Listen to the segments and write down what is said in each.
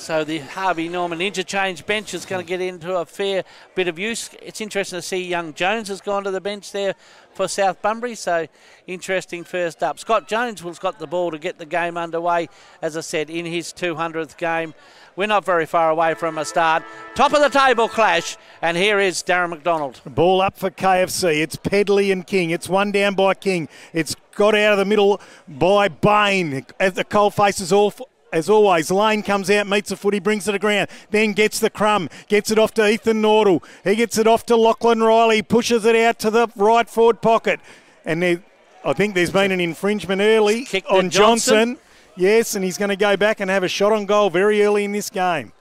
So the Harvey Norman interchange bench is going to get into a fair bit of use. It's interesting to see young Jones has gone to the bench there for South Bunbury. So interesting first up. Scott Jones has got the ball to get the game underway, as I said, in his 200th game. We're not very far away from a start. Top of the table clash, and here is Darren McDonald. Ball up for KFC. It's Pedley and King. It's one down by King. It's got out of the middle by Bain. As the coal faces off. As always, Lane comes out, meets the footy, brings it to ground, then gets the crumb, gets it off to Ethan Nordell. He gets it off to Lachlan Riley, pushes it out to the right forward pocket. And I think there's been an infringement early on Johnson. Yes, and he's going to go back and have a shot on goal very early in this game.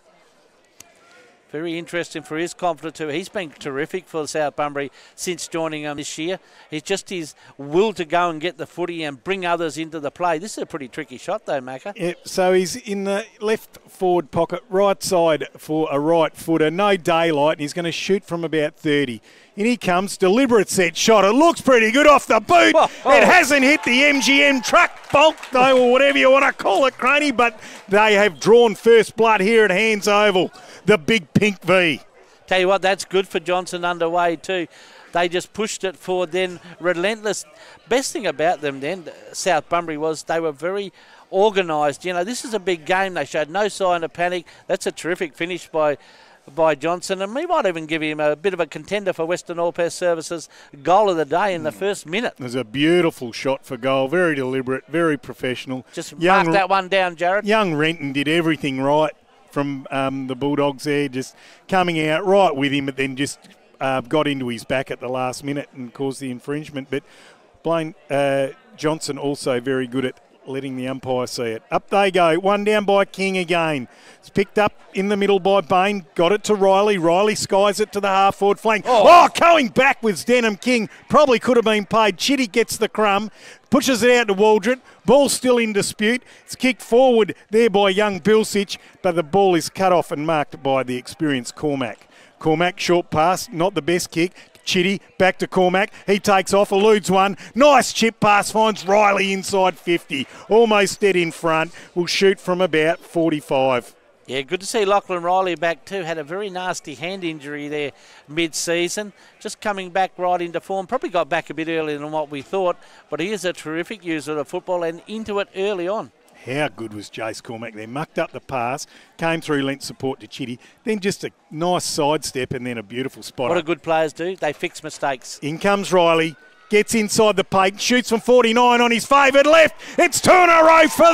Very interesting for his confidence too. He's been terrific for South Bunbury since joining them this year. It's just his will to go and get the footy and bring others into the play. This is a pretty tricky shot though, Macca. Yeah, so he's in the left forward pocket, right side for a right footer. No daylight, and he's going to shoot from about 30. In he comes, deliberate set shot. It looks pretty good off the boot. It hasn't hit the MGM truck bolt, though, or whatever you want to call it, Craney, but they have drawn first blood here at Hands Oval, the big pink V. Tell you what, that's good for Johnson underway too. They just pushed it forward then, relentless. Best thing about them then, South Bunbury, was they were very organised. You know, this is a big game. They showed no sign of panic. That's a terrific finish by Johnson, and we might even give him a bit of a contender for Western All Pair Services goal of the day in the first minute. It was a beautiful shot for goal, very deliberate, very professional. Just mark that one down, Jared. Young Renton did everything right from the Bulldogs there, just coming out right with him, but then just got into his back at the last minute and caused the infringement. But Blaine Johnson also very good at letting the umpire see it. Up they go. One down by King again. It's picked up in the middle by Bain. Got it to Riley. Riley skies it to the half-forward flank. Going back with Denham King. Probably could have been paid. Chitty gets the crumb. Pushes it out to Waldron. Ball still in dispute. It's kicked forward there by young Bilsich, but the ball is cut off and marked by the experienced Cormac. Cormac, short pass, not the best kick. Chitty, back to Cormac. He takes off, eludes one. Nice chip pass, finds Riley inside 50. Almost dead in front. Will shoot from about 45. Yeah, good to see Lachlan Riley back too. Had a very nasty hand injury there mid-season. Just coming back right into form. Probably got back a bit earlier than what we thought, but he is a terrific user of football and into it early on. How good was Jace Cormac there? Mucked up the pass, came through, lent support to Chitty, then just a nice sidestep and then a beautiful spot. What do good players do? They fix mistakes. In comes Riley, gets inside the paint, shoots from 49 on his favoured left. It's two in a row for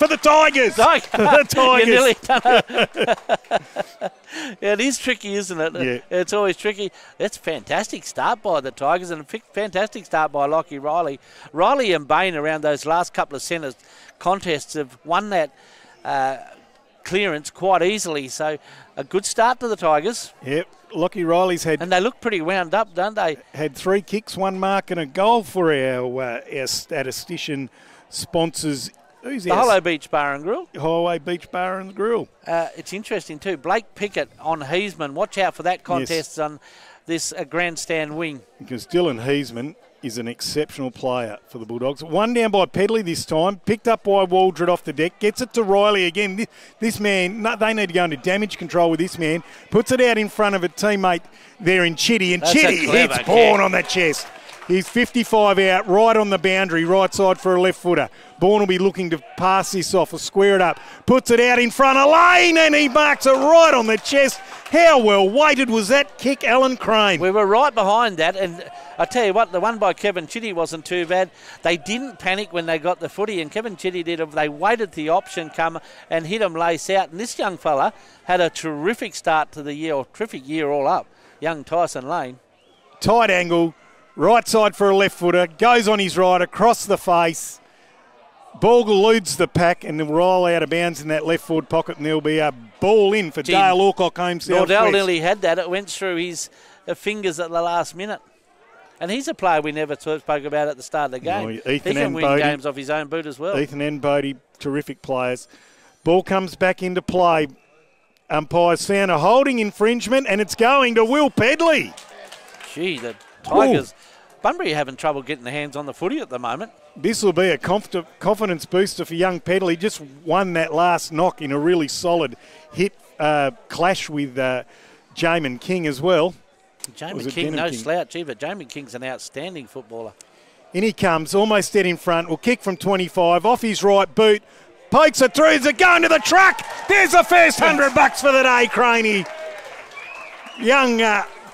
the Tigers. The Tigers. You nearly done it. Yeah, it is tricky, isn't it? Yeah. It's always tricky. That's a fantastic start by the Tigers and a fantastic start by Lockie Riley. Riley and Bain around those last couple of centres contests have won that clearance quite easily. So a good start to the Tigers. Yep. Lockie Riley's had... And they look pretty wound up, don't they? Had 3 kicks, 1 mark and a goal for our statistician sponsors. Who's the Hollow Beach Bar and Grill. Highway Beach Bar and Grill. It's interesting too. Blake Pickett on Heisman. Watch out for that contest on this grandstand wing. Because Dylan Heisman is an exceptional player for the Bulldogs. One down by Pedley this time. Picked up by Waldred off the deck. Gets it to Riley again. This man, they need to go into damage control with this man. Puts it out in front of a teammate there in Chitty. And Chitty hits Bourne on the chest. He's 55 out, right on the boundary, right side for a left footer. Bourne will be looking to pass this off or square it up. Puts it out in front of Lane and he marks it right on the chest. How well weighted was that kick, Alan Crane? We were right behind that, and I tell you what, the one by Kevin Chitty wasn't too bad. They didn't panic when they got the footy, and Kevin Chitty did. They waited the option come and hit him lace out. And this young fella had a terrific start to the year, or terrific year all up, young Tyson Lane. Tight angle. Right side for a left footer, goes on his right, across the face. Ball eludes the pack and will roll out of bounds in that left forward pocket, and there'll be a ball in for Dale Alcock home south. Nordell nearly had that. It went through his fingers at the last minute. And he's a player we never spoke about at the start of the game. He can win games off his own boot as well. Ethan and Bodie, terrific players. Ball comes back into play. Umpires found a holding infringement, and it's going to Will Pedley. Gee, the Tigers. Bunbury having trouble getting their hands on the footy at the moment. this will be a confidence booster for young Pedley. Just won that last knock in a really solid hit clash with Jamin King as well. Jamin King, no slouch either. Jamin King's an outstanding footballer. In he comes, almost dead in front. Will kick from 25, off his right boot. Pokes it through. Is it going to the truck? There's the first $100 for the day, Craney. Young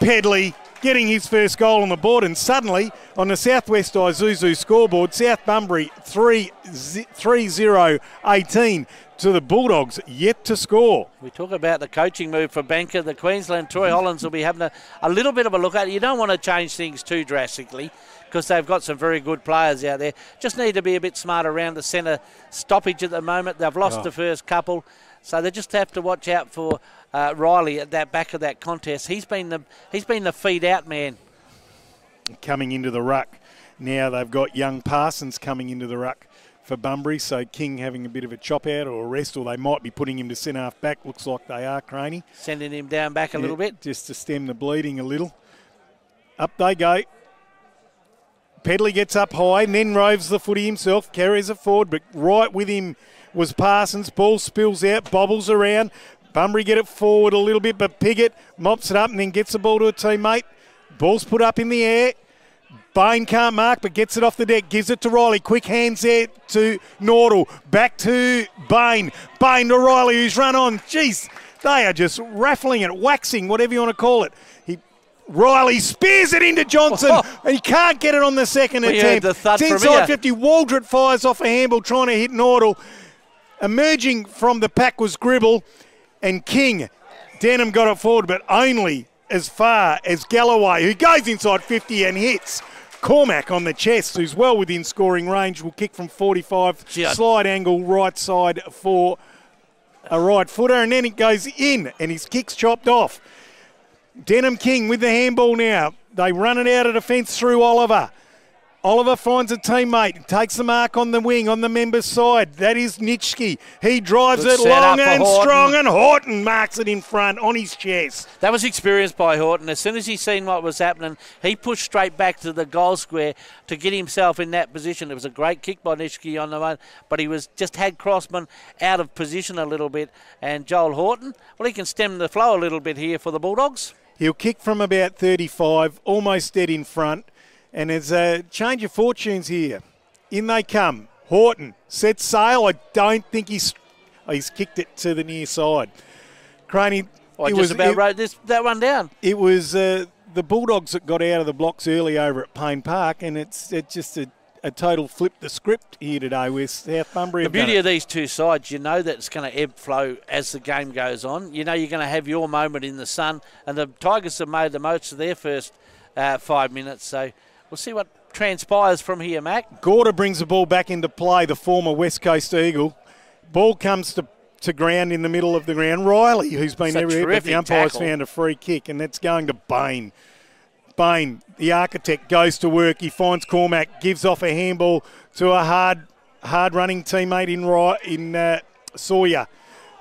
Pedley getting his first goal on the board, and suddenly on the Southwest Isuzu scoreboard, South Bunbury 3-0-18 to the Bulldogs, yet to score. We talk about the coaching move for Banker, the Queensland. Troy Hollands will be having a little bit of a look at it. You don't want to change things too drastically because they've got some very good players out there. Just need to be a bit smart around the centre stoppage at the moment. They've lost the first couple, so they just have to watch out for Riley at that back of that contest. He's been the feed out man. Coming into the ruck. Now they've got young Parsons coming into the ruck for Bunbury, so King having a bit of a chop out or a rest, or they might be putting him to centre half back. Looks like they are, Craney. Sending him down back a little bit. Just to stem the bleeding a little. Up they go. Pedley gets up high and then roves the footy himself, carries it forward, but right with him was Parsons. Ball spills out, bobbles around. Bunbury get it forward a little bit, but Piggott mops it up and then gets the ball to a teammate. Ball's put up in the air. Bain can't mark, but gets it off the deck, gives it to Riley. Quick hands there to Nordell. Back to Bain. Bain to Riley, who's run on. Jeez, they are just raffling it, waxing, whatever you want to call it. Riley spears it into Johnson, and he can't get it on the second attempt. It's inside 50. Waldrett fires off a handball, trying to hit Nordell. Emerging from the pack was Gribble, and King. Denham got it forward, but only as far as Galloway, who goes inside 50 and hits Cormac on the chest, who's well within scoring range. Will kick from 45, slide angle right side for a right footer, and then it goes in, and his kick's chopped off. Denham King with the handball now. They run it out of defence through Oliver. Oliver finds a teammate, takes the mark on the wing, on the member's side. That is Nitschke. He drives it long and strong, and Horton marks it in front on his chest. That was experienced by Horton. As soon as he seen what was happening, he pushed straight back to the goal square to get himself in that position. It was a great kick by Nitschke on the one, but he was just had Crossman out of position a little bit. And Joel Horton, well, he can stem the flow a little bit here for the Bulldogs. He'll kick from about 35, almost dead in front. And there's a change of fortunes here. In they come. Horton sets sail. I don't think he's kicked it to the near side. Craney. I just about wrote that one down. It was the Bulldogs that got out of the blocks early over at Payne Park, and it's just a total flip the script here today with South Bunbury. The beauty of these two sides, you know that it's going to ebb flow as the game goes on. You know you're going to have your moment in the sun, and the Tigers have made the most of their first 5 minutes, so we'll see what transpires from here, Mac. Gorder brings the ball back into play, the former West Coast Eagle. Ball comes to ground in the middle of the ground. Riley, who's been everywhere, but the umpire's found a free kick, and that's going to Bain. Bain, the architect, goes to work. He finds Cormac, gives off a handball to a hard-running teammate in Sawyer.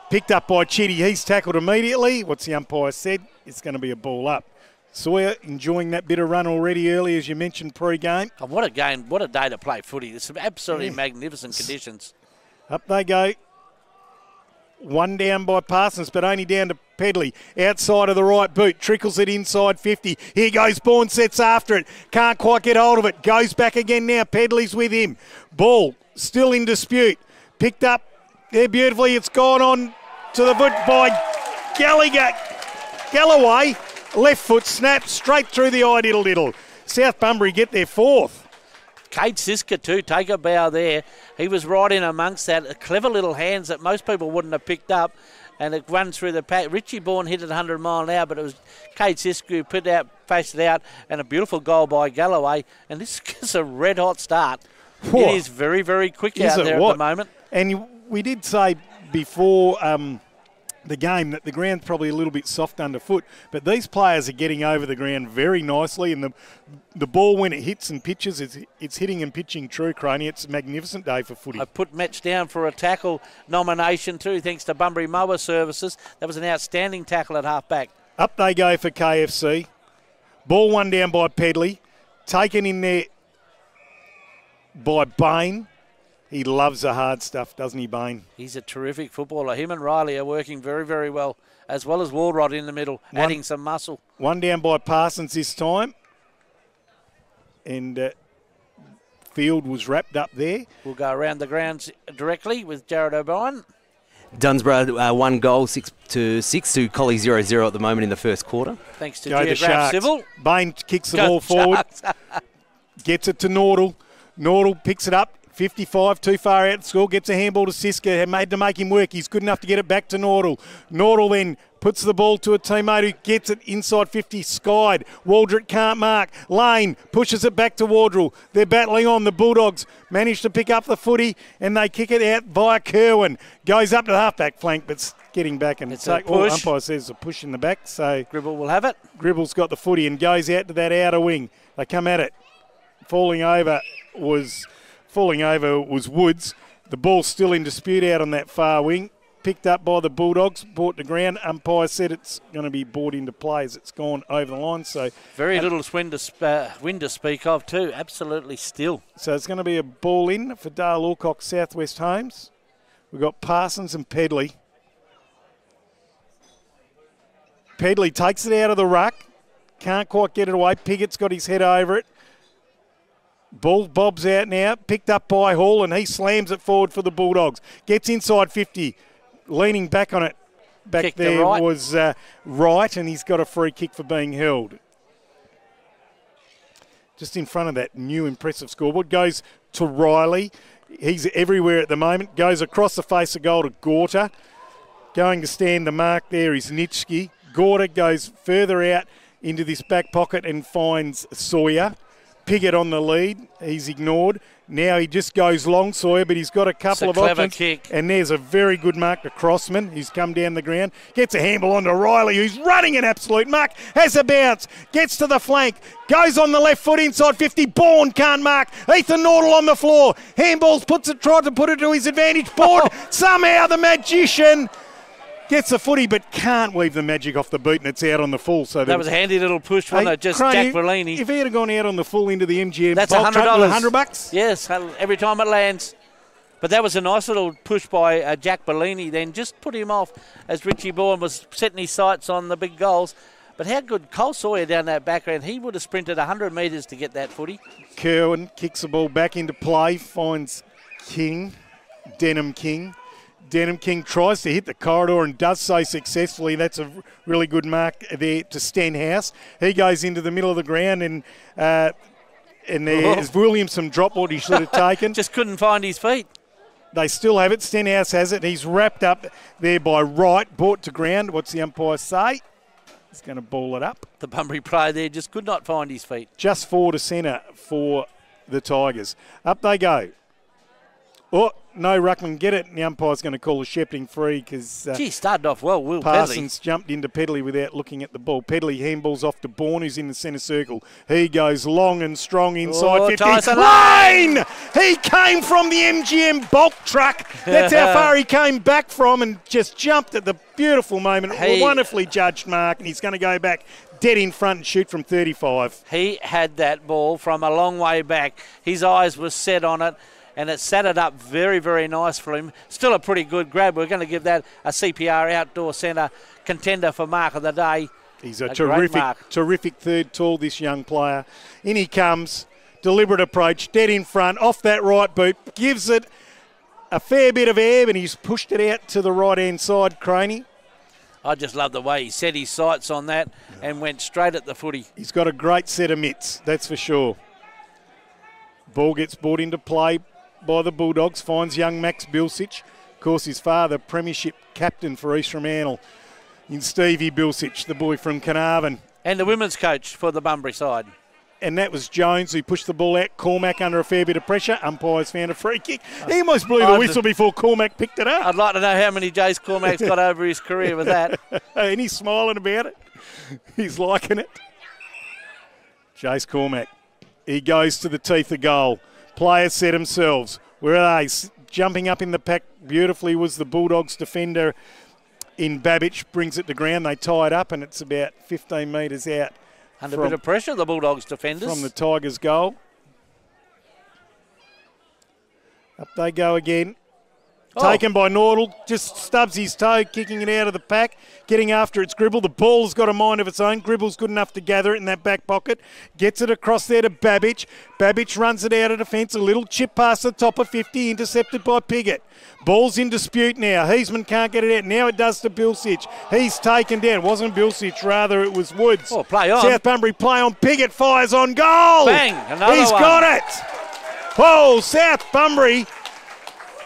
Picked up by Chitty. He's tackled immediately. What's the umpire said? It's going to be a ball up. Sawyer enjoying that bit of run already early, as you mentioned, pre-game. Oh, what a game. What a day to play footy. There's some absolutely magnificent conditions. Up they go. One down by Parsons, but only down to Pedley. Outside of the right boot. Trickles it inside 50. Here goes Bourne, sets after it. Can't quite get hold of it. Goes back again now. Pedley's with him. Ball still in dispute. Picked up there beautifully. It's gone on to the foot by Galloway. Left foot snap straight through the eye diddle. South Bunbury get their fourth. Cade Siska too, take a bow there. He was right in amongst that. Clever little hands that most people wouldn't have picked up. And it runs through the pack. Richie Bourne hit it 100 mile an hour, but it was Cade Siska who faced it out, and a beautiful goal by Galloway. And this is a red-hot start. Whoa. It is very, very quick out there at the moment. And we did say before the game that the ground's probably a little bit soft underfoot, but these players are getting over the ground very nicely, and the ball, when it hits and pitches, it's hitting and pitching true, Craney. It's a magnificent day for footy. I put Metch down for a tackle nomination too, thanks to Bunbury Mower Services. That was an outstanding tackle at half-back. Up they go for KFC. Ball one down by Pedley. Taken in there by Bain. He loves the hard stuff, doesn't he, Bain? He's a terrific footballer. Him and Riley are working very, very well, as well as Walrod in the middle, adding some muscle. One down by Parsons this time. And field was wrapped up there. We'll go around the grounds directly with Jared O'Brien. Dunsborough 1 goal, 6-6 to Collie 0-0 at the moment in the first quarter. Thanks to Go the Geograph Civil. Bain kicks the ball forward. Gets it to Nordal. Nordal picks it up. 55, too far out to score. Gets a handball to Siska. Made to make him work. He's good enough to get it back to Nordal. Nordal then puts the ball to a teammate who gets it inside 50. Skied. Waldrick can't mark. Lane pushes it back to Wardrell. They're battling on. The Bulldogs manage to pick up the footy and they kick it out via Kerwin. Goes up to the halfback flank but getting back and take. Oh, umpire says a push in the back. So Gribble will have it. Gribble's got the footy and goes out to that outer wing. They come at it. Falling over was Woods. The ball's still in dispute out on that far wing. Picked up by the Bulldogs, brought to ground. Umpire said it's going to be brought into play as it's gone over the line. So very little wind to speak of too. Absolutely still. So it's going to be a ball in for Dale Alcock, Southwest Homes. We've got Parsons and Pedley. Pedley takes it out of the ruck. Can't quite get it away. Piggott's got his head over it. Ball bobs out now, picked up by Hall, and he slams it forward for the Bulldogs. Gets inside 50, leaning back on it. Back kick there right. Was Wright, and he's got a free kick for being held. Just in front of that new impressive scoreboard. Goes to Riley. He's everywhere at the moment. Goes across the face of goal to Gorta. Going to stand the mark there is Nitschke. Gorta goes further out into this back pocket and finds Sawyer. Piggott on the lead. He's ignored. Now he just goes long, Sawyer, but he's got a couple of options. Kick. And there's a very good mark to Crossman, who's come down the ground. Gets a handball onto Riley, who's running an absolute mark. Has a bounce. Gets to the flank. Goes on the left foot inside 50. Bourne can't mark. Ethan Nordal on the floor. Handballs, tried to put it to his advantage. Bourne, somehow the magician gets the footy but can't weave the magic off the boot and it's out on the full. So that was a handy little push, wasn't it? Just Crane, Jack Bellini. If he had gone out on the full into the MGM, that's $100. $100. Yes, every time it lands. But that was a nice little push by Jack Bellini. Then just put him off as Richie Bourne was setting his sights on the big goals. But how good Cole Sawyer down that background. He would have sprinted 100 metres to get that footy. Kerwin kicks the ball back into play, finds King, Denham King. Denham King tries to hit the corridor and does so successfully. That's a really good mark there to Stenhouse. He goes into the middle of the ground and there's Williamson dropped what he should have taken. Just couldn't find his feet. They still have it. Stenhouse has it. He's wrapped up there by Wright, brought to ground. What's the umpire say? He's going to ball it up. The Bunbury player there just could not find his feet. Just forward to centre for the Tigers. Up they go. Oh, no ruckman get it, and the umpire's going to call a shepherding free because started off well, Will Parsons Pedley jumped into Pedley without looking at the ball. Pedley handballs off to Bourne, who's in the centre circle. He goes long and strong inside 50. Tyson Lane! He came from the MGM bulk truck. That's how far he came back from and just jumped at the beautiful moment. Wonderfully judged mark, and he's going to go back dead in front and shoot from 35. He had that ball from a long way back. His eyes were set on it. And it set it up very, very nice for him. Still a pretty good grab. We're going to give that a CPR Outdoor Centre contender for Mark of the Day. He's a terrific third tall, this young player. In he comes, deliberate approach, dead in front, off that right boot, gives it a fair bit of air, and he's pushed it out to the right-hand side, Craney. I just love the way he set his sights on that and went straight at the footy. He's got a great set of mitts, that's for sure. Ball gets brought into play by the Bulldogs, finds young Max Bilsich. Of course, his father, premiership captain for East Fremantle, in Stevie Bilsich, the boy from Carnarvon. And the women's coach for the Bunbury side. And that was Jones who pushed the ball out. Cormac under a fair bit of pressure. Umpires found a free kick. He almost blew the whistle before Cormac picked it up. I'd like to know how many Jace Cormac's got over his career with that. And he's smiling about it. He's liking it. Jace Cormac. He goes to the teeth of goal. Players set themselves. Where are they? Jumping up in the pack beautifully was the Bulldogs defender in Babbage. Brings it to ground. They tie it up and it's about 15 metres out. Under a bit of pressure, the Bulldogs defenders. From the Tigers' goal. Up they go again. Oh. Taken by Nordal, just stubs his toe, kicking it out of the pack, getting after it's Gribble. The ball's got a mind of its own. Gribble's good enough to gather it in that back pocket. Gets it across there to Babbage. Babbage runs it out of defence. A little chip past the top of 50, intercepted by Piggott. Ball's in dispute now. Heisman can't get it out. Now it does to Bilsich. He's taken down. It wasn't Bilsich, rather it was Woods. Oh, play on. South Bunbury play on. Piggott fires on goal. Bang, another He's one. got it. Whoa, South Bunbury.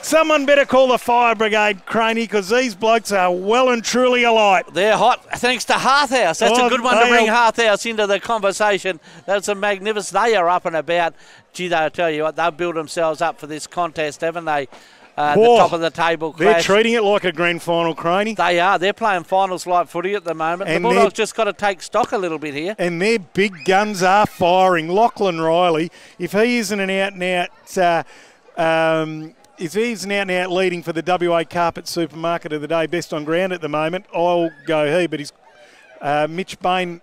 Someone better call the fire brigade, Craney, because these blokes are well and truly alight. They're hot, thanks to Hearthouse. That's a good one to bring Hearthouse into the conversation. That's a magnificent. They are up and about. Gee, I tell you what, they've built themselves up for this contest, haven't they? The top of the table clash. They're treating it like a grand final, Craney. They are. They're playing finals-like footy at the moment. And the Bulldogs just got to take stock a little bit here. And their big guns are firing. Lachlan Riley, if he isn't an out-and-out... if he's an out-and-out leading for the WA Carpet Supermarket of the day, best on ground at the moment, I'll go he. But he's, Mitch Bain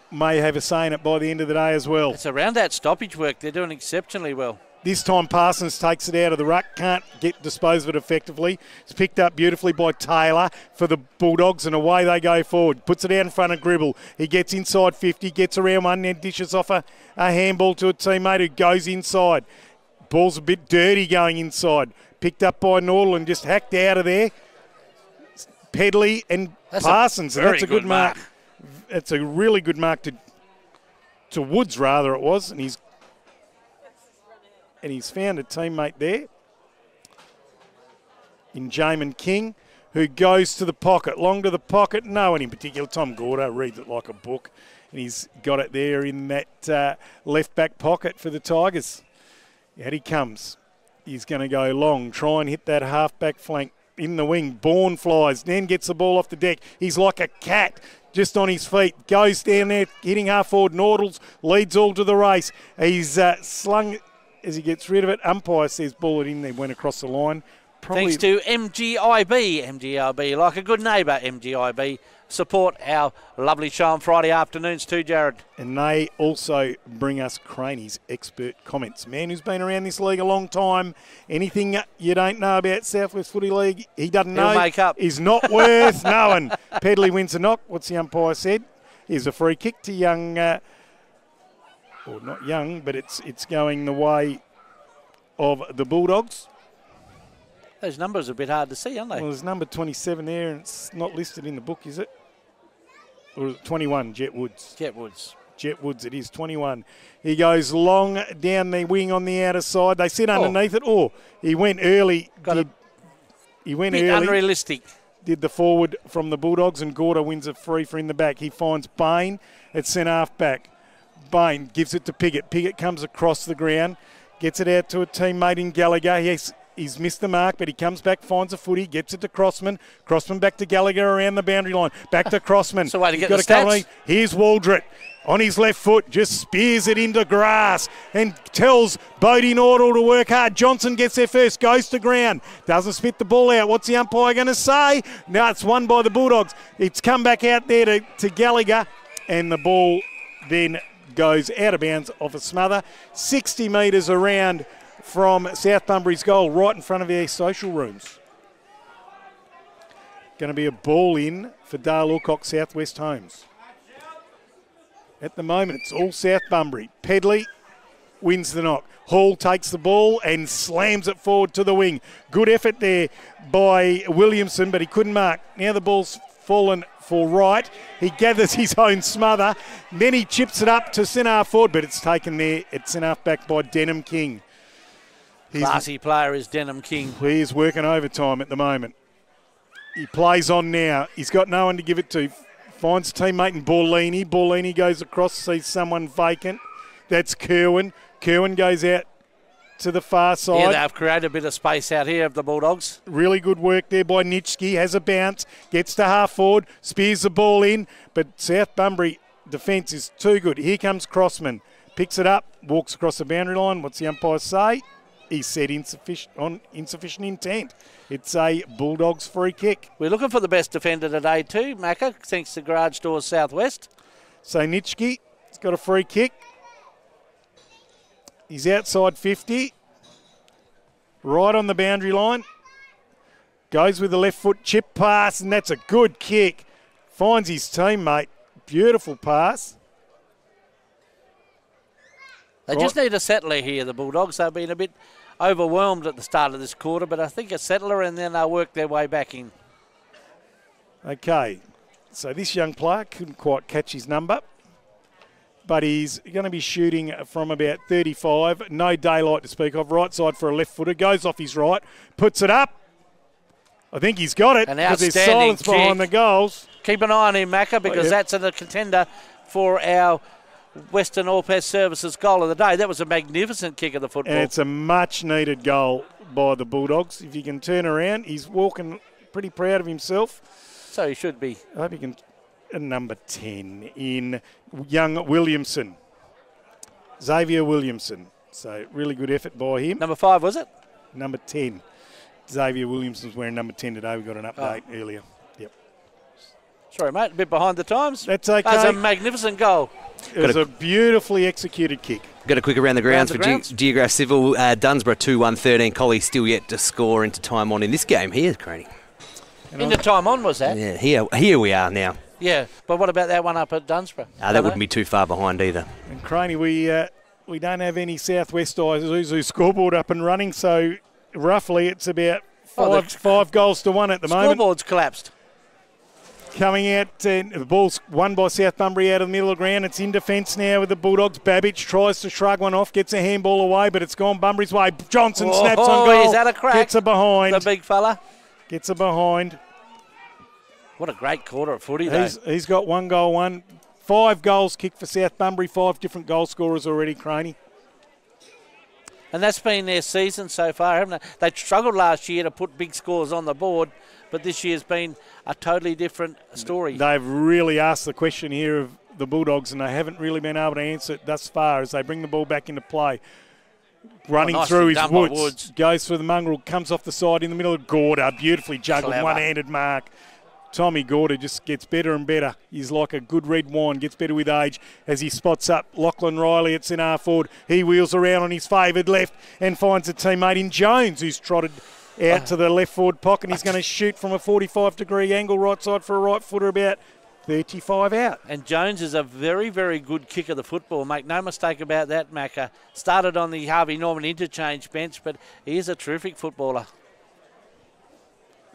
may have a say in it by the end of the day as well. It's around that stoppage work. They're doing exceptionally well. This time Parsons takes it out of the ruck, can't dispose of it effectively. It's picked up beautifully by Taylor for the Bulldogs, and away they go forward. Puts it out in front of Gribble. He gets inside 50, gets around one, then dishes off a handball to a teammate who goes inside. Ball's a bit dirty going inside. Picked up by Nordal and just hacked out of there. Pedley and Parsons. And that's a good mark. It's a really good mark to Woods, rather it was. And he's found a teammate there in Jamin King, who goes to the pocket. Long to the pocket. No one in particular. Tom Gordo reads it like a book. And he's got it there in that left back pocket for the Tigers. Out he comes. He's going to go long, try and hit that half-back flank in the wing. Bourne flies, then gets the ball off the deck. He's like a cat just on his feet. Goes down there, hitting half forward. Nordals leads all to the race. He's slung as he gets rid of it. Umpire says ball it in there, went across the line. Thanks to MGIB. MGIB, like a good neighbour, MGIB. Support our lovely show on Friday afternoons too, Jared. And they also bring us Craney's expert comments. Man who's been around this league a long time. Anything you don't know about Southwest Footy League, he doesn't know. He'll make up. Is not worth knowing. Pedley wins the knock. What's the umpire said? Here's a free kick to young, or not young, but it's going the way of the Bulldogs. Those numbers are a bit hard to see, aren't they? Well, there's number 27 there, and it's not listed in the book, is it? Or is it 21, Jet Woods? Jet Woods. Jet Woods, it is 21. He goes long down the wing on the outer side. They sit underneath it. Oh, he went early. He went early. Unrealistic. Did the forward from the Bulldogs, and Gorda wins a free for in the back. He finds Bain at centre-half back. Bain gives it to Piggott. Piggott comes across the ground, gets it out to a teammate in Gallagher. He's missed the mark, but he comes back, finds a footy, gets it to Crossman. Crossman back to Gallagher around the boundary line. Back to Crossman. So way to get the stats. Here's Waldrett on his left foot, just spears it into grass and tells Bodie Nordal to work hard. Johnson gets there first, goes to ground, doesn't spit the ball out. What's the umpire going to say? No, it's won by the Bulldogs. It's come back out there to Gallagher, and the ball then goes out of bounds off a smother. 60 metres around from South Bunbury's goal, right in front of our social rooms. Going to be a ball in for Dale Alcock Southwest Homes. At the moment, it's all South Bunbury. Pedley wins the knock. Hall takes the ball and slams it forward to the wing. Good effort there by Williamson, but he couldn't mark. Now the ball's fallen for right. He gathers his own smother. Then he chips it up to centre-half forward, but it's taken there at centre-half back by Denham King. Classy player is Denham King. He's working overtime at the moment. He plays on now. He's got no one to give it to. Finds a teammate in Borlini. Borlini goes across, sees someone vacant. That's Kerwin. Kerwin goes out to the far side. Yeah, they've created a bit of space out here of the Bulldogs. Really good work there by Nitschke. Has a bounce. Gets to half forward. Spears the ball in. But South Bunbury defence is too good. Here comes Crossman. Picks it up. Walks across the boundary line. What's the umpire say? He said insufficient intent. It's a Bulldogs free kick. We're looking for the best defender today too, Macca, thanks to Garage Doors Southwest. So Nitschke has got a free kick. He's outside 50. right on the boundary line. Goes with the left foot, chip pass, and that's a good kick. Finds his teammate. Beautiful pass. They just need a settler here, the Bulldogs. They've been a bit overwhelmed at the start of this quarter, but I think a settler and then they'll work their way back in. Okay, so this young player couldn't quite catch his number, but he's going to be shooting from about 35. No daylight to speak of. Right side for a left footer. Goes off his right, puts it up. I think he's got it because there's silence behind the goals. Keep an eye on him, Macca, because that's a contender for our Western All Pass Services goal of the day. That was a magnificent kick of the football. And it's a much-needed goal by the Bulldogs. If he can turn around, he's walking pretty proud of himself. So he should be. I hope he can. Number 10 in young Williamson. Xavier Williamson. So really good effort by him. Number 5, was it? Number 10. Xavier Williamson's wearing number 10 today. We got an update earlier. Yep. Sorry, mate. A bit behind the times. That's okay. That was a magnificent goal. It was a beautifully executed kick. Got a quick around the grounds for Geograph Civil. Dunsborough 2-1-13. Collie still yet to score into time on in this game here, Craney. Into time on was that? Yeah, here we are now. Yeah, but what about that one up at Dunsborough? That wouldn't be too far behind either. And Craney, we don't have any Southwest Isuzu scoreboard up and running, so roughly it's about five goals to 1 at the moment. Scoreboard's collapsed. Coming out, the ball's won by South Bunbury out of the middle of the ground. It's in defence now with the Bulldogs. Babbage tries to shrug one off, gets a handball away, but it's gone Bunbury's way. Johnson snaps on goal. Is that a crack? Gets it behind. The big fella. Gets it behind. What a great quarter of footy, though. He's got 1 goal, 1. 5 goals kicked for South Bunbury, 5 different goal scorers already, Craney. And that's been their season so far, haven't they? They struggled last year to put big scores on the board, but this year's been a totally different story. They've really asked the question here of the Bulldogs, and they haven't really been able to answer it thus far as they bring the ball back into play. Running through his Woods. Goes for the mongrel, comes off the side in the middle of Gorda. Beautifully juggled, one-handed mark. Tommy Gorda just gets better and better. He's like a good red wine, gets better with age as he spots up Lachlan Riley at centre forward. He wheels around on his favoured left and finds a teammate in Jones who's trotted out to the left forward pocket. He's going to shoot from a 45-degree angle right side for a right footer about 35 out. And Jones is a very, very good kick of the football. Make no mistake about that, Macca. Started on the Harvey Norman interchange bench, but he is a terrific footballer.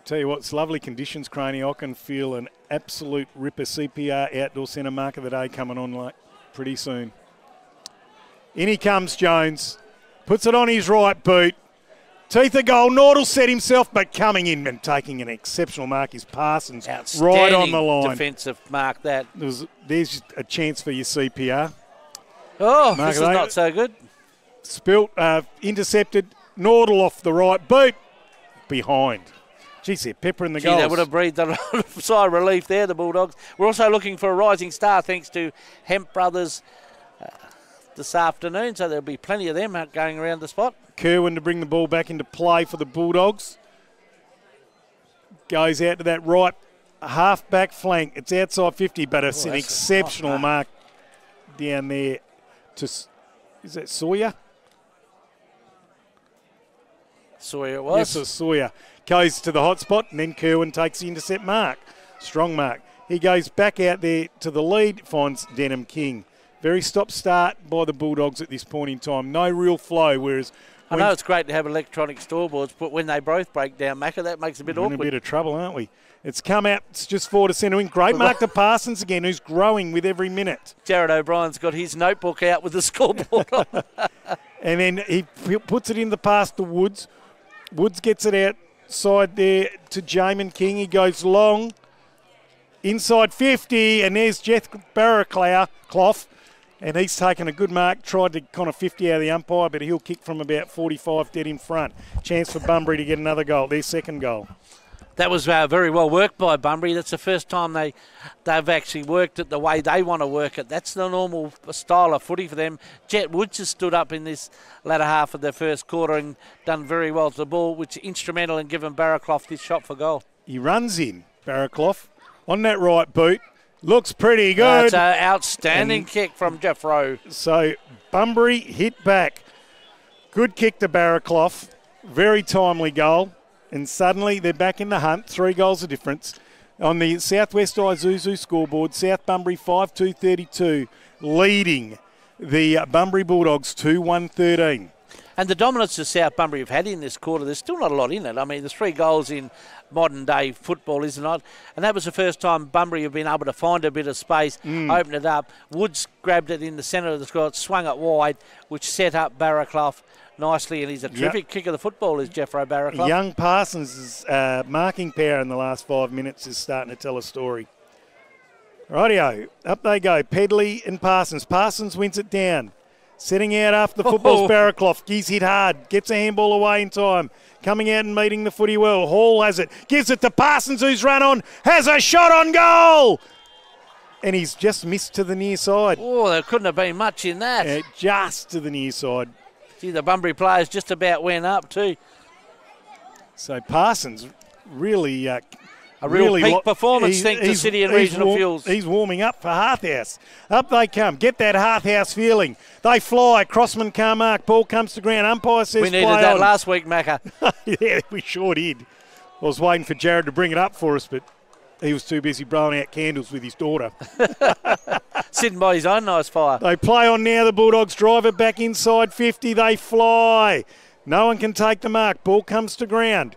Tell you what, it's lovely conditions, Craney. I can feel an absolute ripper CPR outdoor centre mark of the day coming on like pretty soon. In he comes, Jones. Puts it on his right boot. Teeth of goal. Nord'll set himself, but coming in and taking an exceptional mark is Parsons. Right on the line. Defensive mark that. There's a chance for your CPR. Oh, this is not so good. Spilt, intercepted. Nord'll off the right boot. Behind. Geez, they're peppering the goals. They would have breathed a sigh of relief there, the Bulldogs. We're also looking for a rising star thanks to Hemp Brothers this afternoon, so there'll be plenty of them going around the spot. Kerwin to bring the ball back into play for the Bulldogs. Goes out to that right half-back flank. It's outside 50, but it's an exceptional mark down there to, is that Sawyer? Sawyer it was. Yes, it's Sawyer. Goes to the hot spot, and then Kerwin takes the intercept mark. Strong mark. He goes back out there to the lead, finds Denham King. Very stop-start by the Bulldogs at this point in time. No real flow, whereas... I know it's great to have electronic scoreboards, but when they both break down, Macca, that makes it a bit awkward. We're in a bit of trouble, aren't we? It's come out, it's just forward to centre wing. Great mark to Parsons again, who's growing with every minute. Jared O'Brien's got his notebook out with the scoreboard on. And then he puts it in the pass to Woods. Woods gets it outside there to Jamin King. He goes long, inside 50, and there's Jeff Barraclough. And he's taken a good mark, tried to kind of 50 out of the umpire, but he'll kick from about 45 dead in front. Chance for Bunbury to get another goal, their second goal. That was very well worked by Bunbury. That's the first time they've actually worked it the way they want to work it. That's the normal style of footy for them. Jet Woods has stood up in this latter half of the first quarter and done very well to the ball, which is instrumental in giving Barraclough this shot for goal. He runs in, Barraclough, on that right boot. Looks pretty good. That's an outstanding kick from Jeff Rowe. So Bunbury hit back. Good kick to Barraclough. Very timely goal. And suddenly they're back in the hunt. 3 goals of difference. On the Southwest Isuzu scoreboard, South Bunbury 5-2-32, leading the Bunbury Bulldogs 2-1-13. And the dominance that South Bunbury have had in this quarter, there's still not a lot in it. I mean, there's 3 goals in modern day football, isn't it? And that was the first time Bunbury have been able to find a bit of space, open it up. Woods grabbed it in the centre of the squad, swung it wide, which set up Barraclough nicely, and he's a terrific kick of the football, is Jeffro Barraclough. Young Parsons' marking power in the last 5 minutes is starting to tell a story. Rightio, up they go, Pedley and Parsons. Parsons wins it down. Setting out after the football's Barraclough. He's hit hard. Gets a handball away in time. Coming out and meeting the footy well. Hall has it. Gives it to Parsons, who's run on. Has a shot on goal. And he's just missed to the near side. Oh, there couldn't have been much in that. Yeah, just to the near side. Gee, the Bunbury players just about went up too. So Parsons really... a real peak performance, thanks to City and Regional Fuels. He's warming up for Harthouse. Up they come. Get that Harthouse feeling. They fly. Crossman can't mark. Ball comes to ground. Umpire says we needed play that on. last week, Macca. Yeah, we sure did. I was waiting for Jared to bring it up for us, but he was too busy blowing out candles with his daughter. Sitting by his own nice fire. They play on now. The Bulldogs drive it back inside 50. They fly. No one can take the mark. Ball comes to ground.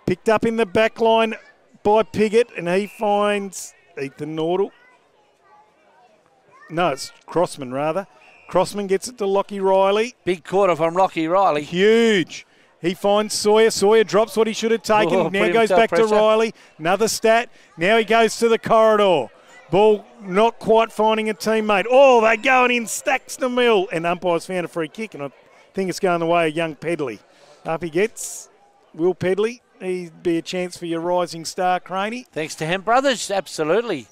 Picked up in the back line by Piggott, and he finds Ethan Nordell. No, it's Crossman, rather. Crossman gets it to Lockie Riley. Big quarter from Lockie Riley. Huge. He finds Sawyer. Sawyer drops what he should have taken. Now goes back to Riley. Another stat. Now he goes to the corridor. Ball not quite finding a teammate. Oh, they're going in stacks to mill. And umpire's found a free kick, and I think it's going the way of young Pedley. Up he gets. Will Pedley. He'd be a chance for your rising star, Craney. Thanks to Hemp Brothers, absolutely.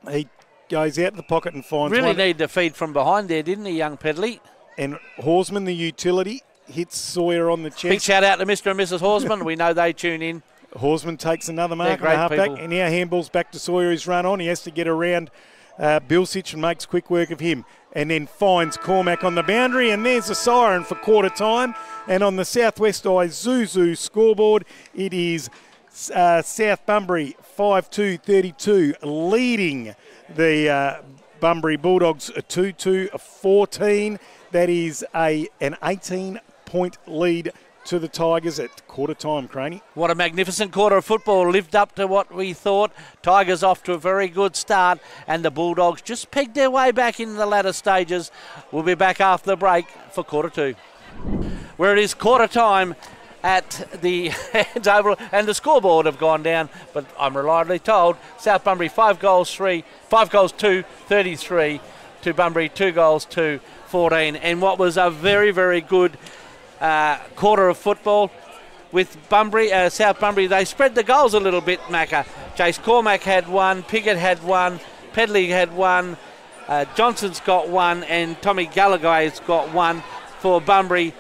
He goes out the pocket and finds really one. Needed to feed from behind there, didn't he, young Pedley? And Horsman, the utility, hits Sawyer on the chest. Big shout out to Mr. and Mrs. Horsman. We know they tune in. Horsman takes another mark They're and a halfback. people. And now handballs back to Sawyer, who's run on. He has to get around Bilsich and makes quick work of him. And then finds Cormac on the boundary. And there's a siren for quarter time. And on the Southwest Isuzu scoreboard, it is South Bunbury 5-2-32 leading the Bunbury Bulldogs 2-2-14. That is an 18-point lead to the Tigers at quarter time, Craney. What a magnificent quarter of football. Lived up to what we thought. Tigers off to a very good start, and the Bulldogs just pegged their way back in the latter stages. We'll be back after the break for quarter two, where it is quarter time at the Hands Oval, and the scoreboard have gone down, but I'm reliably told South Bunbury 5 goals 2, 33 to Bunbury 2 goals 2, 14, and what was a very, very good quarter of football with Bunbury, South Bunbury. They spread the goals a little bit, Macca. Jace Cormac had 1, Piggott had 1, Pedley had 1, Johnson's got 1, and Tommy Gallagher's got 1 for Bunbury.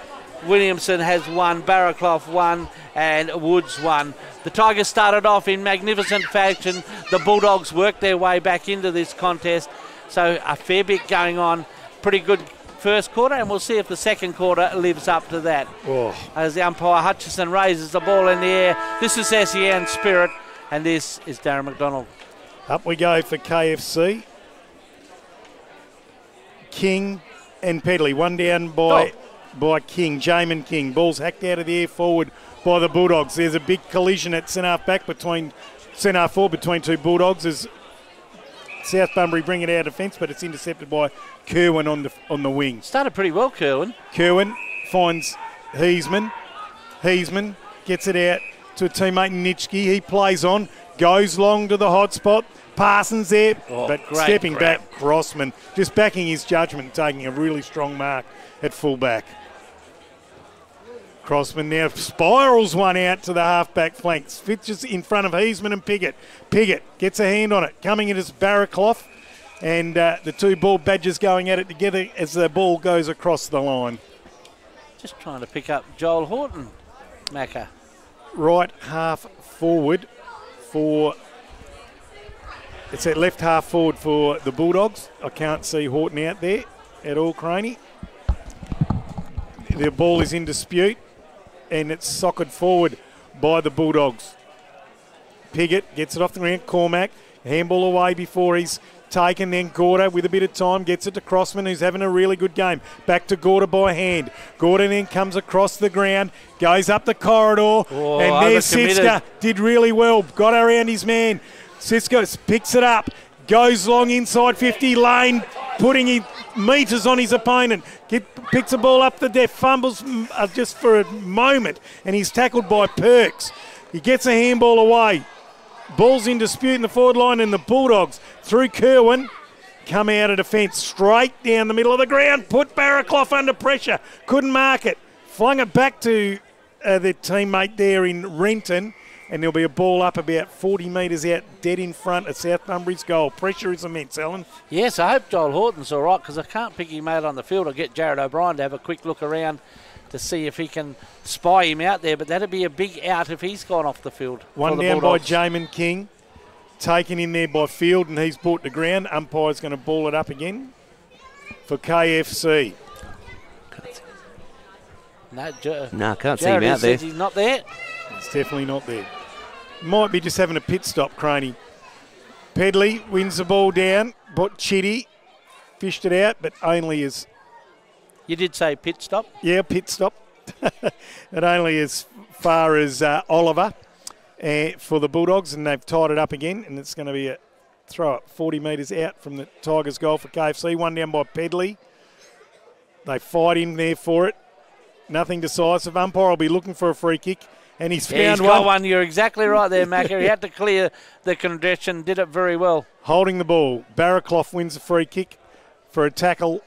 Williamson has 1, Barraclough 1, and Woods 1. The Tigers started off in magnificent fashion. The Bulldogs worked their way back into this contest. So a fair bit going on. Pretty good first quarter, and we'll see if the second quarter lives up to that. Oh. As the umpire Hutchison raises the ball in the air. This is SEN Spirit, and this is Darren McDonald. Up we go for KFC. King and Pedley. One down by King, Jamin King. Ball's hacked out of the air forward by the Bulldogs. There's a big collision at centre back between centre forward between two Bulldogs as South Bunbury bring it out of defence, but it's intercepted by Kerwin on the wing. Started pretty well, Kerwin. Kerwin finds Heisman. Heisman gets it out to a teammate Nitschke. He plays on, goes long to the hot spot. Parsons there, but stepping back, Crossman just backing his judgment and taking a really strong mark at fullback. Crossman now spirals one out to the half-back flanks. Fitches in front of Heisman and Piggott. Piggott gets a hand on it. Coming in is Barraclough. And the two ball badgers going at it together as the ball goes across the line. Just trying to pick up Joel Horton, Macca. Right half forward for... It's that left half forward for the Bulldogs. I can't see Horton out there at all, Craney. The ball is in dispute, and it's socked forward by the Bulldogs. Piggott gets it off the ground. Cormac, handball away before he's taken. Then Gorda with a bit of time gets it to Crossman, who's having a really good game. Back to Gorda by hand. Gorda then comes across the ground, goes up the corridor, and there's Siska. Did really well. Got around his man. Siska picks it up, goes long inside 50 lane, putting his metres on his opponent. Picks the ball up the depth, fumbles just for a moment, and he's tackled by Perks. He gets a handball away. Ball's in dispute in the forward line, and the Bulldogs, through Kerwin, come out of defence straight down the middle of the ground, put Barraclough under pressure, couldn't mark it, flung it back to their teammate there in Renton, and there'll be a ball up about 40 metres out, dead in front of South Bunbury's goal. Pressure is immense, Alan. Yes, I hope Joel Horton's all right, because I can't pick him out on the field. I'll get Jared O'Brien to have a quick look around to see if he can spy him out there, but that'd be a big out if he's gone off the field. One down by Jamin King, taken in there by Field, and he's brought to ground. Umpire's going to ball it up again for KFC. No, can't see him out there. He's not there. It's definitely not there. Might be just having a pit stop, Craney. Pedley wins the ball down, but Chitty fished it out, but only as... You did say pit stop? Yeah, pit stop. But only as far as Oliver for the Bulldogs, and they've tied it up again, and it's going to be a throw up 40 metres out from the Tigers' goal for KFC. One down by Pedley. They fight him there for it. Nothing decisive. Umpire will be looking for a free kick, and he's found he's got one. You're exactly right there, Macca. He had to clear the congestion, did it very well. Holding the ball. Barraclough wins the free kick for a tackle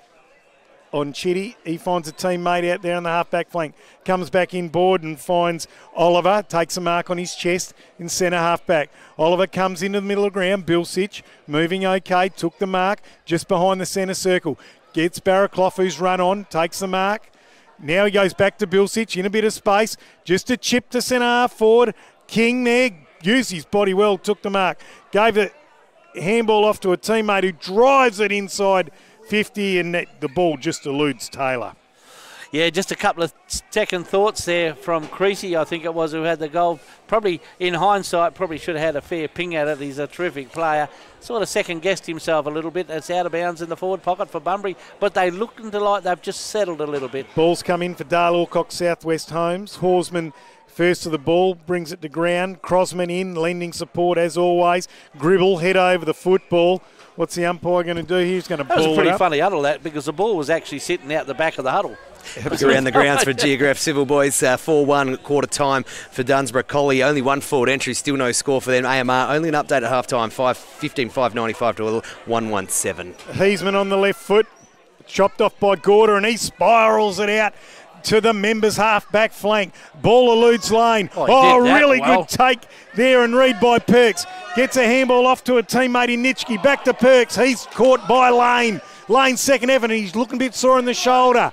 on Chitty. He finds a teammate out there on the half-back flank. Comes back inboard and finds Oliver. Takes a mark on his chest in centre half-back. Oliver comes into the middle of the ground. Bilsich moving okay. Took the mark just behind the centre circle. Gets Barraclough, who's run on. Takes the mark. Now he goes back to Bilsich in a bit of space. Just a chip to centre half forward. King there. Used his body well. Took the mark. Gave the handball off to a teammate who drives it inside 50, and the ball just eludes Taylor. Yeah, just a couple of second thoughts there from Creasy, I think it was, who had the goal. Probably, in hindsight, probably should have had a fair ping at it. He's a terrific player. Sort of second-guessed himself a little bit. It's out of bounds in the forward pocket for Bunbury, but they look like they've just settled a little bit. Ball's come in for Dale Alcock, Southwest Homes. Horsman first to the ball, brings it to ground. Crosman in, lending support as always. Gribble head over the football. What's the umpire going to do here? He's going to ball it up. That was a pretty funny huddle, that, because the ball was actually sitting out the back of the huddle. Around the grounds for Geograph Civil Boys, 4-1 quarter time for Dunsborough Collie. Only one forward entry, still no score for them. AMR only an update at half time, 5:95 to 117. Heisman on the left foot, chopped off by Gorda, and he spirals it out to the members' half-back flank. Ball eludes lane. Really good take there and read by Perks. Gets a handball off to a teammate in Nitschke. Back to Perks. He's caught by Lane. Lane's second effort, and he's looking a bit sore in the shoulder.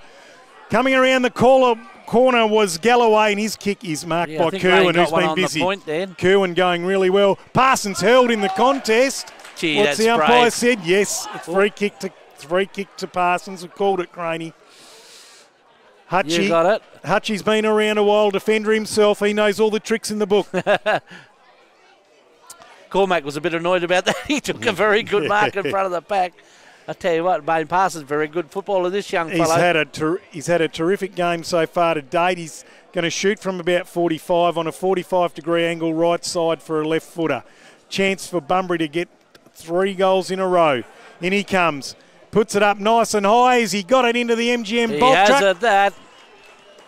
Coming around the corner was Galloway, and his kick is marked by Kerwin, who's been busy. Kerwin going really well. Parsons held in the contest. What's the umpire said? Yes, it's free kick to Parsons. We called it, Craney. Hutchie, you got it. Hutchie's been around a while, defender himself. He knows all the tricks in the book. Cormac was a bit annoyed about that. He took a very good mark in front of the pack. I tell you what, Bain Parsons, very good footballer, this young fellow. He's had a terrific game so far to date. He's going to shoot from about 45 on a 45-degree angle right side for a left footer. Chance for Bunbury to get 3 goals in a row. In he comes. Puts it up nice and high. Has he got it into the MGM bulk truck? He has that.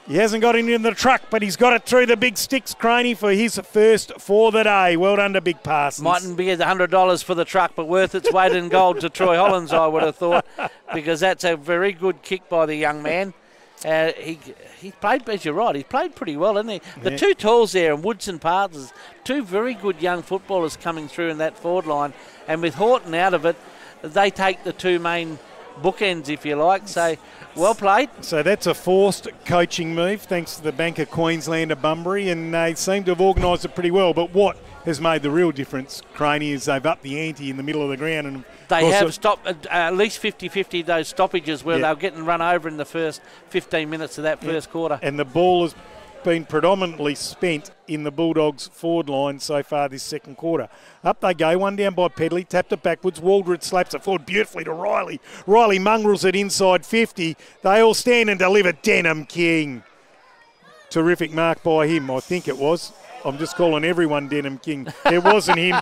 He hasn't got it into the truck, but he's got it through the big sticks, Craney, for his first for the day. Well done to Big Parsons. Mightn't be $100 for the truck, but worth its weight in gold to Troy Hollands, I would have thought, because that's a very good kick by the young man. He played, as you're right, he played pretty well, didn't he? The two talls there, and Woods and Parsons, two very good young footballers coming through in that forward line, and with Horton out of it, they take the two main bookends, if you like. So, well played. So that's a forced coaching move, thanks to the Bank of Queensland of Bunbury, and they seem to have organised it pretty well. But what has made the real difference, Craney, is they've upped the ante in the middle of the ground. And they have stopped at least 50-50 those stoppages where they were getting run over in the first 15 minutes of that first quarter. And the ball has been predominantly spent in the Bulldogs' forward line so far this second quarter. Up they go, one down by Pedley, tapped it backwards. Waldred slaps it forward beautifully to Riley. Riley mongrels it inside 50. They all stand and deliver. Denham King. Terrific mark by him, I think it was. I'm just calling everyone Denham King. It wasn't him.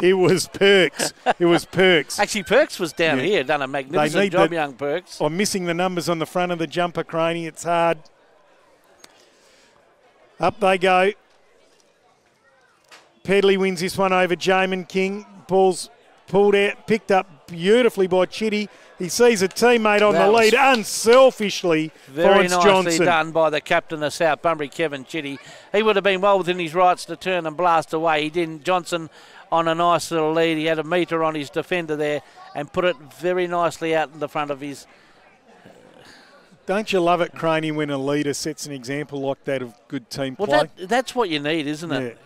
It was Perks. It was Perks. Actually, Perks was down here, done a magnificent job, young Perks. I'm missing the numbers on the front of the jumper, Craney. It's hard. Up they go. Pedley wins this one over Jamin King. Ball's pulled out, picked up beautifully by Chitty. He sees a teammate on the lead, unselfishly very finds nicely Johnson. done by the captain of South Bunbury, Kevin Chitty. He would have been well within his rights to turn and blast away. He didn't. Johnson on a nice little lead. He had a metre on his defender there and put it very nicely out in the front of his. Don't you love it, Craney, when a leader sets an example like that of good team play? That's what you need, isn't it? Yeah.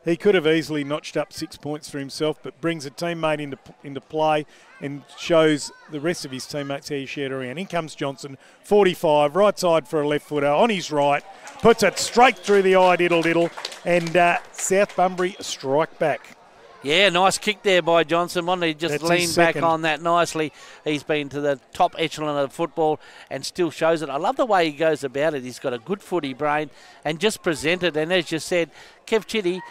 He could have easily notched up 6 points for himself, but brings a teammate into play and shows the rest of his teammates how you share it around. In comes Johnson, 45, right side for a left footer, on his right, puts it straight through the eye, diddle, and South Bunbury strike back. Yeah, nice kick there by Johnson. He just leaned back on that nicely. He's been to the top echelon of football and still shows it. I love the way he goes about it. He's got a good footy brain and just presented. And as you said, Kev Chitty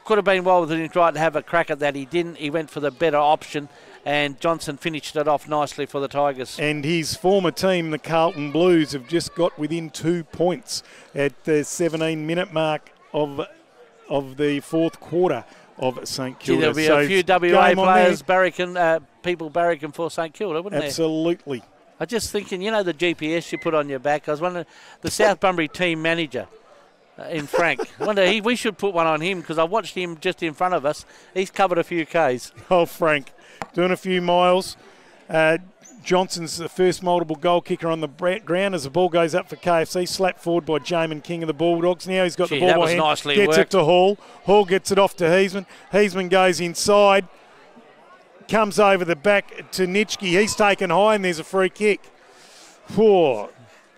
could have been well within his right to have a crack at that. He didn't. He went for the better option, and Johnson finished it off nicely for the Tigers. And his former team, the Carlton Blues, have just got within 2 points at the 17-minute mark of the fourth quarter of St Kilda. There'll be a few WA players people barracking for St Kilda, wouldn't there? Absolutely. I'm just thinking, the GPS you put on your back. I was wondering, the South Bunbury team manager in Frank. I wonder, we should put one on him because I watched him just in front of us. He's covered a few Ks. Oh, Frank, doing a few miles. Johnson's the first multiple goal kicker on the ground as the ball goes up for KFC. Slapped forward by Jamin King of the Bulldogs. Now he's got the ball by hand. Nicely gets worked. it to Hall. Hall gets it off to Heisman. Heisman goes inside. Comes over the back to Nitschke. He's taken high and there's a free kick. Whoa.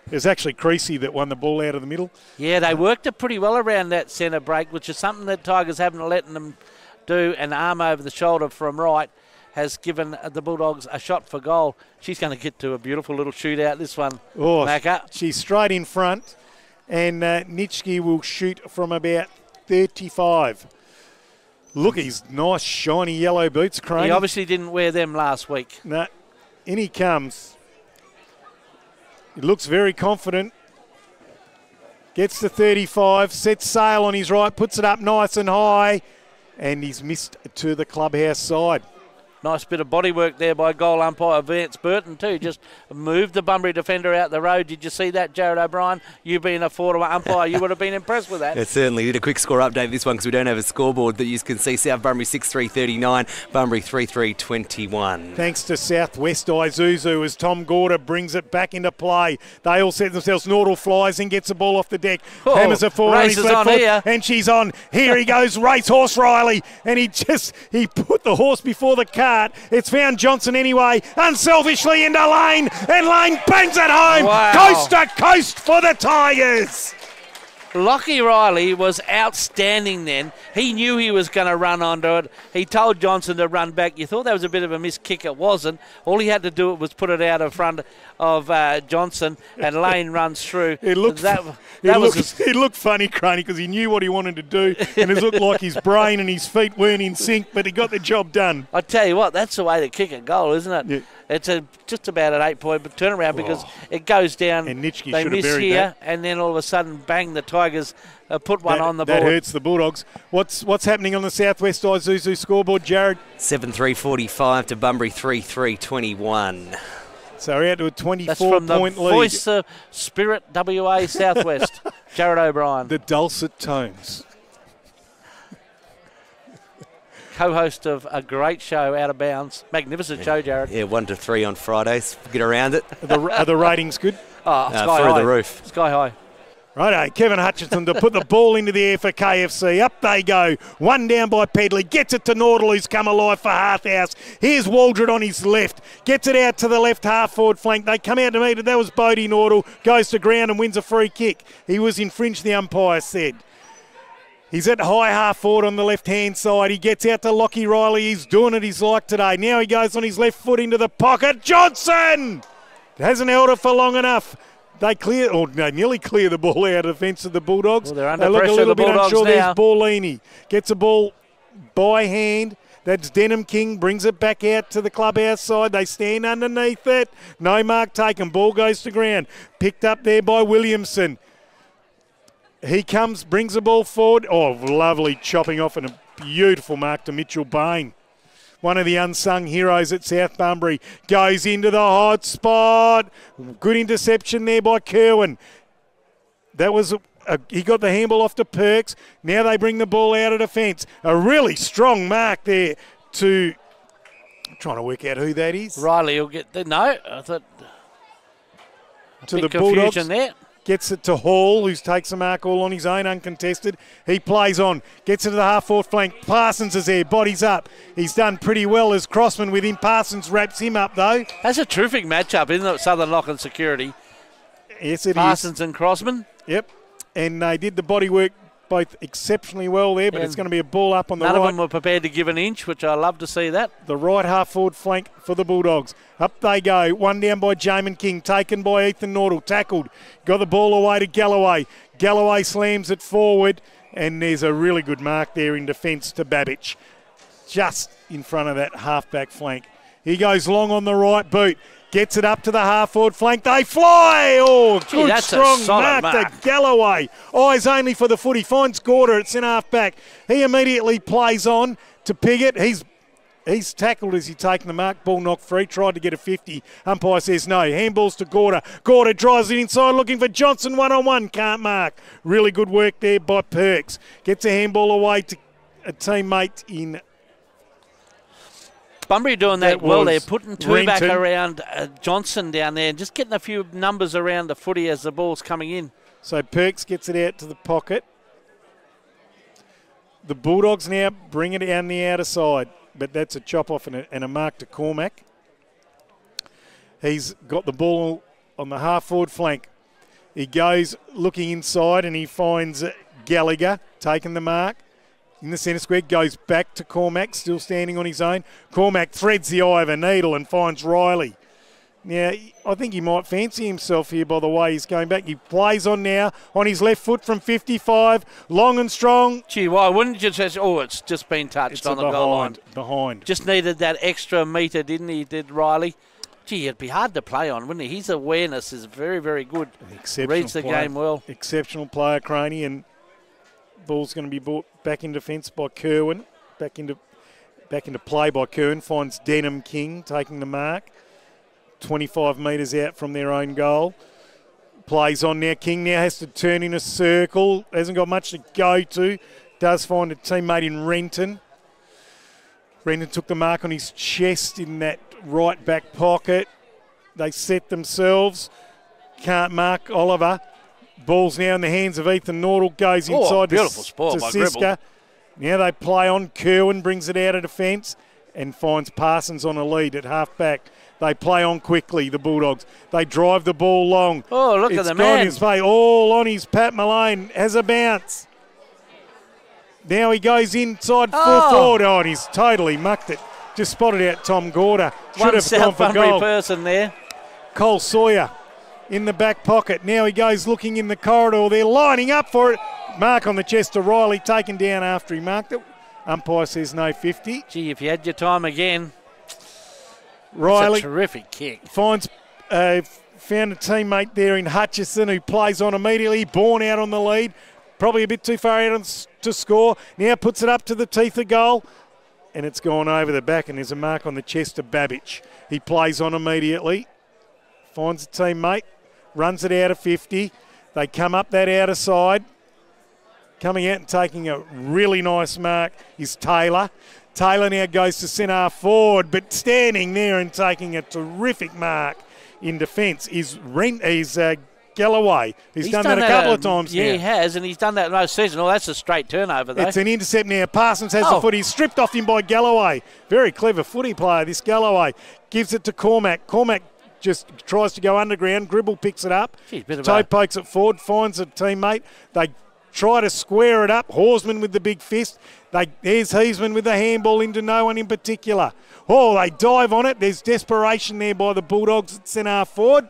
It was actually Creasy that won the ball out of the middle. Yeah, they worked it pretty well around that centre break, which is something that Tigers haven't let them do. An arm over the shoulder from right has given the Bulldogs a shot for goal. She's going to get to a beautiful little shootout, this one, Macca. She's straight in front, and Nitschke will shoot from about 35. Look at his nice, shiny yellow boots, Crane. He obviously didn't wear them last week. No, in he comes. He looks very confident. Gets to 35, sets sail on his right, puts it up nice and high, and he's missed to the clubhouse side. Nice bit of body work there by goal umpire Vance Burton too. Just moved the Bunbury defender out the road. Did you see that, Jared O'Brien? You being a forward umpire, you would have been impressed with that. Yeah, certainly. Did a quick score update this one because we don't have a scoreboard that you can see. South Bunbury 6-3-39, Bunbury 3-3-21. Thanks to Southwest Isuzu as Tom Gorder brings it back into play. They all set themselves. Nordal flies in, gets the ball off the deck. Hammers it forward. Race is on here. And she's on. Here he goes, Racehorse Riley. And he put the horse before the cart. It's found Johnson anyway, unselfishly into Lane, and Lane bangs it home. Wow. Coast to coast for the Tigers. Lockie Riley was outstanding then. He knew he was going to run onto it. He told Johnson to run back. You thought that was a bit of a missed kick. It wasn't. All he had to do was put it out in front of Johnson, and Lane runs through. It looked funny, Craney, because he knew what he wanted to do, and it looked like his brain and his feet weren't in sync, but he got the job done. I tell you what, that's the way to kick a goal, isn't it? Yeah. It's just about an 8-point turnaround because it goes down. And Nitschke they should miss have buried here, that. and then all of a sudden, bang! The Tigers put one on the board. That hurts the Bulldogs. What's happening on the Southwest Isuzu scoreboard, Jared? 7-3-45 to Bunbury 3-3-21. So we're out to a 24-point lead. That's from the voice of Spirit WA Southwest, Jared O'Brien. The dulcet tones. Co-host of a great show, Out of Bounds. Magnificent show, Jared. Yeah, 1 to 3 on Fridays. Get around it. Are the ratings good? Oh, sky through high. the roof. Sky high. Righto, Kevin Hutchinson to put the ball into the air for KFC. Up they go. One down by Pedley. Gets it to Nordal, who's come alive for Harthouse. Here's Waldred on his left. Gets it out to the left half forward flank. They come out to meet it. That was Bodie Nordal. Goes to ground and wins a free kick. He was infringed, the umpire said. He's at high half forward on the left-hand side. He gets out to Lockie Riley. He's doing it, he's like today. Now he goes on his left foot into the pocket. Johnson! Hasn't held it for long enough. They nearly clear the ball out of the fence of the Bulldogs. Well, they're under they look pressure, a little the bit Bulldogs unsure. now. There's Ballini. Gets a ball by hand. That's Denham King. Brings it back out to the clubhouse side. They stand underneath it. No mark taken. Ball goes to ground. Picked up there by Williamson. He comes, brings the ball forward. Oh, lovely chopping off and a beautiful mark to Mitchell Bain. One of the unsung heroes at South Bunbury. Goes into the hot spot. Good interception there by Kerwin. That was, he got the handball off to Perks. Now they bring the ball out of defence. A really strong mark there to, I'm trying to work out who that is. Riley will get the, no, I thought, To the confusion Bulldogs. there. Gets it to Hall, who takes the mark all on his own, uncontested. He plays on, gets it to the half-forward flank. Parsons is there, bodies up. He's done pretty well as Crossman with him. Parsons wraps him up, though. That's a terrific matchup, isn't it? Southern Lock and Security. Yes, it is. Parsons and Crossman. Yep. And they did the body work both exceptionally well there, but And it's going to be a ball up on the None right. of them were prepared to give an inch, which I love to see that. The right half-forward flank for the Bulldogs. Up they go. One down by Jamin King. Taken by Ethan Nordal. Tackled. Got the ball away to Galloway. Galloway slams it forward. And there's a really good mark there in defence to Babbage. Just in front of that half-back flank. He goes long on the right boot. Gets it up to the half-forward flank. They fly! Oh, good that's strong a solid mark mark. to Galloway. Eyes only for the foot. He finds Gorder at centre half-back. He immediately plays on to Piggott. He's tackled as he taken the mark. Ball knocked free. Tried to get a 50. Umpire says no. Handballs to Gorder. Gorder drives it inside looking for Johnson one-on-one. Can't mark. Really good work there by Perks. Gets a handball away to a teammate in Bunbury doing that well. They're putting two Renton. back around Johnson down there and just getting a few numbers around the footy as the ball's coming in. So Perks gets it out to the pocket. The Bulldogs now bring it down the outer side, but that's a chop off and a mark to Cormac. He's got the ball on the half forward flank. He goes looking inside and he finds Gallagher taking the mark. In the centre square, goes back to Cormac, still standing on his own. Cormac threads the eye of a needle and finds Riley. Now, I think he might fancy himself here by the way he's going back. He plays on now, on his left foot from 55, long and strong. Gee, why wouldn't you just, it's just been touched on the goal line. Behind. Just needed that extra metre, didn't he, did Riley? Gee, it'd be hard to play on, wouldn't he? His awareness is very, very good. Reads the game well. Exceptional player, Craney, and ball's going to be brought back in defence by Kerwin. Back into play by Kerwin. Finds Denham King taking the mark. 25 metres out from their own goal. Plays on now. King now has to turn in a circle. Hasn't got much to go to. Does find a teammate in Renton. Renton took the mark on his chest in that right back pocket. They set themselves. Can't mark Oliver. Ball's now in the hands of Ethan Nordal. Goes inside beautiful to sport by Siska. Gribble. Now they play on. Kerwin brings it out of defence and finds Parsons on a lead at half back. They play on quickly, the Bulldogs. They drive the ball long. Oh, look at the man. It's gone his way. All on his Pat Malone. Has a bounce. Now he goes inside full forward. Oh, and he's totally mucked it. Just spotted out Tom Gorder. Should One have South gone for Bunbury goal. person there. Cole Sawyer in the back pocket. Now he goes looking in the corridor. They're lining up for it. Mark on the chest to Riley, taken down after he marked it. Umpire says no 50. Gee, if you had your time again. Riley it's a terrific kick. finds, found a teammate there in Hutchison who plays on immediately. Born out on the lead. Probably a bit too far out to score. Now puts it up to the teeth of goal. And it's gone over the back and there's a mark on the chest of Babbage. He plays on immediately. Finds a teammate. Runs it out of 50. They come up that outer side. Coming out and taking a really nice mark is Taylor. Taylor now goes to centre half forward, but standing there and taking a terrific mark in defence is Galloway. He's done that a couple of times now. Yeah, he has, and he's done that most season. Oh, that's a straight turnover, though. It's an intercept now. Parsons has the footy. He's stripped off him by Galloway. Very clever footy player, this Galloway. Gives it to Cormac. Cormac just tries to go underground. Gribble picks it up. Toe pokes it forward, finds a teammate. They try to square it up. Horsman with the big fist. There's Heisman with the handball into no one in particular. Oh, they dive on it. There's desperation there by the Bulldogs at centre forward.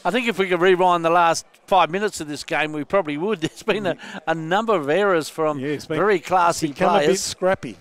I think if we could rewind the last 5 minutes of this game, we probably would. There's been a number of errors from very classy players. A bit scrappy.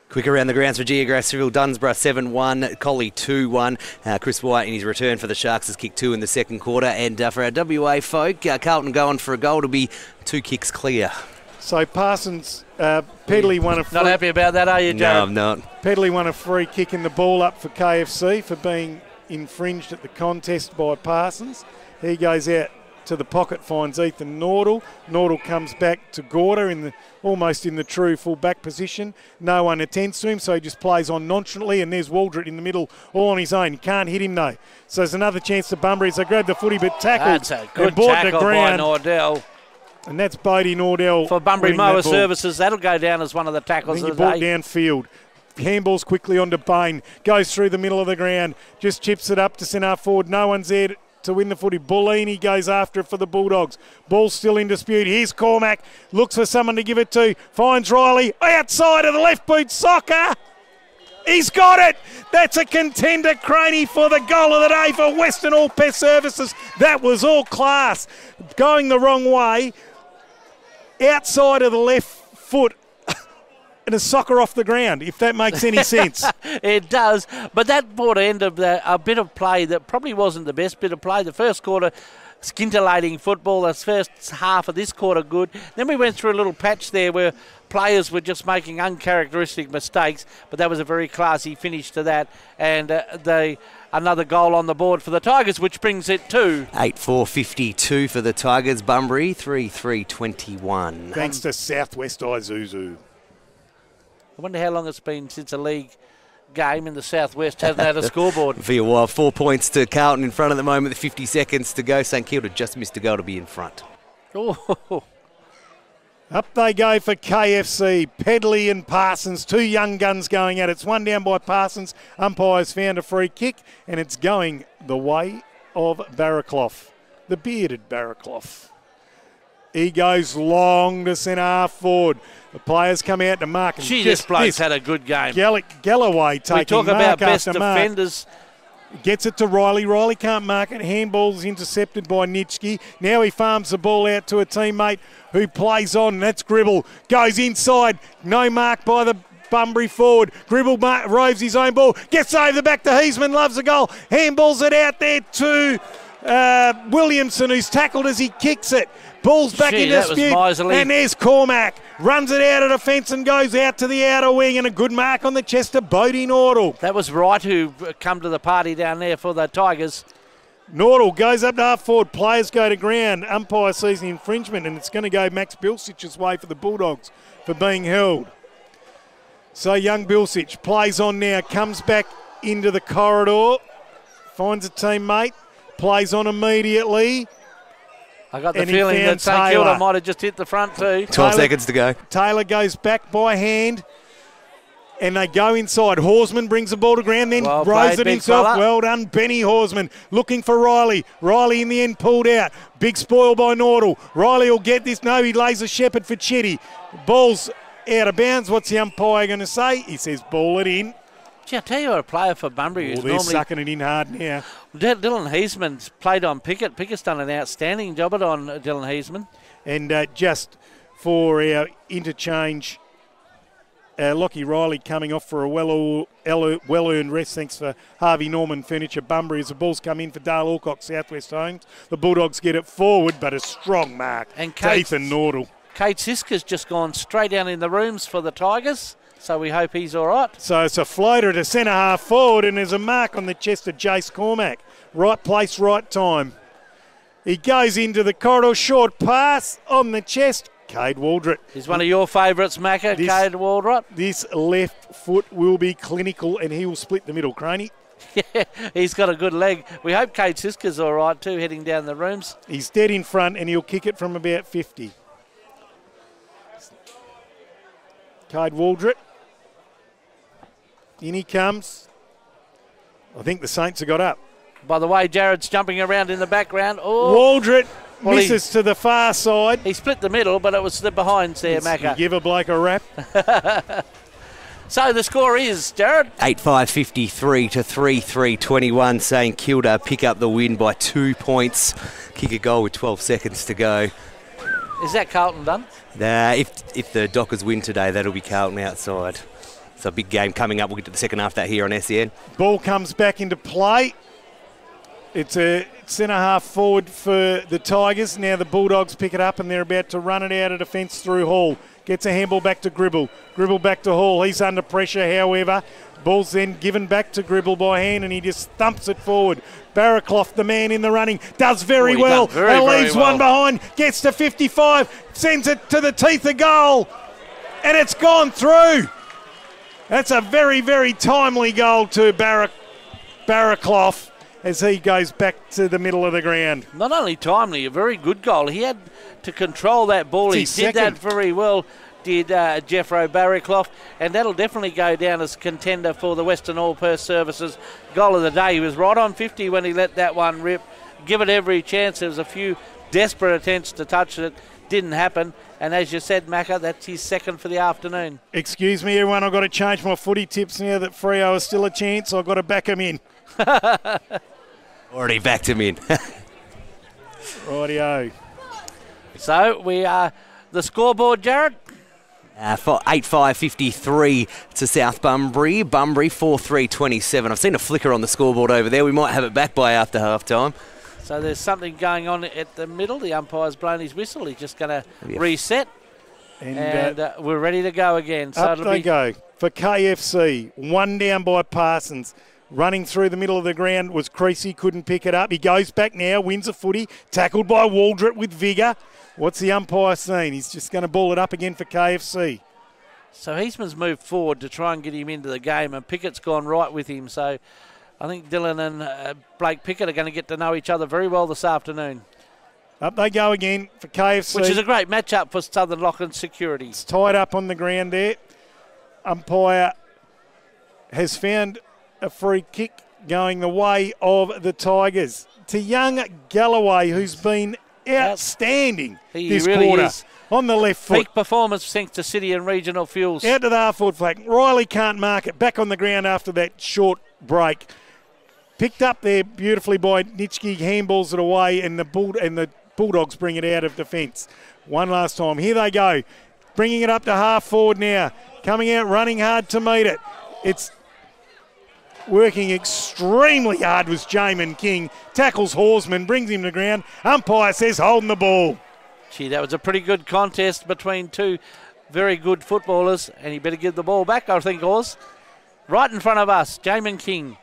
Quick around the grounds for Geograph Civil. Dunsborough 7-1, Collie 2-1. Chris White in his return for the Sharks has kicked 2 in the second quarter. And for our WA folk, Carlton going for a goal to be 2 kicks clear. So Parsons, Pedley won a free... Not happy about that, are you, Jared? No, I'm not. Pedley won a free kick in the ball up for KFC for being infringed at the contest by Parsons. He goes out to the pocket, finds Ethan Nordell. Nordell comes back to Gorder almost in the true full-back position. No one attends to him, so he just plays on nonchalantly, and there's Waldrett in the middle all on his own. You can't hit him, though. So there's another chance to Bunbury as they grab the footy, but tackled. That's a good and tackle by Nordell. And that's Bodie Nordell. For Bunbury Mower Services, that'll go down as one of the tackles of the day. Downfield. Handballs quickly onto Bain. Goes through the middle of the ground. Just chips it up to centre forward. No one's there to win the footy. Bullini goes after it for the Bulldogs. Ball still in dispute. Here's Cormac. Looks for someone to give it to. Finds Riley. Outside of the left boot. Soccer. He's got it. That's a contender, Craney, for the goal of the day for Western All Pest Services. That was all class. Going the wrong way. Outside of the left foot. And a soccer off the ground, if that makes any sense. It does, but that brought end of a bit of play that probably wasn't the best bit of play. The first quarter, scintillating football. The first half of this quarter, good. Then we went through a little patch there where players were just making uncharacteristic mistakes, but that was a very classy finish to that. And another goal on the board for the Tigers, which brings it to 8-4-52 for the Tigers. Bunbury 3-3-21. Thanks to Southwest Isuzu. I wonder how long it's been since a league game in the Southwest hasn't had a scoreboard. For a while, 4 points to Carlton in front at the moment with 50 seconds to go. St Kilda just missed a goal to be in front. Oh. Up they go for KFC. Pedley and Parsons, 2 young guns going at it. It's one down by Parsons. Umpires found a free kick, and it's going the way of Barraclough, the bearded Barraclough. He goes long to centre half forward. The players come out to mark. Gee, this bloke's had a good game. Galloway taking mark. We talk about best defenders. Gets it to Riley. Riley can't mark it. Handball's intercepted by Nitschke. Now he farms the ball out to a teammate who plays on. That's Gribble. Goes inside. No mark by the Bunbury forward. Gribble roves his own ball. Gets over the back to Heisman. Loves the goal. Handballs it out there to Williamson, who's tackled as he kicks it. Ball's back in dispute. And there's Cormac. Runs it out of the fence and goes out to the outer wing, and a good mark on the chest of Bodie Nordell. That was Wright who come to the party down there for the Tigers. Nordell goes up to half forward. Players go to ground. Umpire sees the infringement, and it's going to go Max Bilsich's way for the Bulldogs for being held. So young Bilsich plays on now, comes back into the corridor, finds a teammate, plays on immediately. I got the feeling that St Kilda might have just hit the front too. 12 seconds to go. Taylor goes back by hand, and they go inside. Horsman brings the ball to ground, then rows it himself. Fella. Well done, Benny Horsman. Looking for Riley. Riley in the end pulled out. Big spoil by Nordell. Riley will get this. No, he lays a shepherd for Chitty. Ball's out of bounds. What's the umpire going to say? He says ball it in. Gee, I tell you what, a player for Bunbury who's they're sucking it in hard now. Dylan Heisman's played on Pickett. Pickett's done an outstanding job on Dylan Heisman. And just for our interchange, Lockie Riley coming off for a well-earned rest. Thanks for Harvey Norman Furniture Bunbury as the ball's come in for Dale Alcock, Southwest Homes. The Bulldogs get it forward, but a strong mark and to Ethan Nordell. Kate Siska's just gone straight down in the rooms for the Tigers. So we hope he's all right. So it's a floater to centre half forward, and there's a mark on the chest of Jace Cormac. Right place, right time. He goes into the corridor, short pass on the chest. Cade Waldrett. He's one of your favourites, Macca, Cade Waldrett. This left foot will be clinical, and he will split the middle, Craney. Yeah, he's got a good leg. We hope Kate Siska's all right too, heading down the rooms. He's dead in front and he'll kick it from about 50. Cade Waldrett. In he comes. I think the Saints have got up. By the way, Jared's jumping around in the background. Oh, Waldrett misses to the far side. He split the middle, but it was the behind there, Macca. You give a bloke a rap. So the score is, Jared? 8-5-53 to 3-3-21. St Kilda pick up the win by 2 points. Kick a goal with 12 seconds to go. Is that Carlton done? If the Dockers win today, that'll be Carlton outside. It's a big game coming up. We'll get to the second half of that here on SEN. Ball comes back into play. It's a centre-half forward for the Tigers. Now the Bulldogs pick it up and they're about to run it out of defence through Hall. Gets a handball back to Gribble. Gribble back to Hall. He's under pressure, however. Ball's then given back to Gribble by hand and he just thumps it forward. Barraclough, the man in the running, does very well. And leaves one behind. Gets to 55. Sends it to the teeth of goal. And it's gone through. That's a very, very timely goal to Barraclough as he goes back to the middle of the ground. Not only timely, a very good goal. He had to control that ball. He did that very well, did Jeffro Barraclough, and that'll definitely go down as contender for the Western All Perth Services goal of the day. He was right on 50 when he let that one rip. Give it every chance. There was a few desperate attempts to touch it. Didn't happen. And as you said, Macca, that's his second for the afternoon. Excuse me, everyone. I've got to change my footy tips now that Freo is still a chance. I've got to back him in. Already backed him in. Rightio. So we are the scoreboard, Jared. 8-5-53 to South Bunbury. Bunbury 4-3-27. I've seen a flicker on the scoreboard over there. We might have it back by after half time. So there's something going on at the middle. The umpire's blown his whistle. He's just going to reset. And we're ready to go again. So up they go for KFC. One down by Parsons. Running through the middle of the ground was Creasy, couldn't pick it up. He goes back now, wins a footy. Tackled by Waldrett with vigour. What's the umpire saying? He's just going to ball it up again for KFC. So Heisman's moved forward to try and get him into the game, and Pickett's gone right with him. So I think Dylan and Blake Pickett are going to get to know each other very well this afternoon. Up they go again for KFC. Which is a great matchup for Southern Lachlan Security. It's tied up on the ground there. Umpire has found a free kick going the way of the Tigers. To young Galloway, who's been outstanding this really quarter. Is. On the left foot. Peak performance thanks to City and Regional Fuels. Out to the half-forward flag. Riley can't mark it. Back on the ground after that short break. Picked up there beautifully by Nitschke. Handballs it away and the Bulldogs bring it out of defence. One last time. Here they go. Bringing it up to half-forward now. Coming out, running hard to meet it. It's working extremely hard was Jamin King. Tackles Horsman, brings him to ground. Umpire says holding the ball. Gee, that was a pretty good contest between two very good footballers, and he better give the ball back, I think, Oz. Right in front of us, Jamin King.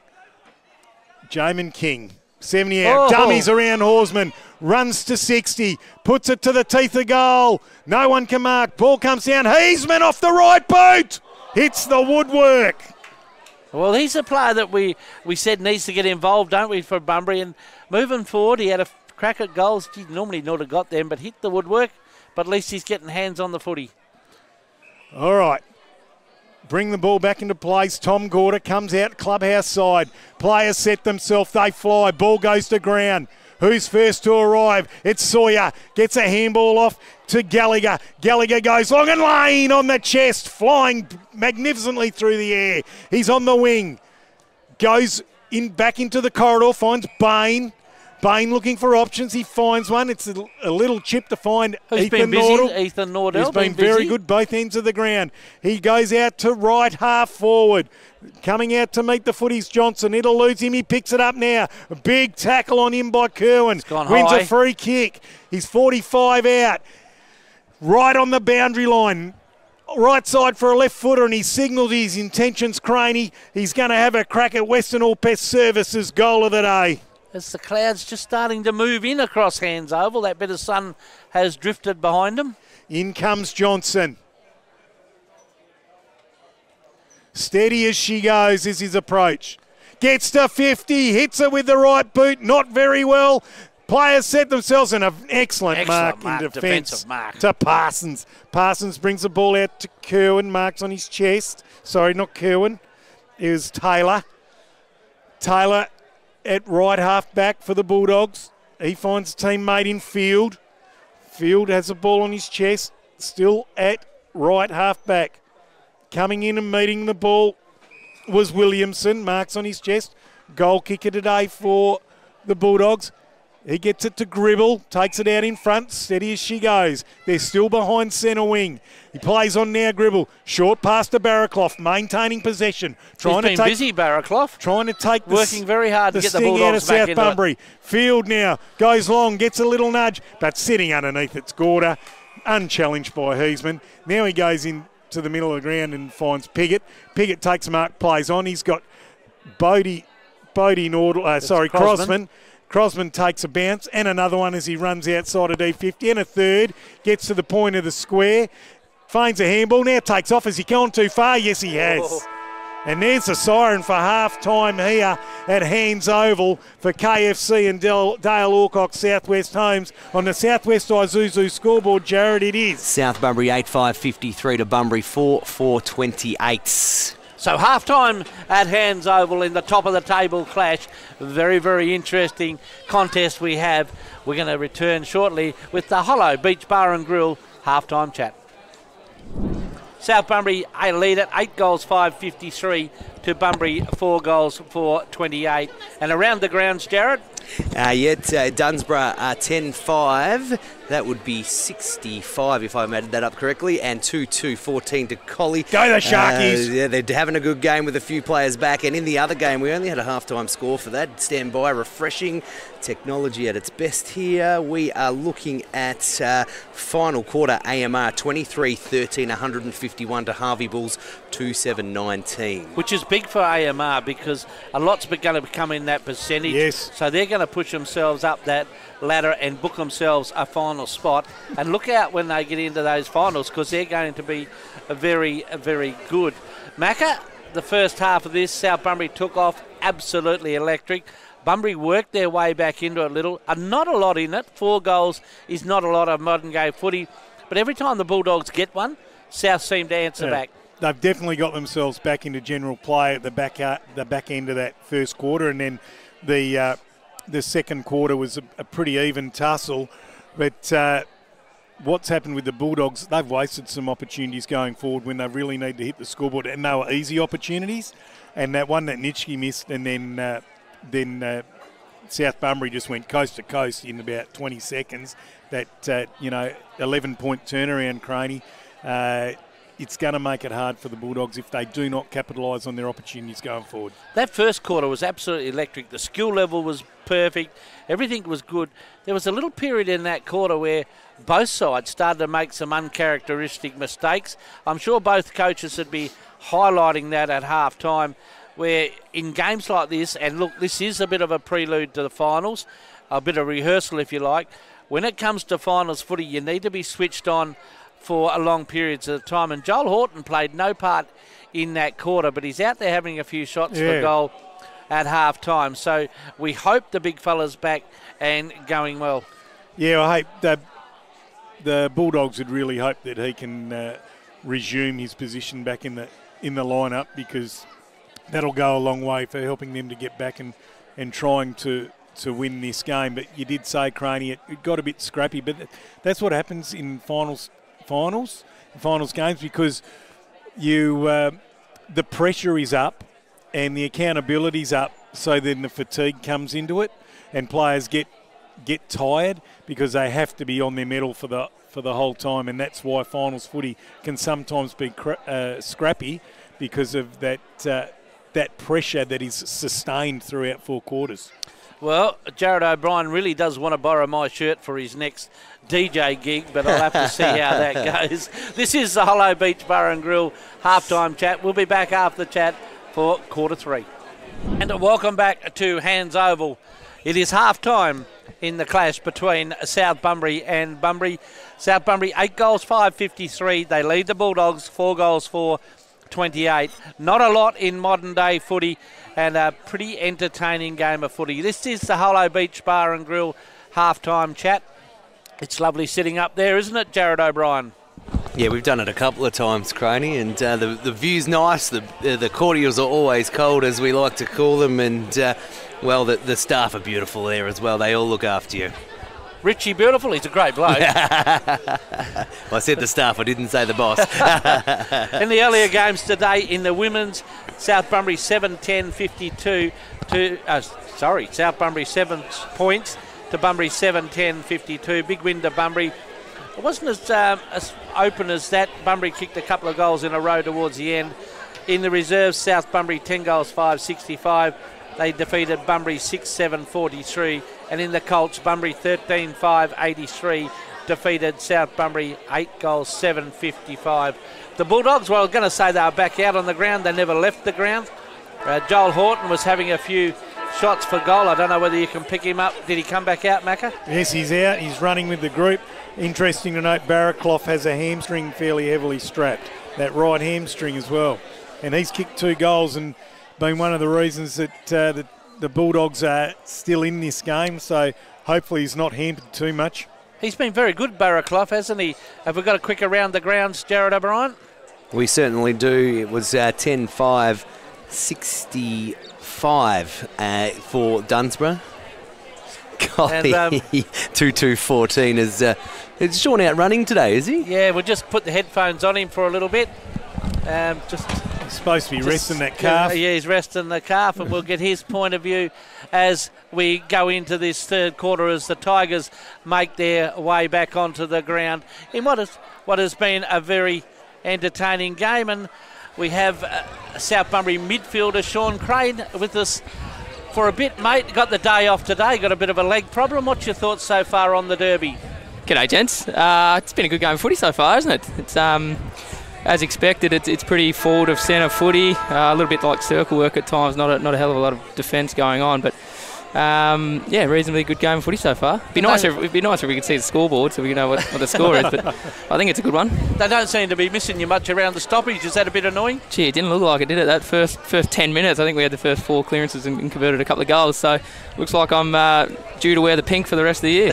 Jamin King, 70 out, dummies around Horsman, runs to 60, puts it to the teeth of goal. No one can mark. Ball comes down. Heisman off the right boot. Hits the woodwork. Well, he's a player that we said needs to get involved, don't we, for Bunbury? And moving forward, he had a crack at goals. He normally not have got them, but hit the woodwork. But at least he's getting hands on the footy. All right. Bring the ball back into place. Tom Gorder comes out clubhouse side. Players set themselves. They fly. Ball goes to ground. Who's first to arrive? It's Sawyer. Gets a handball off to Gallagher. Gallagher goes long and lane on the chest, flying magnificently through the air. He's on the wing. Goes in back into the corridor, finds Bain. Bain looking for options. He finds one. It's a little chip to find Ethan Nordell. Ethan Nordell. He's been very good both ends of the ground. He goes out to right half forward. Coming out to meet the footies, Johnson. It'll lose him. He picks it up now. A big tackle on him by Kerwin. Wins a free kick. He's 45 out. Right on the boundary line. Right side for a left footer, and he signalled his intentions, Craney. He's going to have a crack at Western All Pest Services goal of the day. As the clouds just starting to move in across Hands Oval, that bit of sun has drifted behind them. In comes Johnson. Steady as she goes is his approach. Gets to 50, hits it with the right boot, not very well. Players set themselves in an excellent mark in defence to Parsons. Parsons brings the ball out to Kerwin, marks on his chest. Sorry, not Kerwin. It was Taylor. Taylor at right half back for the Bulldogs. He finds a teammate in Field. Field has the ball on his chest, still at right half back. Coming in and meeting the ball was Williamson, marks on his chest. Goal kicker today for the Bulldogs. He gets it to Gribble, takes it out in front, steady as she goes. They're still behind centre wing. He plays on now, Gribble. Short pass to Barraclough, maintaining possession. He's been busy, Barraclough. Trying to take working very hard to get the Bulldogs out of back South Bunbury. Field now, goes long, gets a little nudge, but sitting underneath it's Gorder, unchallenged by Heisman. Now he goes into the middle of the ground and finds Piggott. Piggott takes a mark, plays on. He's got Crosman. Crosman takes a bounce and another one as he runs outside of D50 and a third. Gets to the point of the square. Feigns a handball. Now takes off. Has he gone too far? Yes, he has. Oh. And there's the siren for half-time here at Hands Oval for KFC and Dale Alcock Southwest Homes. On the Southwest Isuzu scoreboard, Jared, it is. South Bunbury 8-5-53 to Bunbury 4-4-28. So half-time at Hands Oval in the top of the table clash. Very, very interesting contest we have. We're going to return shortly with the Hollow Beach Bar and Grill half-time chat. South Bunbury lead at 8 goals 5-53 to Bunbury 4 goals 4-28. And around the grounds, Jared? Dunsborough 10-5. That would be 65 if I've added that up correctly. And 2-2-14 to Collie. Go the Sharkies! They're having a good game with a few players back. And in the other game, we only had a half-time score for that. Stand by, refreshing. Technology at its best here. We are looking at final quarter AMR 23-13, 151 to Harvey Bulls 27-19. Which is big for AMR because a lot's going to come in that percentage. Yes. So they're going to push themselves up that ladder and book themselves a final spot. And look out when they get into those finals because they're going to be very, very good. Macca, the first half of this, South Bunbury took off absolutely electric. Bunbury worked their way back into it a little. Not a lot in it. 4 goals is not a lot of modern game footy. But every time the Bulldogs get one, South seem to answer back. They've definitely got themselves back into general play at the back end of that first quarter. And then the second quarter was a pretty even tussle. But what's happened with the Bulldogs, they've wasted some opportunities going forward when they really need to hit the scoreboard. And they were easy opportunities. And that one that Nitschke missed and then South Bunbury just went coast to coast in about 20 seconds. That, 11-point turnaround, Craney. It's going to make it hard for the Bulldogs if they do not capitalise on their opportunities going forward. That first quarter was absolutely electric. The skill level was perfect. Everything was good. There was a little period in that quarter where both sides started to make some uncharacteristic mistakes. I'm sure both coaches would be highlighting that at half-time, where in games like this, and look, this is a bit of a prelude to the finals, a bit of rehearsal if you like. When it comes to finals footy, you need to be switched on for a long periods of time. And Joel Horton played no part in that quarter, but he's out there having a few shots for goal at half-time. So we hope the big fella's back and going well. Yeah, I hope the Bulldogs would really hope that he can resume his position back in the lineup, because that'll go a long way for helping them to get back and trying to win this game. But you did say, Craney, it got a bit scrappy, but that's what happens in finals games, because the pressure is up and the accountability's up, so then the fatigue comes into it and players get tired because they have to be on their mettle for the whole time, and that's why finals footy can sometimes be scrappy, because of that pressure that is sustained throughout 4 quarters. Well, Jared O'Brien really does want to borrow my shirt for his next DJ gig, but I'll have to see how that goes. This is the Hollow Beach Bar and Grill halftime chat. We'll be back after the chat for quarter 3. And welcome back to Hands Oval. It is halftime in the clash between South Bunbury and Bunbury. South Bunbury 8 goals 5-53. They lead the Bulldogs 4 goals 4-28. 28. Not a lot in modern day footy, and a pretty entertaining game of footy. This is the Hollow Beach Bar and Grill halftime chat. It's lovely sitting up there, isn't it, Jared O'Brien? Yeah, we've done it a couple of times, Croney, and the view's nice. The cordials are always cold, as we like to call them, and well, the staff are beautiful there as well. They all look after you. Richie Beautiful, he's a great bloke. I said the staff, I didn't say the boss. In the earlier games today, in the women's, South Bunbury 7-10-52 to South Bunbury 7 points to Bunbury 7-10-52. Big win to Bunbury. It wasn't as open as that. Bunbury kicked a couple of goals in a row towards the end. In the reserves, South Bunbury 10 goals 5-65. They defeated Bunbury 6-7-43. And in the Colts, Bunbury 13-5-83 defeated South Bunbury 8 goals 7-55. The Bulldogs, well, I was going to say they were back out on the ground. They never left the ground. Joel Horton was having a few shots for goal. I don't know whether you can pick him up. Did he come back out, Macca? Yes, he's out. He's running with the group. Interesting to note, Barraclough has a hamstring fairly heavily strapped. That right hamstring as well. And he's kicked 2 goals and been one of the reasons that the Bulldogs are still in this game. So hopefully he's not hampered too much. He's been very good, Barraclough, hasn't he? Have we got a quick around the grounds, Jared O'Brien? We certainly do. It was 10-5-65 for Dunsborough. Golly, 2-2-14 is Sean out running today, is he? Yeah, we'll just put the headphones on him for a little bit. He's supposed to be resting that calf. Yeah, he's resting the calf, and we'll get his point of view as we go into this third quarter as the Tigers make their way back onto the ground in what has been a very entertaining game. And we have South Bunbury midfielder Sean Crane with us for a bit, mate. Got the day off today, got a bit of a leg problem. What's your thoughts so far on the derby? G'day, gents. It's been a good game of footy so far, isn't it? It's as expected, it's pretty forward of centre footy, a little bit like circle work at times, not a hell of a lot of defence going on, but yeah, reasonably good game of footy so far. It'd be nice if we could see the scoreboard so we could know what the score is, but I think it's a good one. They don't seem to be missing you much around the stoppage. Is that a bit annoying? Gee, it didn't look like it, did it? That first 10 minutes, I think we had the first 4 clearances and converted a couple of goals, so looks like I'm due to wear the pink for the rest of the year.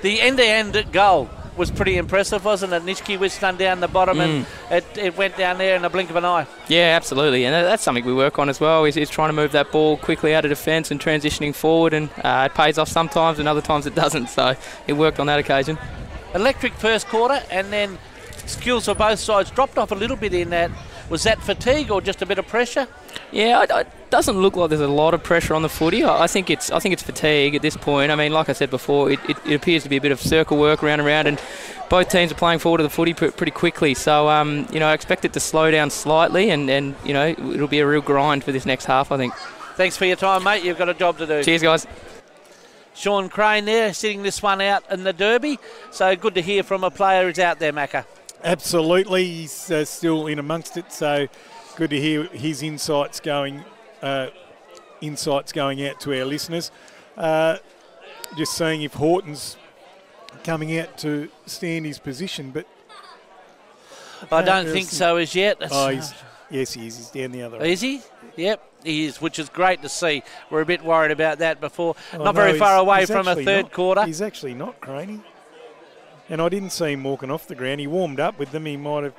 The end-to-end goal was pretty impressive, wasn't it? Nishki whisked one down the bottom and it went down there in a blink of an eye. Yeah, absolutely, and that's something we work on as well, is trying to move that ball quickly out of defence and transitioning forward, and it pays off sometimes and other times it doesn't, so it worked on that occasion. Electric first quarter, and then skills for both sides dropped off a little bit in that. Was that fatigue or just a bit of pressure? Yeah, it doesn't look like there's a lot of pressure on the footy. I think it's fatigue at this point. I mean, like I said before, it appears to be a bit of circle work around, and both teams are playing forward to the footy pretty quickly. So, I expect it to slow down slightly, and it'll be a real grind for this next half, I think. Thanks for your time, mate. You've got a job to do. Cheers, guys. Sean Crane there, sitting this one out in the derby. So good to hear from a player who's out there, Macca. Absolutely, he's still in amongst it, so good to hear his insights going out to our listeners. Just seeing if Horton's coming out to stand his position, but I don't think so as yet. Yes, he is. He's down the other way. Is he? Yep, he is, which is great to see. We're a bit worried about that before. Not very far away from a third quarter. He's actually not, Craney. And I didn't see him walking off the ground. He warmed up with them. He might have.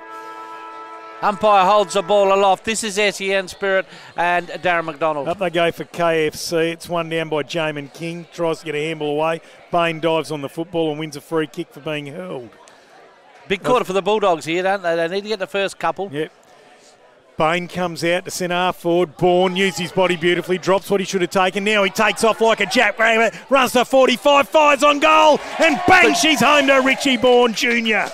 Umpire holds the ball aloft. This is SEN Spirit and Darren McDonald. Up they go for KFC. It's one down by Jamin King. Tries to get a handball away. Bain dives on the football and wins a free kick for being hurled. Big quarter for the Bulldogs here, don't they? They need to get the first couple. Yep. Bain comes out to centre half forward. Bourne used his body beautifully, drops what he should have taken. Now he takes off like a jackrabbit, runs to 45, fires on goal, and bang, she's home to Richie Bourne Jr.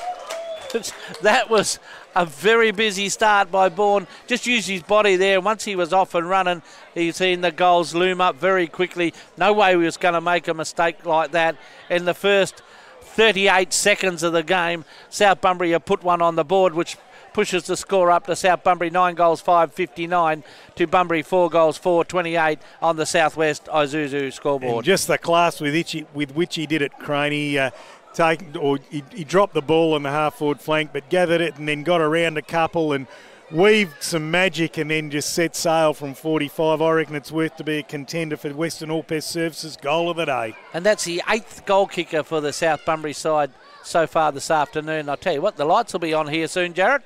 That was a very busy start by Bourne. Just used his body there. Once he was off and running, he's seen the goals loom up very quickly. No way he was going to make a mistake like that. In the first 38 seconds of the game, South Bunbury have put one on the board, which pushes the score up to South Bunbury 9 goals 5-59 to Bunbury 4 goals 4-28 on the Southwest Isuzu scoreboard. And just the class with which he did it, Craney. He dropped the ball on the half-forward flank, but gathered it and then got around a couple and weaved some magic and then just set sail from 45. I reckon it's worth to be a contender for Western All Pest Services goal of the day. And that's the 8th goal kicker for the South Bunbury side so far this afternoon. I'll tell you what, the lights will be on here soon, Jared.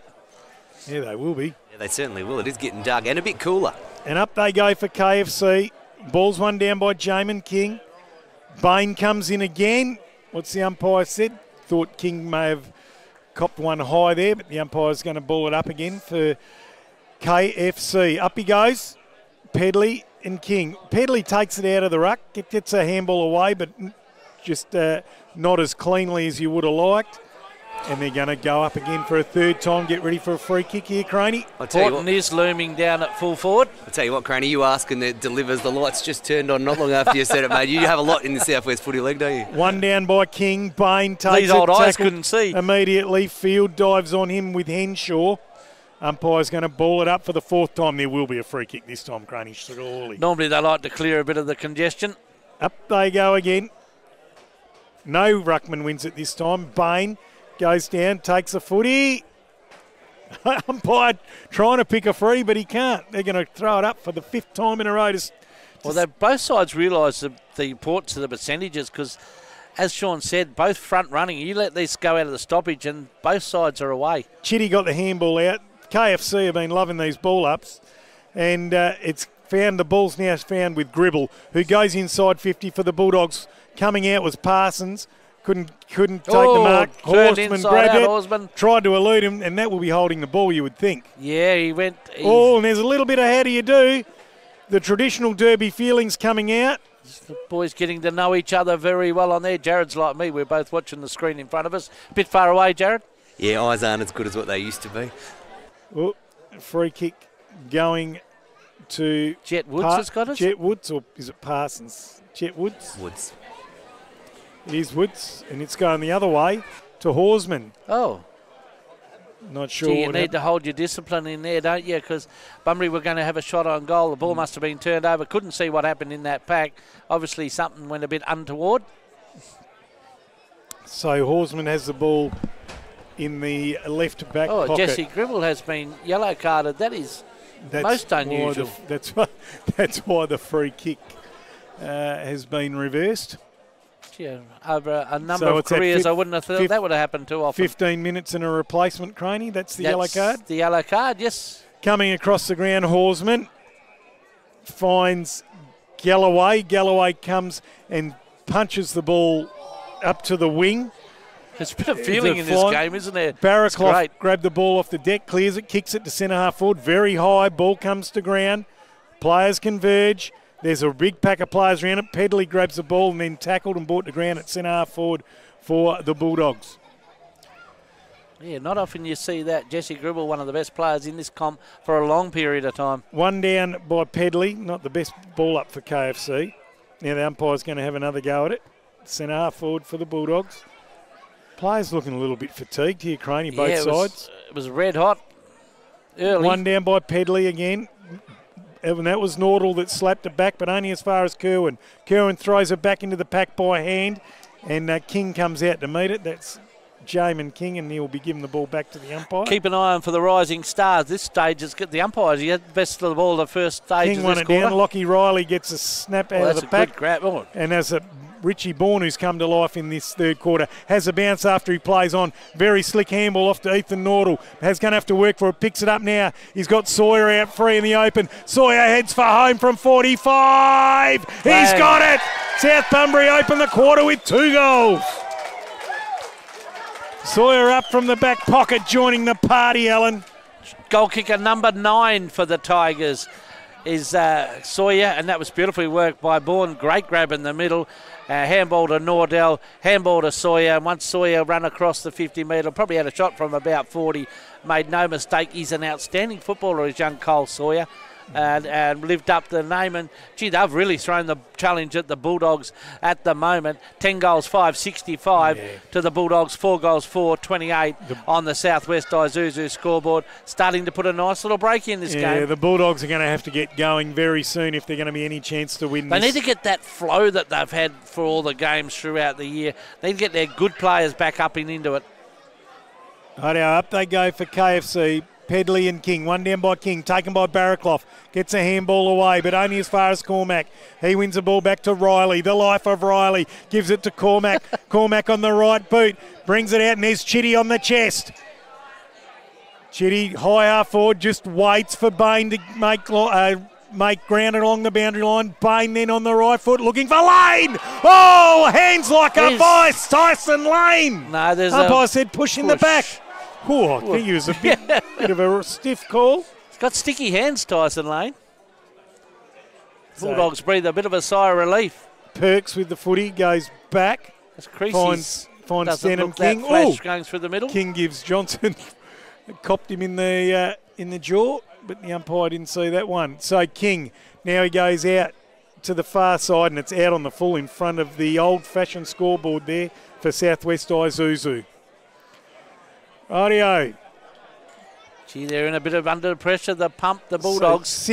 Yeah, they will be. Yeah, they certainly will. It is getting dark and a bit cooler. And up they go for KFC. Ball's one down by Jamin King. Bain comes in again. What's the umpire said? Thought King may have copped one high there, but the umpire's going to ball it up again for KFC. Up he goes. Pedley and King. Pedley takes it out of the ruck. It gets a handball away, but just not as cleanly as you would have liked. And they're going to go up again for a third time. Get ready for a free kick here, Craney. Horton is looming down at full forward. I'll tell you what, Craney, you ask and it delivers. The lights just turned on not long after you said it, mate. You have a lot in the Southwest Footy League, don't you? One down by King. Bain takes These old eyes couldn't see. Immediately, Field dives on him with Henshaw. Umpire's going to ball it up for the 4th time. There will be a free kick this time, Craney, surely. Normally they like to clear a bit of the congestion. Up they go again. No ruckman wins it this time. Bain goes down, takes a footy. Umpire trying to pick a free, but he can't. They're going to throw it up for the 5th time in a row. Well, both sides realise the importance of the percentages because, as Sean said, both front running. You let this go out of the stoppage and both sides are away. Chitty got the handball out. KFC have been loving these ball ups. And it's found, the ball's now found with Gribble, who goes inside 50 for the Bulldogs. Coming out was Parsons. Couldn't take the mark. Horseman grabbed it, Horseman. tried to elude him, and that will be holding the ball, you would think. Yeah, he went. And there's a little bit of how do you do. The traditional derby feelings coming out. The boys getting to know each other very well on there. Jared's like me. We're both watching the screen in front of us. A bit far away, Jared. Yeah, eyes aren't as good as what they used to be. Oh, free kick going to... Jet Woods has got us? Jet Woods, or is it Parsons? Jet Woods? Woods. It is Woods, and it's going the other way to Horseman. Oh. Not sure. You need to hold your discipline in there, don't you? Because Bunbury were going to have a shot on goal. The ball must have been turned over. Couldn't see what happened in that pack. Obviously, something went a bit untoward. So Horseman has the ball in the left back pocket. Jesse Gribble has been yellow carded. That's most unusual. That's why the free kick has been reversed. Yeah, over a number of careers, I wouldn't have thought that would have happened too often. 15 minutes and a replacement, Craney. That's the yellow card. The yellow card, yes. Coming across the ground, Horseman finds Galloway. Galloway comes and punches the ball up to the wing. There's a bit of feeling in this game, isn't there? Barraclough grabbed the ball off the deck, clears it, kicks it to centre half forward. Very high, ball comes to ground. Players converge. There's a big pack of players around it. Pedley grabs the ball and then tackled and brought to ground at centre half forward for the Bulldogs. Yeah, not often you see that. Jesse Gribble, one of the best players in this comp for a long period of time. One down by Pedley, not the best ball up for KFC. Now the umpire's going to have another go at it. Centre half forward for the Bulldogs. Players looking a little bit fatigued here, Craney, both sides. It was red hot early. One down by Pedley again. And that was Nordal that slapped it back, but only as far as Kerwin. Kerwin throws it back into the pack by hand, and King comes out to meet it. That's Jamin King, and he'll be giving the ball back to the umpire. Keep an eye on for the rising stars. This stage has got the umpires. He had the best of the ball the first stage. King won it down. Lockie Riley gets a snap out of the pack. Good grab. Oh. And as Richie Bourne, who's come to life in this third quarter, has a bounce after he plays on. Very slick handball off to Ethan Nordal. Has going to have to work for it. Picks it up now. He's got Sawyer out free in the open. Sawyer heads for home from 45. He's got it. South Bunbury open the quarter with 2 goals. Sawyer up from the back pocket, joining the party, Alan. Goal kicker number 9 for the Tigers is Sawyer, and that was beautifully worked by Bourne. Great grab in the middle. Handball to Nordell, handball to Sawyer. And once Sawyer ran across the 50 metre, probably had a shot from about 40. Made no mistake, he's an outstanding footballer, is young Cole Sawyer. And lived up to the name. And, gee, they've really thrown the challenge at the Bulldogs at the moment. 10 goals, 565 to the Bulldogs, 4 goals, 428 on the Southwest Isuzu scoreboard. Starting to put a nice little break in this game. Yeah, the Bulldogs are going to have to get going very soon if they're going to be any chance to win They this. need to get that flow that they've had for all the games throughout the year. They need to get their good players back up and into it. Right now, up they go for KFC. Pedley and King. One down by King, taken by Barraclough. Gets a handball away, but only as far as Cormac. He wins the ball back to Riley. The life of Riley. Gives it to Cormac. Cormac on the right boot. Brings it out, and there's Chitty on the chest. Chitty, high half forward, just waits for Bain to make ground along the boundary line. Bain then on the right foot, looking for Lane. Oh, hands like up by Tyson Lane. No, there's umpire said push in the back. Oh, I think it was a bit of a stiff call. He's got sticky hands, Tyson Lane. Bulldogs breathe a bit of a sigh of relief. Perks with the footy, goes back. That's Creasy's. Finds Stenham King. Flash going through the middle. King gives Johnson, copped him in the jaw, but the umpire didn't see that one. So King, now he goes out to the far side, and it's out on the full in front of the old-fashioned scoreboard there for Southwest Isuzu. Rightio. Gee, they're in a bit of under pressure, the Bulldogs. So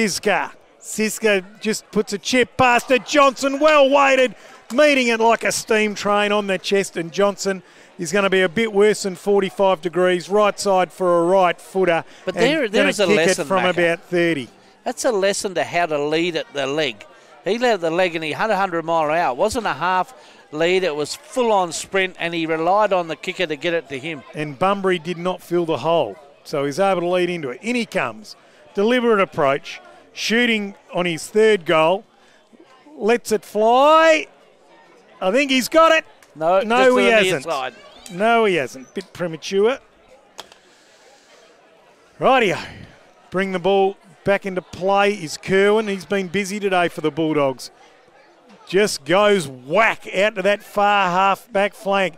Siska just puts a chip past it. Johnson, well weighted, meeting it like a steam train on the chest, and Johnson is going to be a bit worse than 45 degrees, right side for a right footer. But there is a lesson from about 30. That's a lesson to how to lead at the leg. He led the leg and he had 100 mile an hour. It wasn't a half lead, it was full-on sprint, and he relied on the kicker to get it to him. And Bunbury did not fill the hole, so he's able to lead into it. In he comes. Deliberate approach, shooting on his third goal. Lets it fly. I think he's got it. No, he hasn't. No, he hasn't. Bit premature. Rightio. Bring the ball back into play is Kerwin. He's been busy today for the Bulldogs. Just goes whack out to that far half back flank.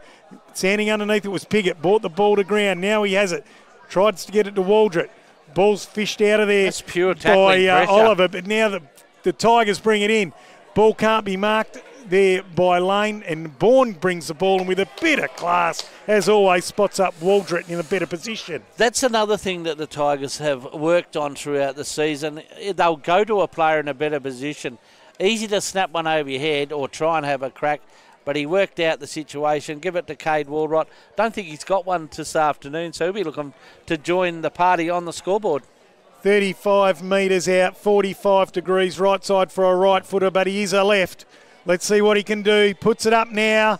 Standing underneath it was Piggott. Brought the ball to ground. Now he has it. Tries to get it to Waldrett. Ball's fished out of there. That's pure tackling by pressure. Oliver. But now the Tigers bring it in. Ball can't be marked there by Lane, and Bourne brings the ball, and with a bit of class, as always, spots up Waldrett in a better position. That's another thing that the Tigers have worked on throughout the season. They'll go to a player in a better position. Easy to snap one over your head or try and have a crack, but he worked out the situation. Give it to Cade Walrott. Don't think he's got one this afternoon, so he'll be looking to join the party on the scoreboard. 35 metres out, 45 degrees, right side for a right footer, but he is a left. Let's see what he can do. He puts it up now.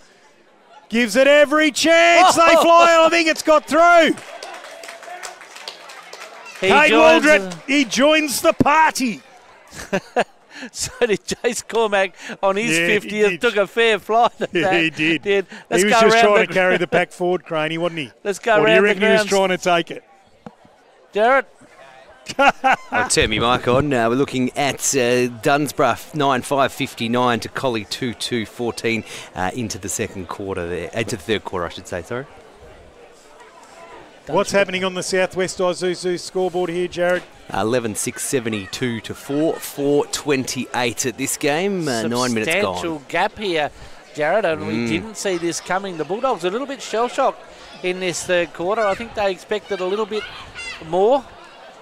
Gives it every chance. They fly. I think it's got through. Cade Waldrett, he joins the party. So did Jace Cormac on his 50th. Took a fair flight at that. He did. He was just trying to carry the pack forward, Craney, wasn't he? Let's go around the grounds. Do you reckon he was trying to take it? Jarrett? I'll turn my mic on. We're looking at Dunsborough 9-5-59 to Collie 2-2-14 into the second quarter there. Into the third quarter, I should say, sorry. What's happening on the Southwest Isuzu scoreboard here, Jared? 11-6-72 to 4-4-28 at this game. 9 minutes gone. Substantial gap here, Jared, and we didn't see this coming. The Bulldogs are a little bit shell-shocked in this third quarter. I think they expected a little bit more.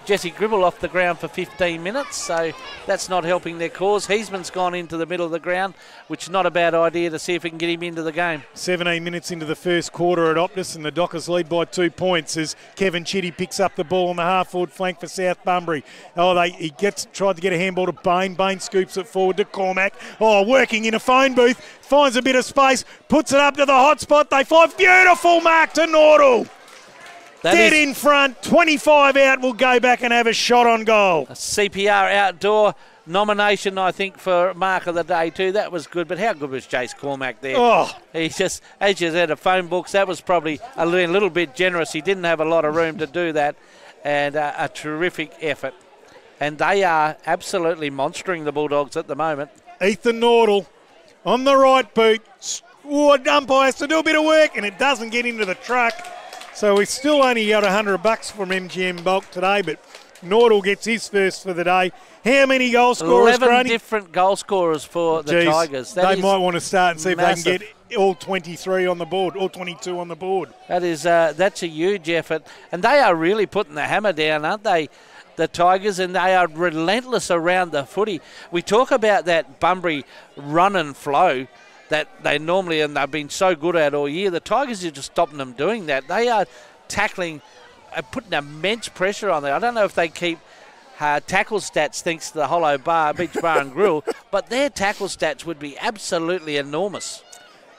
Jesse Gribble off the ground for 15 minutes, so that's not helping their cause. Heisman's gone into the middle of the ground, which is not a bad idea to see if we can get him into the game. 17 minutes into the first quarter at Optus, and the Dockers lead by 2 points as Kevin Chitty picks up the ball on the half-forward flank for South Bunbury. He tried to get a handball to Bain. Bain scoops it forward to Cormac. Working in a phone booth, finds a bit of space, puts it up to the hot spot. They fly. Beautiful mark to Nordal. Dead in front, 25 out, will go back and have a shot on goal. A CPR outdoor nomination, I think, for Mark of the Day too. That was good, but how good was Jace Cormac there? He just, as you said, a phone books, that was probably a little bit generous. He didn't have a lot of room to do that, and a terrific effort. And they are absolutely monstering the Bulldogs at the moment. Ethan Nordal on the right boot. Umpire has to do a bit of work, and it doesn't get into the truck. So we still only got $100 from MGM Bulk today, but Nordal gets his first for the day. How many goal scorers, 11 Granny? different goal scorers for the Tigers. They might want to start and see massive. If they can get all 23 on the board, all 22 on the board. That's a huge effort. And they are really putting the hammer down, aren't they, the Tigers? And they are relentless around the footy. We talk about that Bunbury run and flow that they normally, and they've been so good at all year. The Tigers are just stopping them doing that. They are tackling putting immense pressure on there. I don't know if they keep tackle stats thanks to the Hollow Bar, Beach Bar and Grill, but their tackle stats would be absolutely enormous.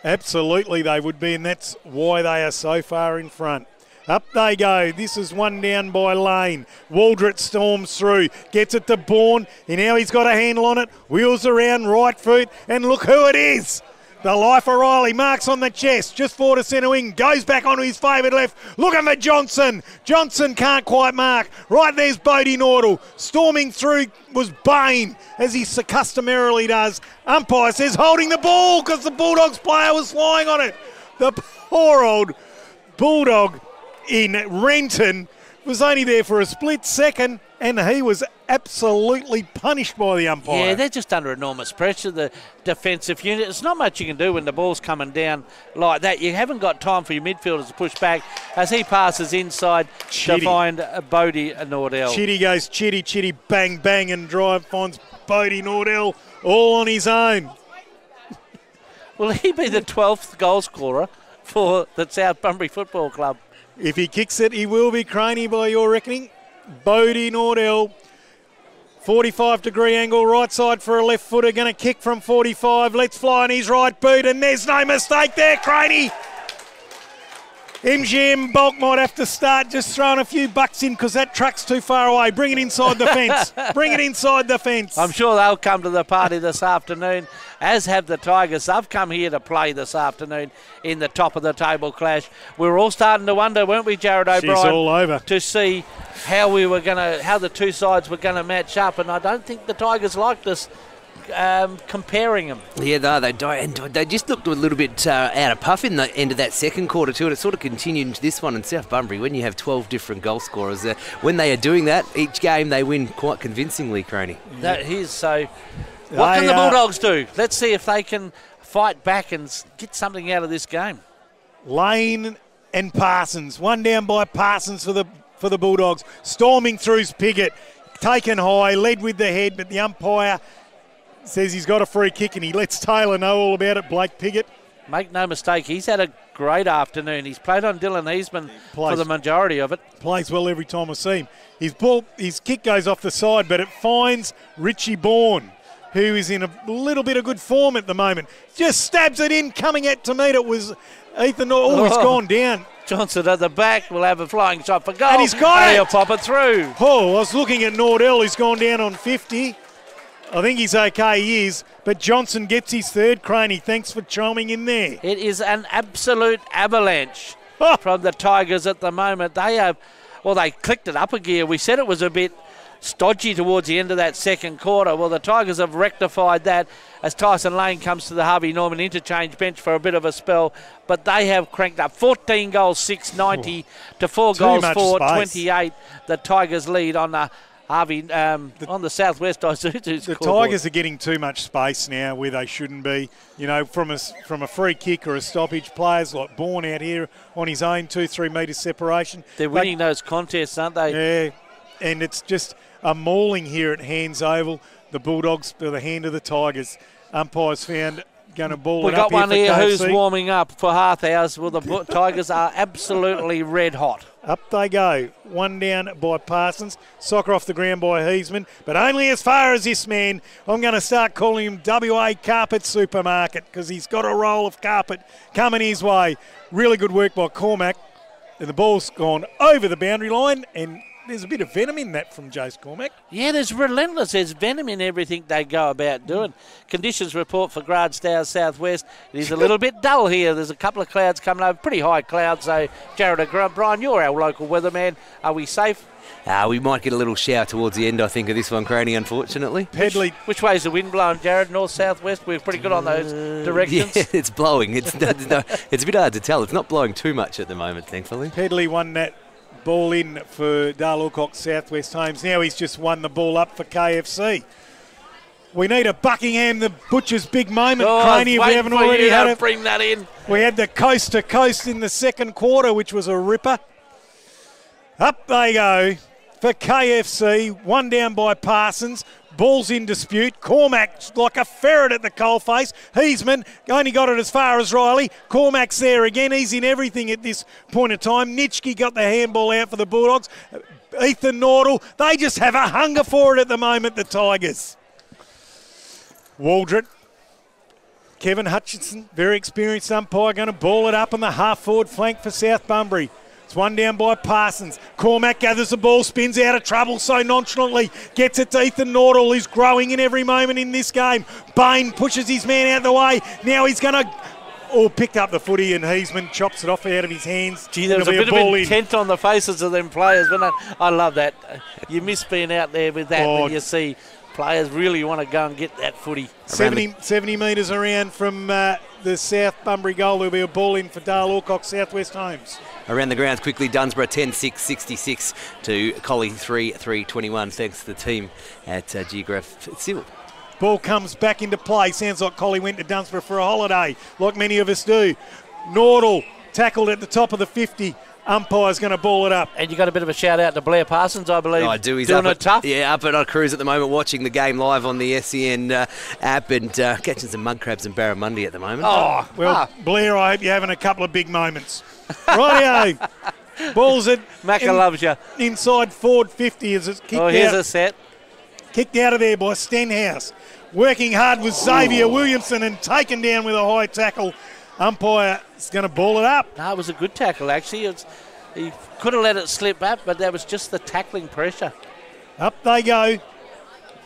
Absolutely they would be, and that's why they are so far in front. Up they go. This is one down by Lane. Waldrett storms through, gets it to Bourne, and now he's got a handle on it. Wheels around, right foot, and look who it is. The Life O'Reilly marks on the chest, just forward to centre wing, goes back onto his favoured left. Looking for Johnson. Johnson can't quite mark. Right there's Bodie Nordell. Storming through was Bain, as he customarily does. Umpire says holding the ball because the Bulldogs player was flying on it. The poor old Bulldog in Renton was only there for a split second, and he was absolutely punished by the umpire. Yeah, they're just under enormous pressure, the defensive unit. There's not much you can do when the ball's coming down like that. You haven't got time for your midfielders to push back as he passes inside to find Bodie Nordell. Chitty goes chitty, bang, bang, and drive finds Bodie Nordell all on his own. Will he be the 12th goal scorer for the South Bunbury Football Club? If he kicks it, he will be, Craney, by your reckoning. Bodie Nordell, 45-degree angle, right side for a left footer, going to kick from 45. Let's fly on his right boot, and there's no mistake there, Craney. MGM Bulk might have to start just throwing a few bucks in because that truck's too far away. Bring it inside the fence. Bring it inside the fence. I'm sure they'll come to the party this afternoon, as have the Tigers. They've come here to play this afternoon in the top of the table clash. We were all starting to wonder, weren't we, Jared O'Brien? She's all over. To see how how the two sides were going to match up, and I don't think the Tigers liked us comparing them. Yeah, no, they don't. And they just looked a little bit out of puff in the end of that second quarter too, and it sort of continued into this one in South Bunbury. When you have 12 different goal scorers, when they are doing that, each game they win quite convincingly, Craney. That is so. What can the Bulldogs do? Let's see if they can fight back and get something out of this game. Lane and Parsons, one down by Parsons for the Bulldogs. Storming through's Piggott, taken high, led with the head, but the umpire says he's got a free kick and he lets Taylor know all about it, Blake Piggott. Make no mistake, he's had a great afternoon. He's played on Dylan Eastman for the majority of it. Plays well every time I see him. His kick goes off the side, but it finds Richie Bourne, who is in a little bit of good form at the moment. Just stabs it in, coming out to meet it was Ethan. Oh, he's gone down. Johnson at the back will have a flying shot for goal. And he's got it. He'll pop it through. Oh, I was looking at Nordell, who's gone down on 50. I think he's okay, he is. But Johnson gets his third. Craney, thanks for chiming in there. It is an absolute avalanche from the Tigers at the moment. They clicked it up a gear. We said it was a bit stodgy towards the end of that second quarter. Well, the Tigers have rectified that as Tyson Lane comes to the Harvey Norman interchange bench for a bit of a spell. But they have cranked up 14 goals, 690 to 4 goals, 428. The Tigers lead on the Harvey, on the Southwest Isuzu's The Tigers are getting too much space now where they shouldn't be. You know, from a free kick or a stoppage, players like Bourne out here on his own 2-3 metre separation. They're winning those contests, aren't they? Yeah, and it's just a mauling here at Hands Oval. The Bulldogs for the hand of the Tigers. Umpires found going to ball it up. We've got one here who's KFC. warming up for half hours. Well, the Tigers are absolutely red hot. Up they go. One down by Parsons. Soccer off the ground by Heisman. But only as far as this man. I'm going to start calling him WA Carpet Supermarket because he's got a roll of carpet coming his way. Really good work by Cormac. And the ball's gone over the boundary line, and there's a bit of venom in that from Jace Cormac. Yeah, there's relentless. There's venom in everything they go about doing. Conditions report for Gradstown Southwest. It is a little bit dull here. There's a couple of clouds coming over, pretty high clouds. So, Jared O'Brien, you're our local weatherman. Are we safe? We might get a little shower towards the end, I think, of this one, Craney, unfortunately. Pedley. Which way is the wind blowing, Jared? North, south, west? We're pretty good on those directions. Yeah, it's blowing. It's a bit hard to tell. It's not blowing too much at the moment, thankfully. Pedley won that ball in for Dale Alcock Southwest Homes. Now he's just won the ball up for KFC. We need a Buckingham the Butcher's big moment, Craney, if we haven't already had it. Bring that in. We had the coast to coast in the second quarter, which was a ripper. Up they go. for KFC. One down by Parsons. Ball's in dispute. Cormac like a ferret at the coalface. Heisman only got it as far as Riley. Cormac's there again. He's in everything at this point of time. Nitschke got the handball out for the Bulldogs. Ethan Nordell, they just have a hunger for it at the moment, the Tigers. Waldron. Kevin Hutchinson, very experienced umpire, going to ball it up on the half-forward flank for South Bunbury. It's one down by Parsons. Cormac gathers the ball, spins out of trouble so nonchalantly. Gets it to Ethan Nordell, who's growing in every moment in this game. Bain pushes his man out of the way. Now he's going to pick up the footy, and Heisman chops it off out of his hands. Gee, there was a bit of intent on the faces of them players, wasn't it? I love that. You miss being out there with that when you see players really want to go and get that footy. 70 metres around from the South Bunbury goal. There'll be a ball in for Dale Alcock, Southwest Homes. Around the grounds quickly, Dunsborough 10-6-66 to Collie 3-3-21. Thanks to the team at Geograph Civil. Ball comes back into play. Sounds like Collie went to Dunsborough for a holiday, like many of us do. Nordell tackled at the top of the 50. Umpire's going to ball it up. And you got a bit of a shout out to Blair Parsons, I believe. I do. He's doing up it tough. Yeah, up at a cruise at the moment, watching the game live on the SEN app and catching some mud crabs and barramundi at the moment. Oh, well, Blair, I hope you're having a couple of big moments. Rightio. Ball's at Macca loves you. Inside forward 50 as it's kicked out. Oh, here's a set. Kicked out of there by Stenhouse. Working hard with Xavier Williamson and taken down with a high tackle. Umpire is going to ball it up. No, it was a good tackle, actually. He could have let it slip up, but that was just the tackling pressure. Up they go.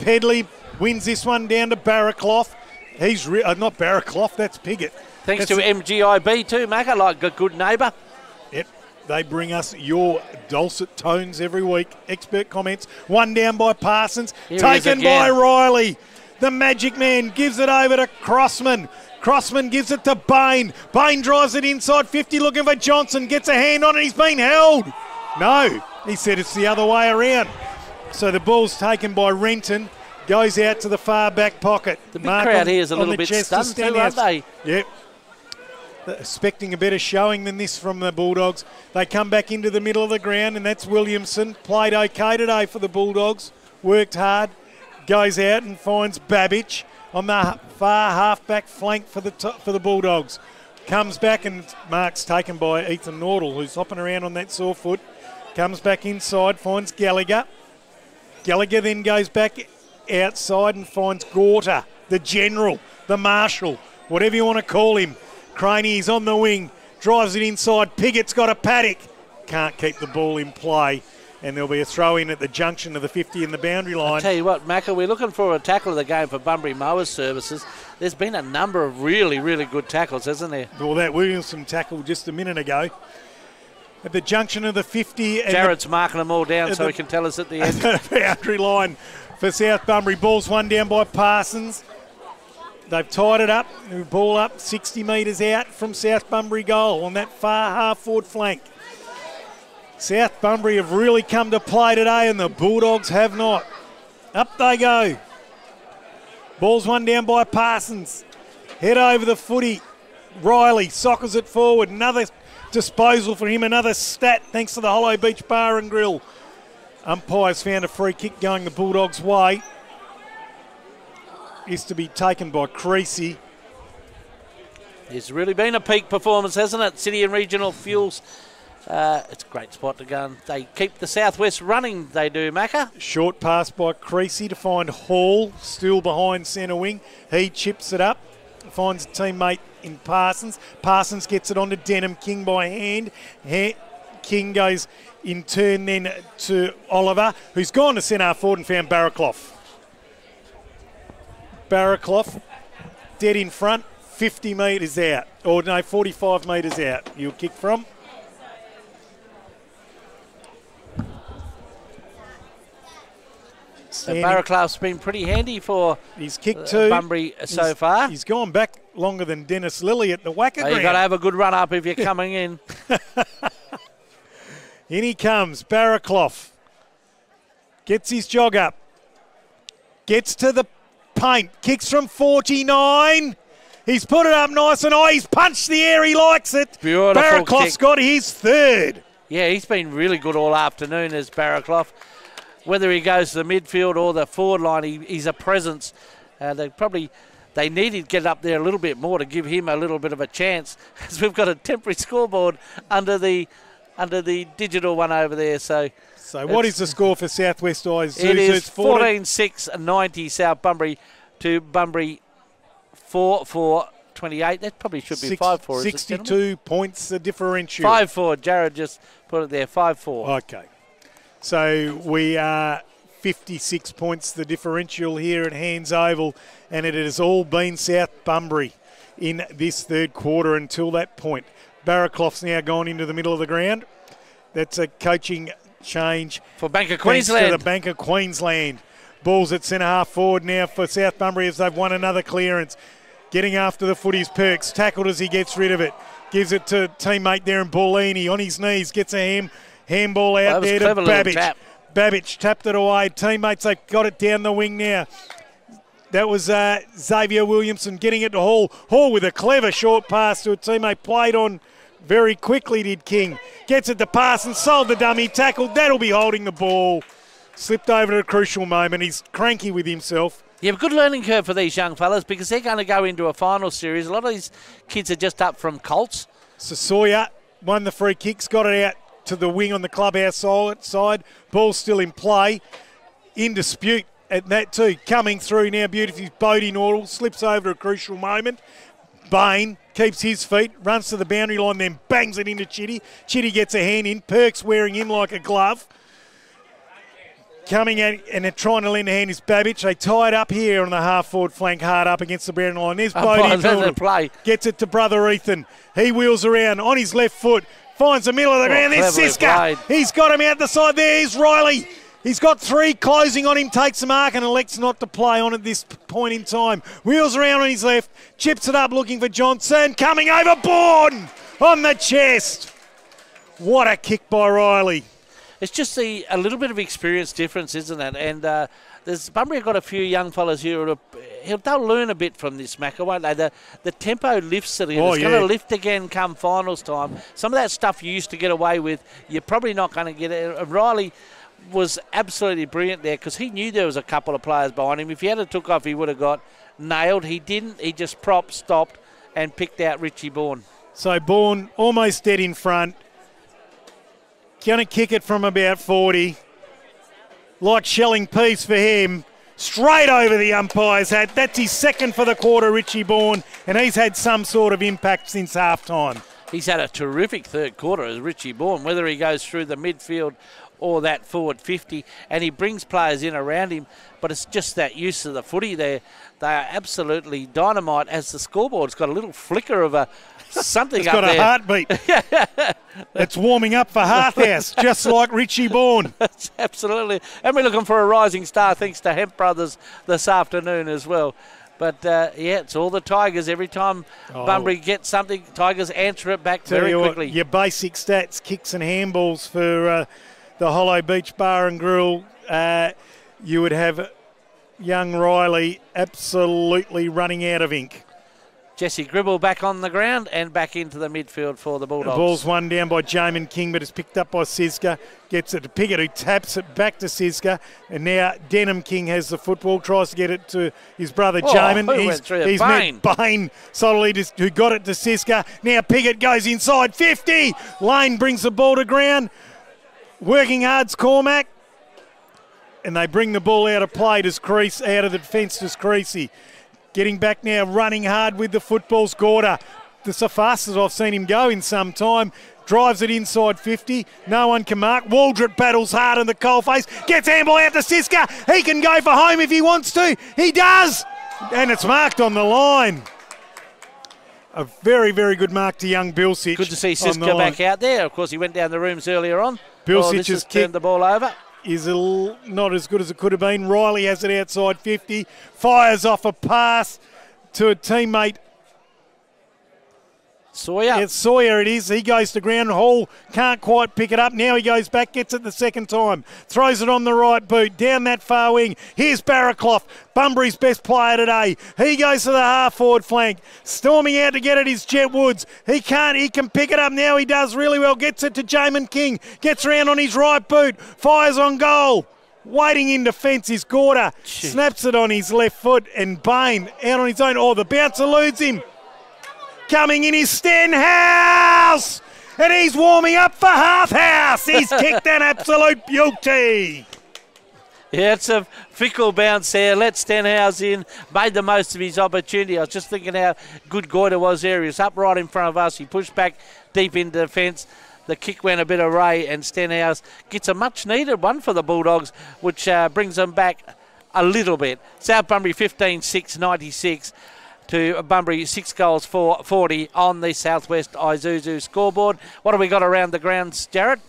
Pedley wins this one down to Barraclough. He's not Barraclough, that's Piggott. Thanks to MGIB too, Macca, like a good neighbour. Yep, they bring us your dulcet tones every week. Expert comments. One down by Parsons. Taken by Riley. The magic man gives it over to Crossman. Crossman gives it to Bain. Bain drives it inside 50 looking for Johnson. Gets a hand on it. He's been held. No, he said it's the other way around. So the ball's taken by Renton. Goes out to the far back pocket. The big crowd here is a little bit stunned too, aren't they? Yep. Expecting a better showing than this from the Bulldogs. They come back into the middle of the ground, and that's Williamson. Played okay today for the Bulldogs. Worked hard. Goes out and finds Babbage on the far half-back flank for the Bulldogs. Comes back and mark's taken by Ethan Nordell, who's hopping around on that sore foot. Comes back inside, finds Gallagher. Gallagher then goes back outside and finds Gorter, the general, the marshal, whatever you want to call him. Craney's on the wing, drives it inside. Piggott's got a paddock. Can't keep the ball in play. And there'll be a throw-in at the junction of the 50 and the boundary line. I'll tell you what, Macca, we're looking for a tackle of the game for Bunbury Mowers Services. There's been a number of really, really good tackles, hasn't there? Well, that Williamson tackle just a minute ago. At the junction of the 50... Jared's marking them all down so he can tell us at the end. The boundary line for South Bunbury. Ball's one down by Parsons. They've tied it up. Ball up 60 metres out from South Bunbury goal on that far half-forward flank. South Bunbury have really come to play today and the Bulldogs have not. Up they go. Ball's one down by Parsons. Head over the footy. Riley sockers it forward. Another disposal for him. Another stat thanks to the Hollow Beach Bar and Grill. Umpires found a free kick going the Bulldogs' way. Is to be taken by Creasy. It's really been a peak performance, hasn't it? City and Regional Fuels. It's a great spot to go and they keep the Southwest running, they do, Macca. Short pass by Creasy to find Hall, still behind centre wing. He chips it up, finds a teammate in Parsons. Parsons gets it onto Denham King by hand. King goes in turn then to Oliver, who's gone to centre forward and found Barraclough. Barraclough, dead in front, 50 metres out. Or no, 45 metres out. You'll kick from. So Barraclough's been pretty handy for he's kicked two. Bunbury so far. He's gone back longer than Dennis Lilly at the Wacker ground. You've got to have a good run up if you're coming in. In he comes, Barraclough. Gets his jog up. Gets to the paint. Kicks from 49. He's put it up nice and high. He's punched the air. He likes it. Beautiful Barraclough's got his third. Yeah, he's been really good all afternoon as Barraclough. whether he goes to the midfield or the forward line, he's a presence. They needed to get up there a little bit more to give him a little bit of a chance, as we've got a temporary scoreboard under the digital one over there. So what is the score for Southwest Isuzu? It is 14-6-90 South Bunbury to Bunbury 4-4-28. That probably should be 5-4. 62 points the differential. 5-4. Jared just put it there. 5-4. Okay. So we are 56 points the differential here at Hands Oval, and it has all been South Bunbury in this third quarter until that point. Barraclough's now gone into the middle of the ground. That's a coaching change for Bank of Queensland. To the Bank of Queensland. Ball's at centre half forward now for South Bunbury as they've won another clearance. Getting after the footy's Perks. Tackled as he gets rid of it. Gives it to teammate there in Ballini on his knees. Gets a handball out there to Babbage. Babbage tapped it away. Teammates, they've got it down the wing now. That was Xavier Williamson getting it to Hall. Hall with a clever short pass to a teammate. Played on very quickly, did King. Gets it to Parsons, sold the dummy, tackled. That'll be holding the ball. Slipped over at a crucial moment. He's cranky with himself. Yeah, good learning curve for these young fellas because they're going to go into a final series. A lot of these kids are just up from Colts. So Sawyer won the free kicks, got it out to the wing on the clubhouse side. Ball's still in play. In dispute at that too. Coming through now beautifully. Bodie Nordal slips over a crucial moment. Bain keeps his feet, runs to the boundary line, then bangs it into Chitty. Chitty gets a hand in. Perks wearing him like a glove. Coming at and they're trying to lend a hand is Babbage. They tie it up here on the half-forward flank, hard up against the boundary line. There's Bodie Nordal. Gets it to brother Ethan. He wheels around on his left foot. Finds the middle of the ground. There's Siska. He's got him out the side there. Here's Riley. He's got three closing on him, takes the mark and elects not to play on at this point in time. Wheels around on his left, chips it up looking for Johnson. Coming over, Bourne on the chest. What a kick by Riley. It's just a little bit of experience difference, isn't it? And there's Bunbury have got a few young fellas here. They'll learn a bit from this, Macca, won't they? The tempo lifts it in. It's going to lift again come finals time. Some of that stuff you used to get away with, you're probably not going to get it. Riley was absolutely brilliant there because he knew there was a couple of players behind him. If he had took off, he would have got nailed. He didn't. He just stopped and picked out Richie Bourne. So Bourne almost dead in front. Going to kick it from about 40. Like shelling peas for him. Straight over the umpire's hat. That's his second for the quarter, Richie Bourne, and he's had some sort of impact since half-time. He's had a terrific third quarter as Richie Bourne, whether he goes through the midfield or that forward 50, and he brings players in around him, but it's just that use of the footy there. They are absolutely dynamite as the scoreboard's got a little flicker of something it's up there. It's got a heartbeat. It's warming up for Hearthouse, just like Richie Bourne. Absolutely. And we're looking for a rising star thanks to Hemp Brothers this afternoon as well. But, it's all the Tigers. Every time Bunbury gets something, Tigers answer it back very quickly. Your basic stats, kicks and handballs for the Hollow Beach Bar and Grill. You would have young Riley absolutely running out of ink. Jesse Gribble back on the ground and back into the midfield for the Bulldogs. The ball's won down by Jamin King, but it's picked up by Siska. Gets it to Piggott, who taps it back to Siska. And now Denham King has the football, tries to get it to his brother Jamin. He's met Bain solidly, who got it to Siska. Now Piggott goes inside 50. Lane brings the ball to ground. Working hard's Cormac. And they bring the ball out of play to Crease, out of the defence to Creasy. Getting back now, running hard with the football's Gorda. That's the fastest I've seen him go in some time. Drives it inside 50. No one can mark. Waldrop battles hard in the coalface. Gets handball out to Siska. He can go for home if he wants to. He does. And it's marked on the line. A very, very good mark to young Bilsich. Good to see Siska back out there. Of course, he went down the rooms earlier on. Bilsich has turned the ball over. Is not as good as it could have been. Riley has it outside 50. Fires off a pass to a teammate. Sawyer. It's Sawyer it is. He goes to ground. Hall can't quite pick it up. Now he goes back, gets it the second time. Throws it on the right boot, down that far wing. Here's Barraclough, Bunbury's best player today. He goes to the half-forward flank. Storming out to get it is Jet Woods. He can't. He can pick it up now. He does really well. Gets it to Jamin King. Gets around on his right boot. Fires on goal. Waiting in defence is Gorder. Snaps it on his left foot, and Bain out on his own. Oh, the bouncer eludes him. Coming in is Stenhouse, and he's warming up for half house. He's kicked an absolute beauty. Yeah, it's a fickle bounce there. Let Stenhouse in. Made the most of his opportunity. I was just thinking how good Goiter was there. He was up right in front of us. He pushed back deep into defence. The kick went a bit away, and Stenhouse gets a much-needed one for the Bulldogs, which brings them back a little bit. South Bunbury 15-6, 96 to Bunbury 6 goals for 40 on the Southwest Isuzu scoreboard. What have we got around the grounds, Jarrett?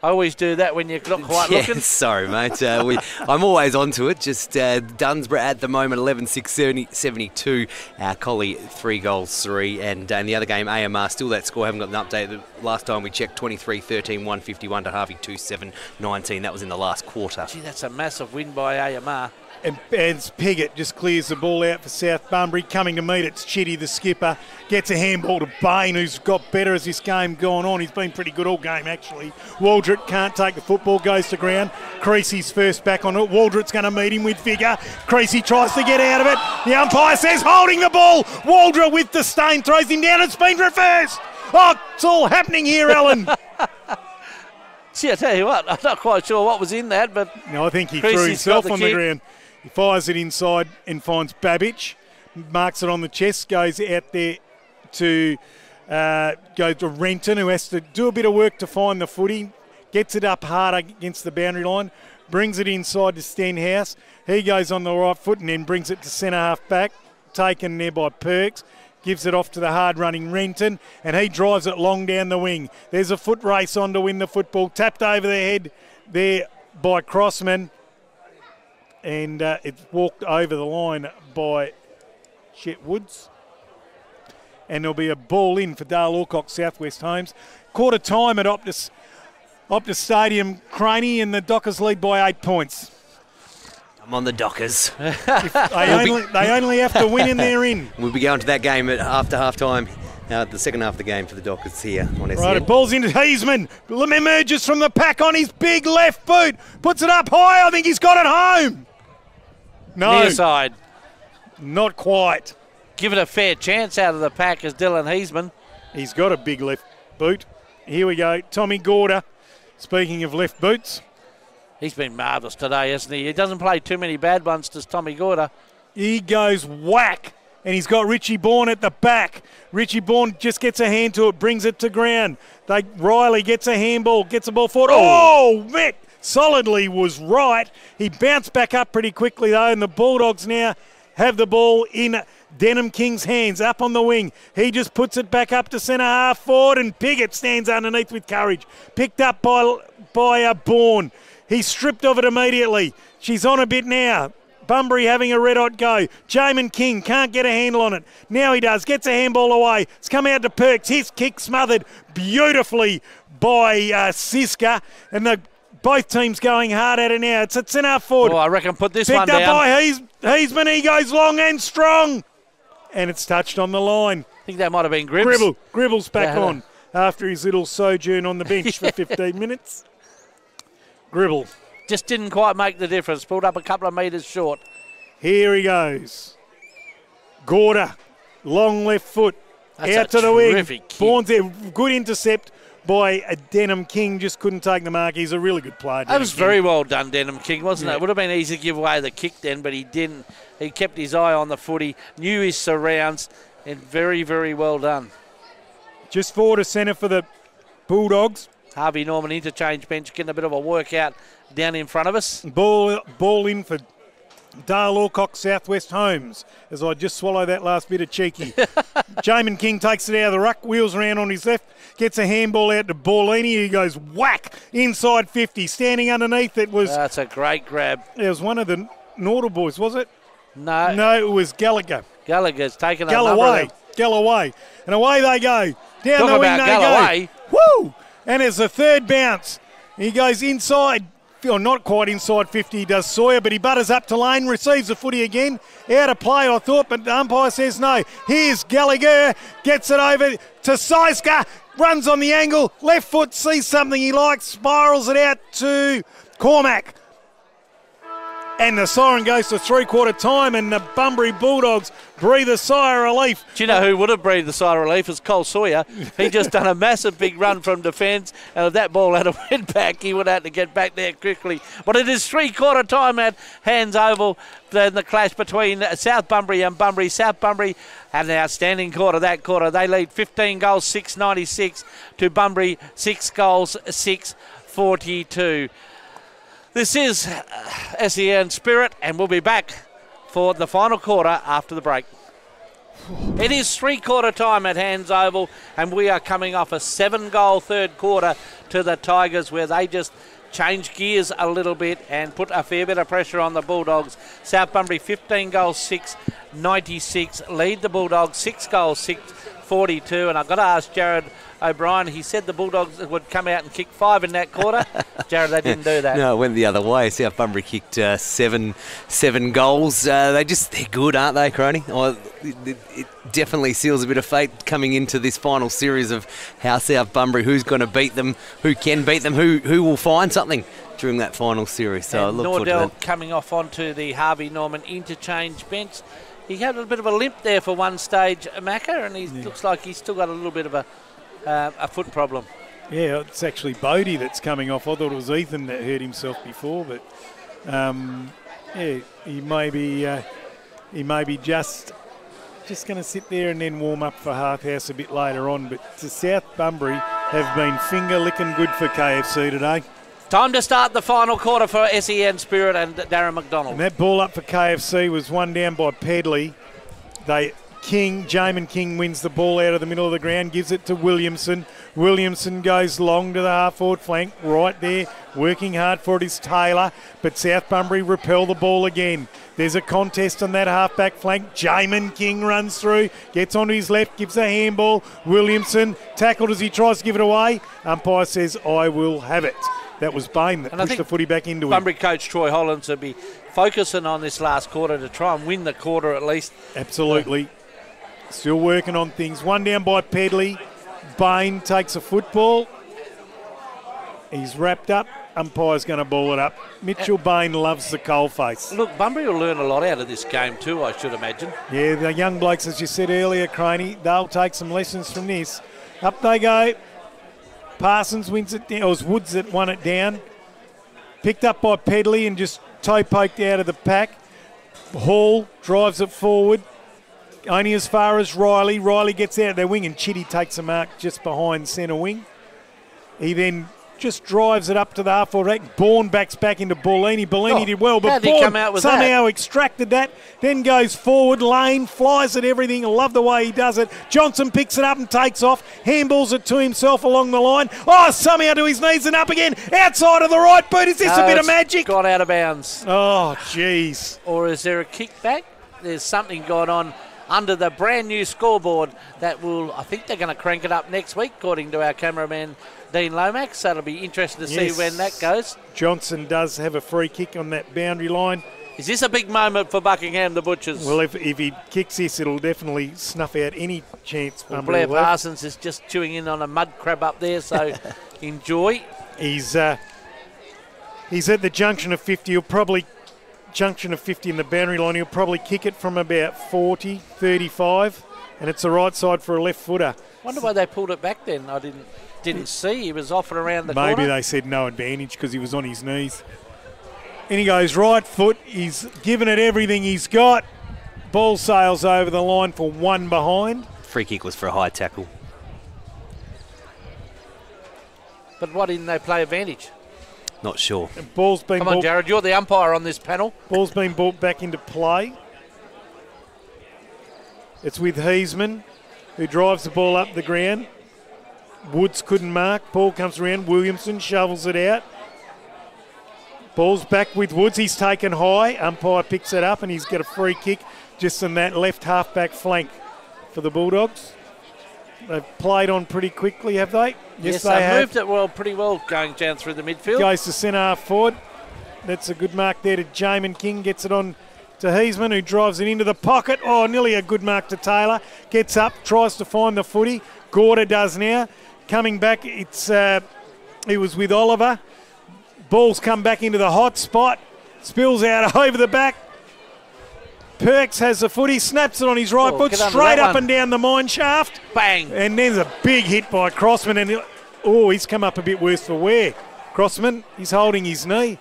I always do that when you're not quite looking. Sorry, mate. I'm always onto it. Just Dunsborough at the moment, 11-6, 72. Collie, 3 goals, 3. And in the other game, AMR, still that score. Haven't got an update. The last time we checked, 23-13, 151 to Harvey, 2-7-19. That was in the last quarter. Gee, that's a massive win by AMR. And as Piggott just clears the ball out for South Bunbury, coming to meet it's Chitty, the skipper, gets a handball to Bain, who's got better as this game gone on. He's been pretty good all game, actually. Waldrett can't take the football, goes to ground. Creasy's first back on it. Waldrett's going to meet him with vigour. Creasy tries to get out of it. The umpire says holding the ball. Waldrett with disdain throws him down. It's been reversed. Oh, it's all happening here, Alan. See, I tell you what, I'm not quite sure what was in that, but no, I think he Creasy's threw himself got the on the kick. ground. He fires it inside and finds Babbage, marks it on the chest, goes out there to go to Renton, who has to do a bit of work to find the footy, gets it up hard against the boundary line, brings it inside to Stenhouse. He goes on the right foot and then brings it to centre half back, taken there by Perks, gives it off to the hard-running Renton, and he drives it long down the wing. There's a foot race on to win the football, tapped over the head there by Crossman. And it's walked over the line by Chet Woods. And there'll be a ball in for Dale Alcock, Southwest Homes. Quarter time at Optus Stadium, Craney, and the Dockers lead by 8 points. I'm on the Dockers. They only have to win and they're in. We'll be going to that game after half-time. The second half of the game for the Dockers here on SEN. Right, it balls into Heisman. Emerges from the pack on his big left boot. Puts it up high. I think he's got it home. No, near side. Not quite. Give it a fair chance out of the pack as Dylan Heisman. He's got a big left boot. Here we go. Tommy Gorder. Speaking of left boots. He's been marvellous today, hasn't he? He doesn't play too many bad ones, does Tommy Gorder. He goes whack. And he's got Richie Bourne at the back. Richie Bourne just gets a hand to it, brings it to ground. Riley gets a handball, gets the ball forward. Oh, Mick solidly was right. He bounced back up pretty quickly, though, and the Bulldogs now have the ball in Denham King's hands, up on the wing. He just puts it back up to centre half forward, and Piggott stands underneath with courage. Picked up by Bourne. He's stripped of it immediately. She's on a bit now. Bunbury having a red-hot go. Jamin King can't get a handle on it. Now he does. Gets a handball away. It's come out to Perks. His kick smothered beautifully by Siska. And both teams going hard at it now. It's at centre forward. Oh, I reckon put this one down. Picked up by Heisman. He goes long and strong. And it's touched on the line. I think that might have been Gribbs. Gribble's back on after his little sojourn on the bench for 15 minutes. Gribble. Just didn't quite make the difference. Pulled up a couple of metres short. Here he goes. Gorder, long left foot, That's out a to the wing. terrific kick. Bourne's there. Good intercept by Denham King. Just couldn't take the mark. He's a really good player. That was very well done, Denham King, wasn't it? It would have been easy to give away the kick then, but he didn't. He kept his eye on the footy, knew his surrounds, and very, very well done. Just forward to centre for the Bulldogs. Harvey Norman interchange bench getting a bit of a workout down in front of us. Ball in for Dale Alcock, Southwest Homes, as I just swallow that last bit of cheeky. Jamin King takes it out of the ruck, wheels around on his left, gets a handball out to Borlini. He goes whack inside 50, standing underneath. It was. That's a great grab. It was one of the Norder boys, was it? No. No, it was Gallagher. Gallagher's taken a Galloway. And away they go. Down Talk the wing about they Galloway. go. Woo! And it's the third bounce. He goes inside not quite inside 50, he does Sawyer, but he butters up to lane, receives the footy again. Out of play, I thought, but the umpire says no. Here's Gallagher, gets it over to Seiska, runs on the angle, left foot, sees something he likes, spirals it out to Cormac. And the siren goes to three-quarter time, and the Bunbury Bulldogs breathe a sigh of relief. Do you know who would have breathed a sigh of relief? Is Cole Sawyer. He just done a massive big run from defence, and if that ball had went back, he would have had to get back there quickly. But it is three-quarter time at Hands Oval. Then the clash between South Bunbury and Bunbury. South Bunbury had an outstanding quarter that quarter. They lead 15 goals, 696 to Bunbury, 6 goals, 642. This is SEN Spirit, and we'll be back for the final quarter after the break. It is three-quarter time at Hands Oval, and we are coming off a 7-goal third quarter to the Tigers, where they just changed gears a little bit and put a fair bit of pressure on the Bulldogs. South Bunbury 15 goals, 696, lead the Bulldogs 6 goals, 642, and I've got to ask Jared O'Brien, he said the Bulldogs would come out and kick 5 in that quarter. Jared, they didn't do that. No, it went the other way. South Bunbury kicked seven goals. They're good, aren't they, Crony? It definitely seals a bit of fate coming into this final series of how South Bunbury, who's going to beat them, who can beat them, who will find something during that final series. So I look forward to that. Coming off onto the Harvey Norman interchange bench. He had a bit of a limp there for one stage, Macca, and he looks like he's still got a little bit of a foot problem. Yeah, it's actually Bodie that's coming off. I thought it was Ethan that hurt himself before, but he may be just going to sit there and then warm up for Half House a bit later on. But the South Bunbury have been finger licking good for KFC today. Time to start the final quarter for SEN Spirit and Darren McDonald. And that ball up for KFC was one down by Pedley. Jamin King wins the ball out of the middle of the ground, gives it to Williamson. Williamson goes long to the half-forward flank, right there, working hard for it is Taylor, but South Bunbury repel the ball again. There's a contest on that half-back flank. Jamin King runs through, gets onto his left, gives a handball. Williamson tackled as he tries to give it away. Umpire says, I will have it. That was Bain that pushed the footy back into him. Bunbury coach Troy Hollands will be focusing on this last quarter to try and win the quarter at least. Absolutely. Still working on things. One down by Pedley. Bain takes a football. He's wrapped up. Umpire's going to ball it up. Mitchell Bain loves the coalface. Look, Bunbury will learn a lot out of this game too, I should imagine. Yeah, the young blokes, as you said earlier, Craney, they'll take some lessons from this. Up they go. Parsons wins it down. It was Woods that won it down. Picked up by Pedley and just toe poked out of the pack. Hall drives it forward. Only as far as Riley. Riley gets out of their wing and Chitty takes a mark just behind centre wing. He then just drives it up to the half-forward rack. Bourne backs back into Bellini. Bellini did well, but Bourne somehow extracted that, then goes forward. Lane flies at everything. I love the way he does it. Johnson picks it up and takes off. Handballs it to himself along the line. Oh, somehow to his knees and up again. Outside of the right boot. Is this a bit of magic? Got out of bounds. Oh, jeez. Or is there a kickback? There's something going on under the brand new scoreboard that will, I think they're going to crank it up next week, according to our cameraman Dean Lomax. So it'll be interesting to see when that goes. Johnson does have a free kick on that boundary line. Is this a big moment for Buckingham, the Butchers? Well, if he kicks this, it'll definitely snuff out any chance. Well, Blair Parsons is just chewing in on a mud crab up there, so enjoy. He's at the junction of 50. He'll probably junction of 50 in the boundary line. He'll probably kick it from about 40, 35, and it's the right side for a left footer. Wonder why they pulled it back then. I didn't see. He was off and around the corner. Maybe they said no advantage because he was on his knees. And he goes right foot. He's given it everything he's got. Ball sails over the line for one behind. Free kick was for a high tackle. But why didn't they play advantage? Not sure. Ball's been Come on, Jared, you're the umpire on this panel. Ball's been brought back into play. It's with Heisman, who drives the ball up the ground. Woods couldn't mark. Ball comes around. Williamson shovels it out. Ball's back with Woods. He's taken high. Umpire picks it up and he's got a free kick just on that left half-back flank for the Bulldogs. They've played on pretty quickly, have they? Yes, they have. Moved it pretty well going down through the midfield. Goes to centre half forward. That's a good mark there to Jamin King. Gets it on to Heisman, who drives it into the pocket. Oh, nearly a good mark to Taylor. Gets up, tries to find the footy. Gorder does now. Coming back, he was with Oliver. Ball's come back into the hot spot. Spills out over the back. Perks has the footy, snaps it on his right foot, straight up and down the mine shaft. Bang! And there's a big hit by Crossman. And he's come up a bit worse for wear. Crossman, he's holding his knee.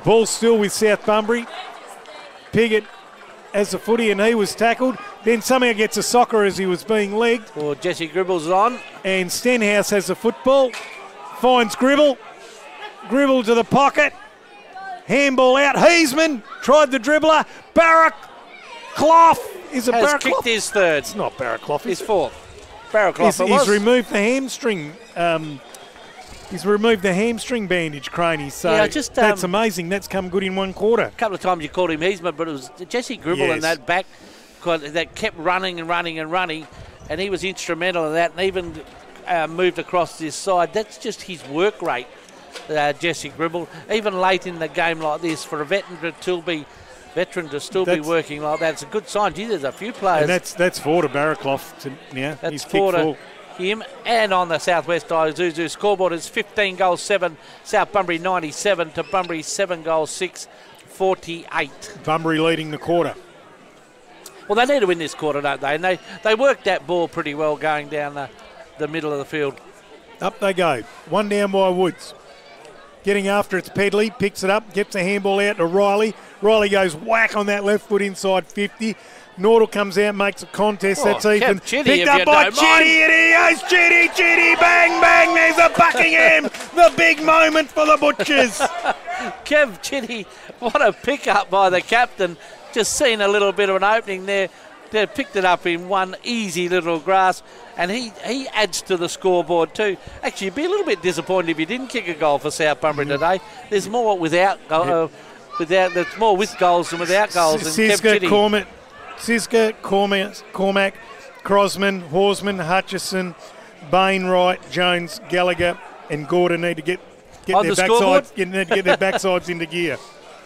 Ball still with South Bunbury. Piggott has the footy and he was tackled. Then somehow gets a soccer as he was being legged. Well, Jesse Gribble's on. And Stenhouse has the football. Finds Gribble. Gribble to the pocket. Handball out. Heisman tried the dribbler. Barraclough. Is it Has Barraclough? kicked his third. It's not Barraclough. His fourth. Barraclough He's removed the hamstring. He's removed the hamstring bandage, Craney. So Yeah, that's amazing. That's come good in one quarter. A couple of times you called him Heisman, but it was Jesse Gribble in that back that kept running and running and running, and he was instrumental in that, and even moved across this side. That's just his work rate, Jesse Gribble. Even late in the game like this, for a veteran to still be working like that, it's a good sign. Gee, there's a few players. And that's four to Barraclough. That's four to him. And on the Southwest Isuzu scoreboard is 15 goals 7, South Bunbury 97 to Bunbury 7 goals 6, 48. Bunbury leading the quarter. Well, they need to win this quarter, don't they? And they worked that ball pretty well going down the middle of the field. Up they go. One down by Woods. Getting after it's Pedley, picks it up, gets a handball out to Riley. Riley goes whack on that left foot inside 50. Nordal comes out, makes a contest. That's Ethan. Picked up by Chitty, and he goes Chitty, bang, bang. There's a Buckingham. The big moment for the Butchers. Kev Chitty, what a pick-up by the captain. Just seen a little bit of an opening there. They picked it up in one easy little grasp, and he adds to the scoreboard too. Actually, you'd be a little bit disappointed if you didn't kick a goal for South Bunbury today. There's more there's more with goals than without goals. Siska, Cormac, Crosman, Horsman, Hutchison, Bainwright, Jones, Gallagher, and Gordon need to get their backsides into gear.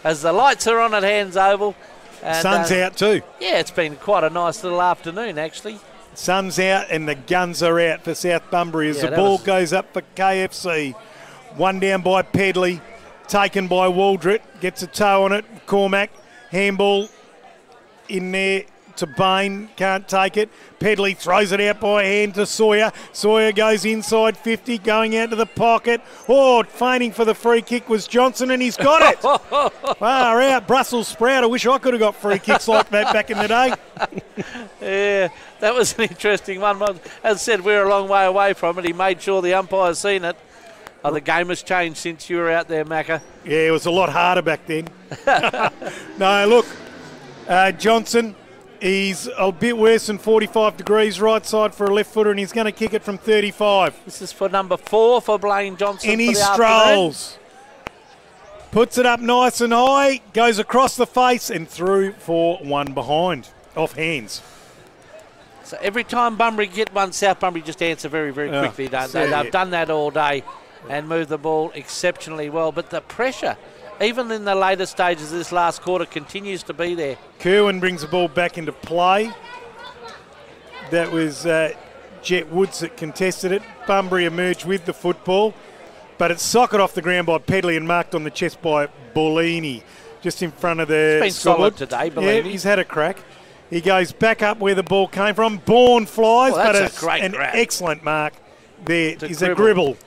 As the lights are on at Hands Oval. And, sun's out too. Yeah, it's been quite a nice little afternoon actually. Sun's out and the guns are out for South Bunbury as the ball goes up for KFC. One down by Pedley, taken by Waldrett, gets a toe on it. Cormac, handball in there to Bain, can't take it. Pedley throws it out by hand to Sawyer. Sawyer goes inside 50, going out to the pocket. Oh, feigning for the free kick was Johnson, and he's got it. Far out, Brussels sprout. I wish I could have got free kicks like that back in the day. Yeah, that was an interesting one. As I said, we're a long way away from it. He made sure the umpire's seen it. Oh, the game has changed since you were out there, Macca. Yeah, it was a lot harder back then. No, look, Johnson, he's a bit worse than 45 degrees right side for a left footer, and he's going to kick it from 35. This is for number 4 for Blaine Johnson. And he strolls. Puts it up nice and high, goes across the face and through for one behind, off hands. So every time Bunbury get one, South Bunbury just answer very, very quickly, don't they? They've done that all day and moved the ball exceptionally well. But the pressure, even in the later stages of this last quarter, continues to be there. Kerwin brings the ball back into play. That was Jet Woods that contested it. Bunbury emerged with the football, but it's socked off the ground by Pedley and marked on the chest by Bolini, just in front of the He's been solid today, Bolini. Yeah, he's had a crack. He goes back up where the ball came from. Bourne flies, but it's an excellent mark there. He's a Gribble.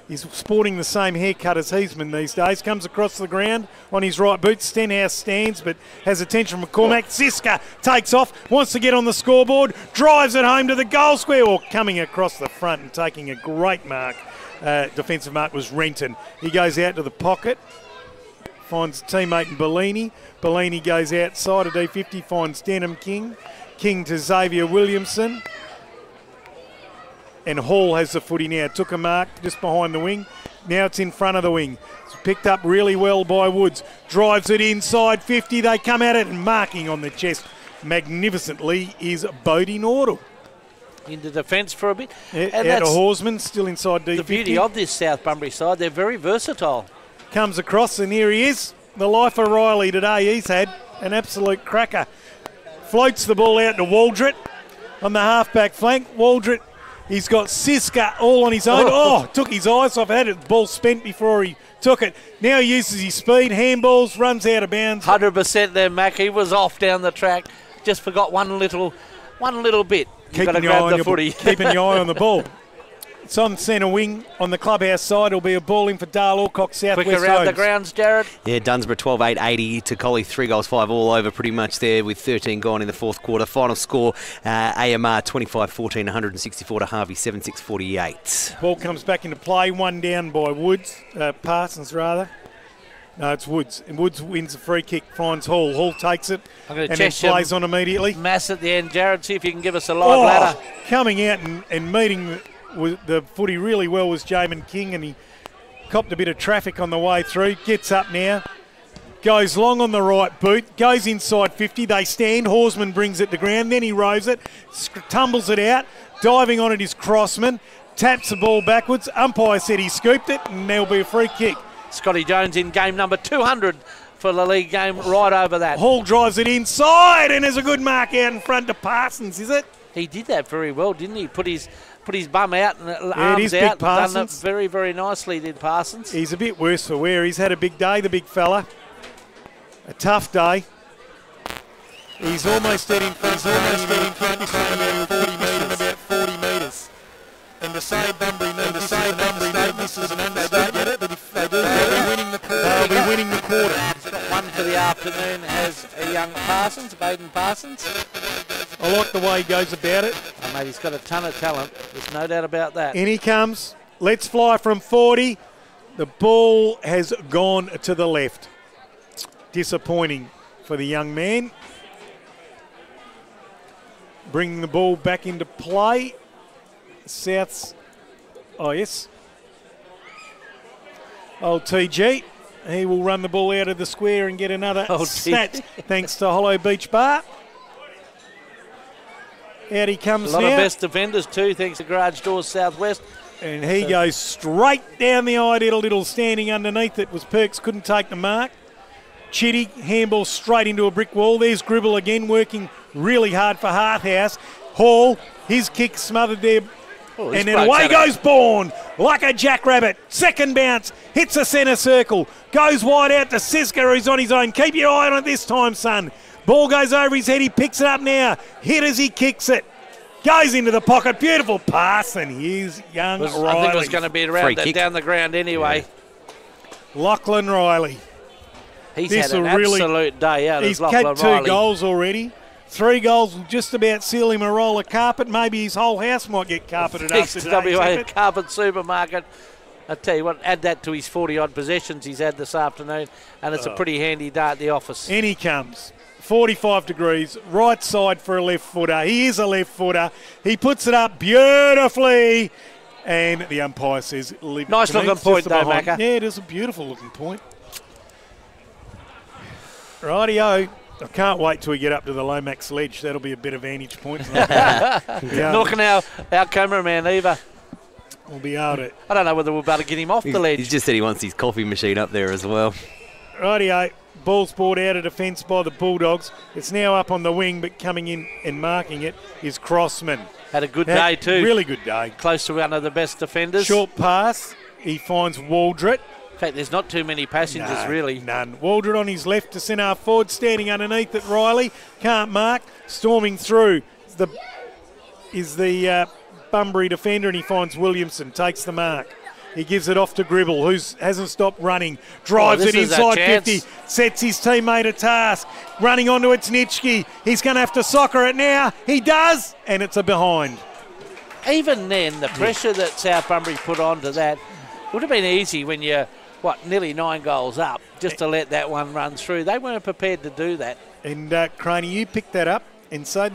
He's sporting the same haircut as Heisman these days. Comes across the ground on his right boot. Stenhouse stands, but has attention from McCormack. Ziska takes off, wants to get on the scoreboard, drives it home to the goal square, or coming across the front and taking a great mark. Defensive mark was Renton. He goes out to the pocket, finds a teammate in Bellini. Bellini goes outside of D50, finds Denham King. King to Xavier Williamson. And Hall has the footy now. Took a mark just behind the wing. Now it's in front of the wing. It's picked up really well by Woods. Drives it inside 50. They come at it and marking on the chest magnificently is Bodie Nordal. Into defence for a bit. Yeah, and out to Horsman, still inside D50. The beauty of this South Bunbury side, they're very versatile. Comes across and here he is. the life of Riley today. He's had an absolute cracker. Floats the ball out to Waldrett on the half-back flank. Waldrett, he's got Siska all on his own. Oh, took his eyes off. Had it ball spent before he took it. Now he uses his speed, handballs, runs out of bounds. 100% there, Mac. He was off down the track. Just forgot one little bit. You've got to grab the footy. Keeping your eye on the ball. It's on centre wing on the clubhouse side. It'll be a ball in for Dale Alcock, South West Quick around the grounds, Jared. Yeah, Dunsborough 12-8-80 to Collie, 3 goals, 5 all over pretty much there with 13 gone in the fourth quarter. Final score, AMR 25-14, 164 to Harvey, 7-6-48. Ball comes back into play, one down by Parsons rather. No, it's Woods. And Woods wins the free kick, finds Hall. Hall takes it and then plays on immediately. Mass at the end. Jared, see if you can give us a live ladder. Coming out and meeting with the footy really well was Jamin King, and he copped a bit of traffic on the way through. Gets up now, goes long on the right boot, goes inside 50. They stand. Horsman brings it to ground, then he rows it, tumbles it out. Diving on it is Crossman, taps the ball backwards. Umpire said he scooped it, and there'll be a free kick. Scotty Jones in game number 200 for the league game, right over that. Hall drives it inside, and there's a good mark out in front to Parsons, is it? He did that very well, didn't he? Put his bum out and arms out. Done it very, very nicely, did Parsons. He's a bit worse for wear. He's had a big day, the big fella. A tough day. He's almost dead in front. He's almost dead in front. He's about 40 metres. And the same Bunbury need to save Bunbury. This is an understatement. Get it, but if they do, they'll be winning the quarter. They'll be winning the quarter. He's got one for the afternoon as a young Parsons, Baden Parsons. I like the way he goes about it. Oh, mate, he's got a ton of talent. There's no doubt about that. In he comes. Let's fly from 40. The ball has gone to the left. Disappointing for the young man. Bringing the ball back into play. South's, oh yes. Old TG. He will run the ball out of the square and get another snatch thanks to Hollow Beach Bar. Out he comes now. A lot of best defenders too, thanks to Garage Doors Southwest. And he goes straight down the ideal, little standing underneath it was Perks, couldn't take the mark. Chitty, handball straight into a brick wall. There's Gribble again, working really hard for Harthouse. Hall, his kick smothered there. Oh, and then away goes Bourne, like a jackrabbit. Second bounce, hits the centre circle. Goes wide out to Siska, who's on his own. Keep your eye on it this time, son. Ball goes over his head, he picks it up now. Hit as he kicks it. Goes into the pocket, beautiful pass, and here's young Riley. I think it was going to be around down the ground anyway. Lachlan Riley. He's had an absolute day out of Lachlan Riley. He's had 2 goals already. 3 goals will just about seal him a roll of carpet. Maybe his whole house might get carpeted up today. WA Carpet Supermarket. I tell you what, add that to his 40-odd possessions he's had this afternoon, and it's a pretty handy day at the office. In he comes. 45 degrees, right side for a left footer. He is a left footer. He puts it up beautifully, and the umpire says, leave it. Nice looking point though, Macca. Yeah, it is a beautiful looking point. Rightio. I can't wait till we get up to the Lomax ledge. That'll be a better vantage point. Looking our cameraman, Eva. We'll be able to. I don't know whether we'll be able to get him off the ledge. He's just said he wants his coffee machine up there as well. Rightio. Ball's brought out of defence by the Bulldogs. It's now up on the wing, but coming in and marking it is Crossman. Had a good day too. Really good day. Close to one of the best defenders. Short pass. He finds Waldrett. In fact, there's not too many passengers, really. None. Waldrett on his left to centre forward, standing underneath it. Riley can't mark. Storming through is the Bunbury defender, and he finds Williamson. Takes the mark. He gives it off to Gribble, who hasn't stopped running. Drives it inside 50. Sets his teammate a task. Running onto it, Snitchke. He's going to have to soccer it now. He does, and it's a behind. Even then, the pressure that South Bunbury put onto that would have been easy when you're, nearly 9 goals up, just to let that one run through. They weren't prepared to do that. And, Craney, you picked that up. And so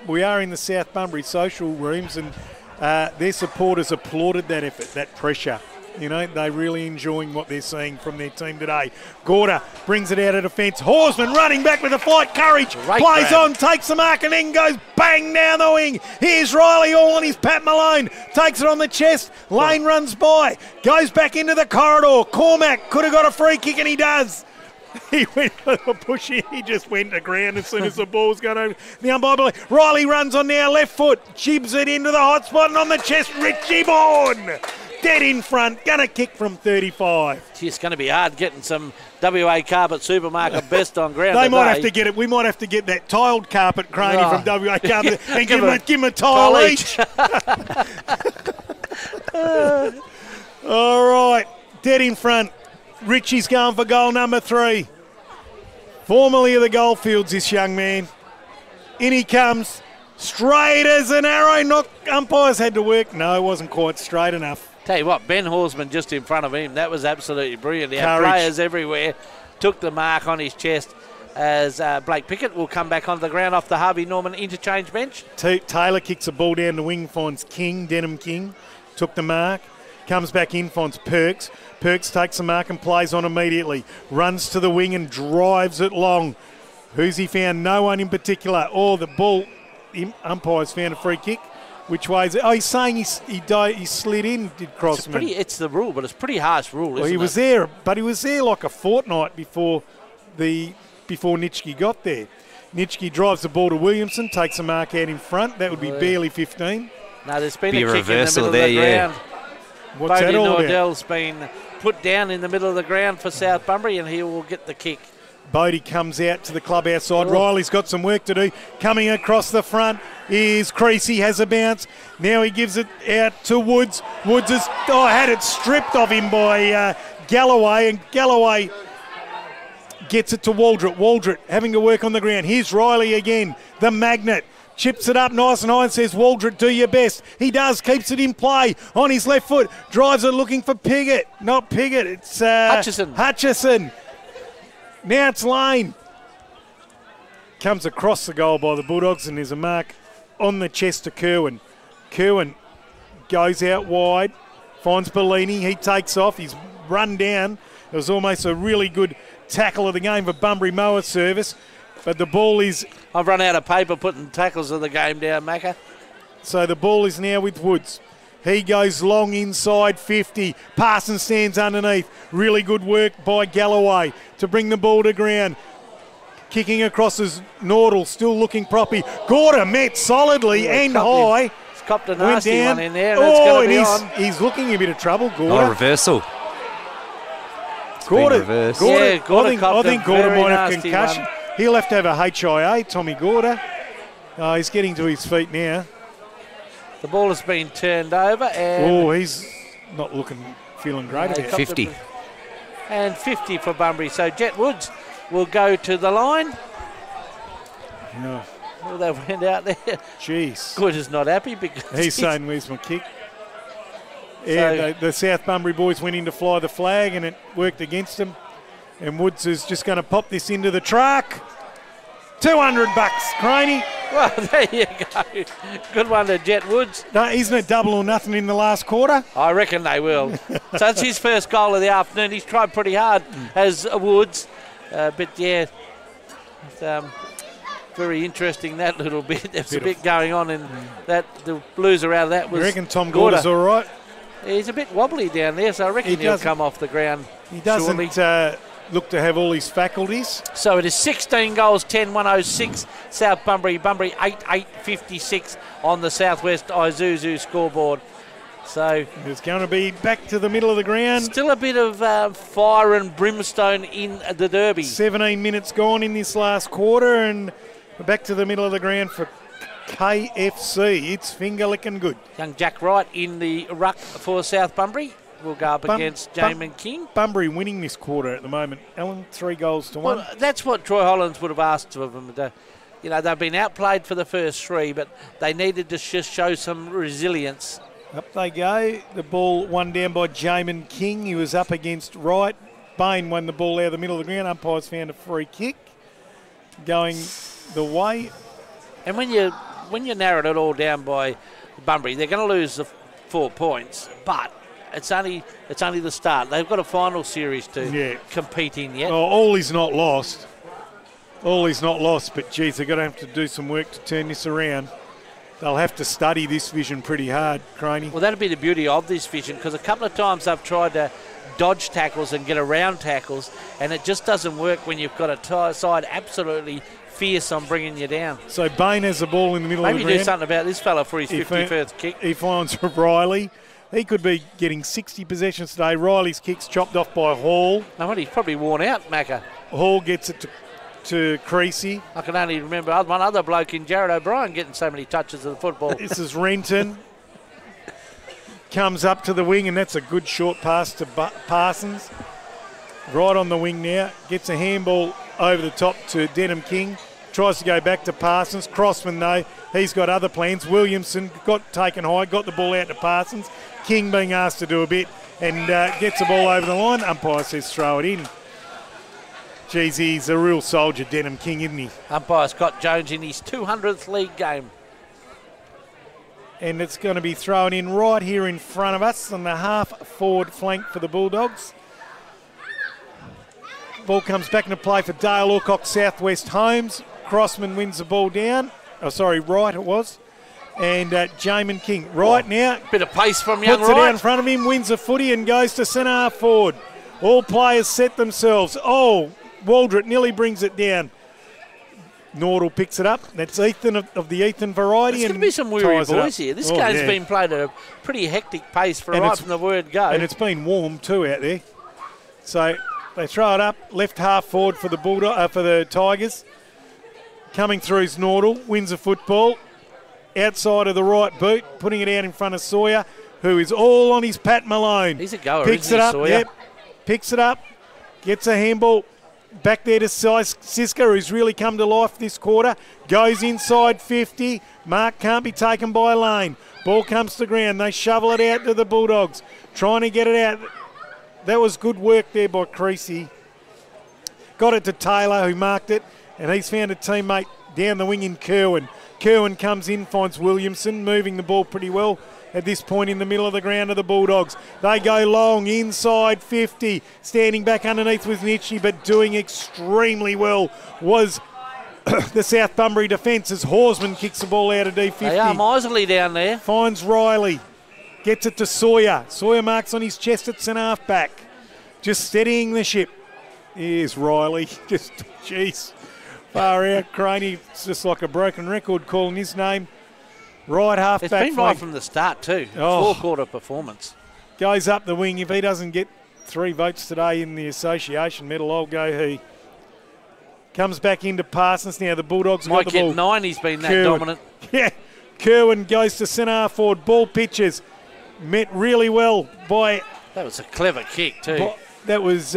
we are in the South Bunbury social rooms, and their supporters applauded that effort, that pressure. You know, they're really enjoying what they're seeing from their team today. Gorda brings it out of defence. Horsman running back with a flight, courage, plays on, takes the mark, and then goes bang down the wing. Here's Riley all on his Pat Malone. Takes it on the chest. Lane runs by. Goes back into the corridor. Cormac could have got a free kick, and he does. He went for the push in. He just went to ground as soon as the ball was going over. The umpire, Riley runs on now, left foot, jibs it into the hot spot, and on the chest, Richie Bourne. Dead in front, gonna kick from 35. It's going to be hard getting some WA Carpet Supermarket best on ground They today. might have to get it. We might have to get that tiled carpet crony from WA Carpet and give him a tile tile each. All right, dead in front. Richie's going for goal number 3. Formerly of the Goldfields, this young man. In he comes, straight as an arrow. Umpires had to work. No, it wasn't quite straight enough. Tell you what, Ben Horsman just in front of him, that was absolutely brilliant. He had Courage. players everywhere, took the mark on his chest as Blake Pickett will come back onto the ground off the Harvey Norman interchange bench. Taylor kicks the ball down the wing, finds Denham King, took the mark, comes back in, finds Perks. Perks takes the mark and plays on immediately, runs to the wing and drives it long. Who's he found? No one in particular. The ball, umpires found a free kick. Which way is it? Oh, he's saying he slid in, did Crossman. It's the rule, but it's a pretty harsh rule, isn't it? He was there, but he was there like a fortnight before Nitschke got there. Nitschke drives the ball to Williamson, takes the mark out in front. That would be barely 15. No, there's been Be a a kick in the reversal middle there, of the yeah. ground. What's that all about? Nordell's been put down in the middle of the ground for South Bunbury, and he will get the kick. Bodie comes out to the club outside. Riley's got some work to do. Coming across the front is Creasy, has a bounce. Now he gives it out to Woods. Woods has had it stripped of him by Galloway, and Galloway gets it to Waldrett. Waldrett having to work on the ground. Here's Riley again, the magnet. Chips it up nice and high and says, Waldrett, do your best. He does, keeps it in play on his left foot. Drives it looking for Piggott. Not Piggott, it's Hutchison. Now it's Lane. Comes across the goal by the Bulldogs, and there's a mark on the chest to Kerwin. Kerwin goes out wide, finds Bellini. He takes off. He's run down. It was almost a really good tackle of the game for Bunbury Mower service, but the ball is... I've run out of paper putting tackles of the game down, Macca. So the ball is now with Woods. He goes long inside 50. Parsons stands underneath. Really good work by Galloway to bring the ball to ground. Kicking across is Nordell, still looking proppy. Gorda met solidly and high. He's copped a nasty one in there. He's looking a bit of trouble, Gorda. Not a reversal. Gorda, Gorda I think Gorda might have nasty concussion. one. He'll have to have a HIA, Tommy Gorda. He's getting to his feet now. The ball has been turned over, and he's not feeling great about it. 50. And 50 for Bunbury. So Jet Woods will go to the line. No. Well, they went out there. Jeez. Good is not happy because he's saying, where's my kick? Yeah, the South Bunbury boys went in to fly the flag, and it worked against them. And Woods is just going to pop this into the truck. $200, Craney. Well, there you go. Good one to Jet Woods. No, isn't it double or nothing in the last quarter? I reckon they will. So it's his first goal of the afternoon. He's tried pretty hard as Woods. But, yeah, it's, very interesting, that little bit. There's a bit going on in that. The loser out of that was You reckon Tom Gorda's all right? He's a bit wobbly down there, so I reckon he'll come off the ground. He doesn't look to have all his faculties. So it is 16 goals, 10-106. South Bunbury, 8-8-56 on the Southwest Isuzu scoreboard. So it's going to be back to the middle of the ground. Still a bit of fire and brimstone in the derby. 17 minutes gone in this last quarter, and we're back to the middle of the ground for KFC. It's finger licking good. Young Jack Wright in the ruck for South Bunbury. Will go up against Jamin King. Bunbury winning this quarter at the moment. Alan, 3-1. Well, that's what Troy Hollands would have asked of them. They've been outplayed for the first 3, but they needed to just show some resilience. Up they go. The ball won down by Jamin King. He was up against Wright. Bain won the ball out of the middle of the ground. Umpires found a free kick going the way. And when you narrowed it all down by Bunbury, they're going to lose the 4 points, but it's only the start. They've got a final series to compete in yet. All is not lost. All is not lost, but geez, they're going to have to do some work to turn this around. They'll have to study this vision pretty hard, Craney. Well, that'll be the beauty of this vision, because a couple of times they've tried to dodge tackles and get around tackles, and it just doesn't work when you've got a side absolutely fierce on bringing you down. So Bain has the ball in the middle of the Maybe ground. do something about this fella for his 51st kick. He finds Riley. He could be getting 60 possessions today. Riley's kick's chopped off by Hall. No, he's probably worn out, Macca. Hall gets it to Creasy. I can only remember one other bloke in Jared O'Brien getting so many touches of the football. This is Renton. Comes up to the wing, and that's a good short pass to Parsons. Right on the wing now. Gets a handball over the top to Denham King. Tries to go back to Parsons. Crossman, though, he's got other plans. Williamson got taken high, got the ball out to Parsons. King being asked to do a bit and gets the ball over the line. Umpire says throw it in. Geez, he's a real soldier, Denham King, isn't he? Umpire Scott Jones in his 200th league game. And it's going to be thrown in right here in front of us on the half-forward flank for the Bulldogs. Ball comes back into play for Dale Alcock, Southwest Holmes. Crossman wins the ball down. Oh, sorry, right it was. And Jamin King, right now. Bit of pace from young puts it out in Wright. front of him, wins the footy and goes to centre half forward. All players set themselves. Oh, Waldrett nearly brings it down. Nordell picks it up. That's Ethan of the Ethan variety. There's going to be some weary boys here. This game's yeah. been played at a pretty hectic pace for And right it's- from the word go. And it's been warm too out there. So they throw it up, left half forward for the for the Tigers. Coming through is Nordell, wins the football. Outside of the right boot, putting it out in front of Sawyer, who is all on his Pat Malone. He's a goer, Picks isn't it he, up, Sawyer? yep. Picks it up, gets a handball. Back there to Siska, who's really come to life this quarter. Goes inside 50. Mark can't be taken by Lane. Ball comes to ground. They shovel it out to the Bulldogs. Trying to get it out. That was good work there by Creasy. Got it to Taylor, who marked it. And he's found a teammate down the wing in Kerwin. Kerwin comes in, finds Williamson, moving the ball pretty well at this point in the middle of the ground of the Bulldogs. They go long, inside 50. Standing back underneath with Nitchie, but doing extremely well was the South Bunbury defence as Horsman kicks the ball out of D50. They are miserly down there. Finds Riley. Gets it to Sawyer. Sawyer marks on his chest at centre half back. Just steadying the ship. Here's Riley. Just, jeez. Far out, Craney. It's just like a broken record calling his name. Right half It's back. been right from the start too. Oh. Four-quarter performance. Goes up the wing. If he doesn't get 3 votes today in the association medal, I'll go he. Comes back into Parsons now. The Bulldogs Might got the ball. get 9. He's been that Kerwin. dominant. Yeah. Kerwin goes to centre half forward. Ball pitches. Met really well by... That was a clever kick too. That was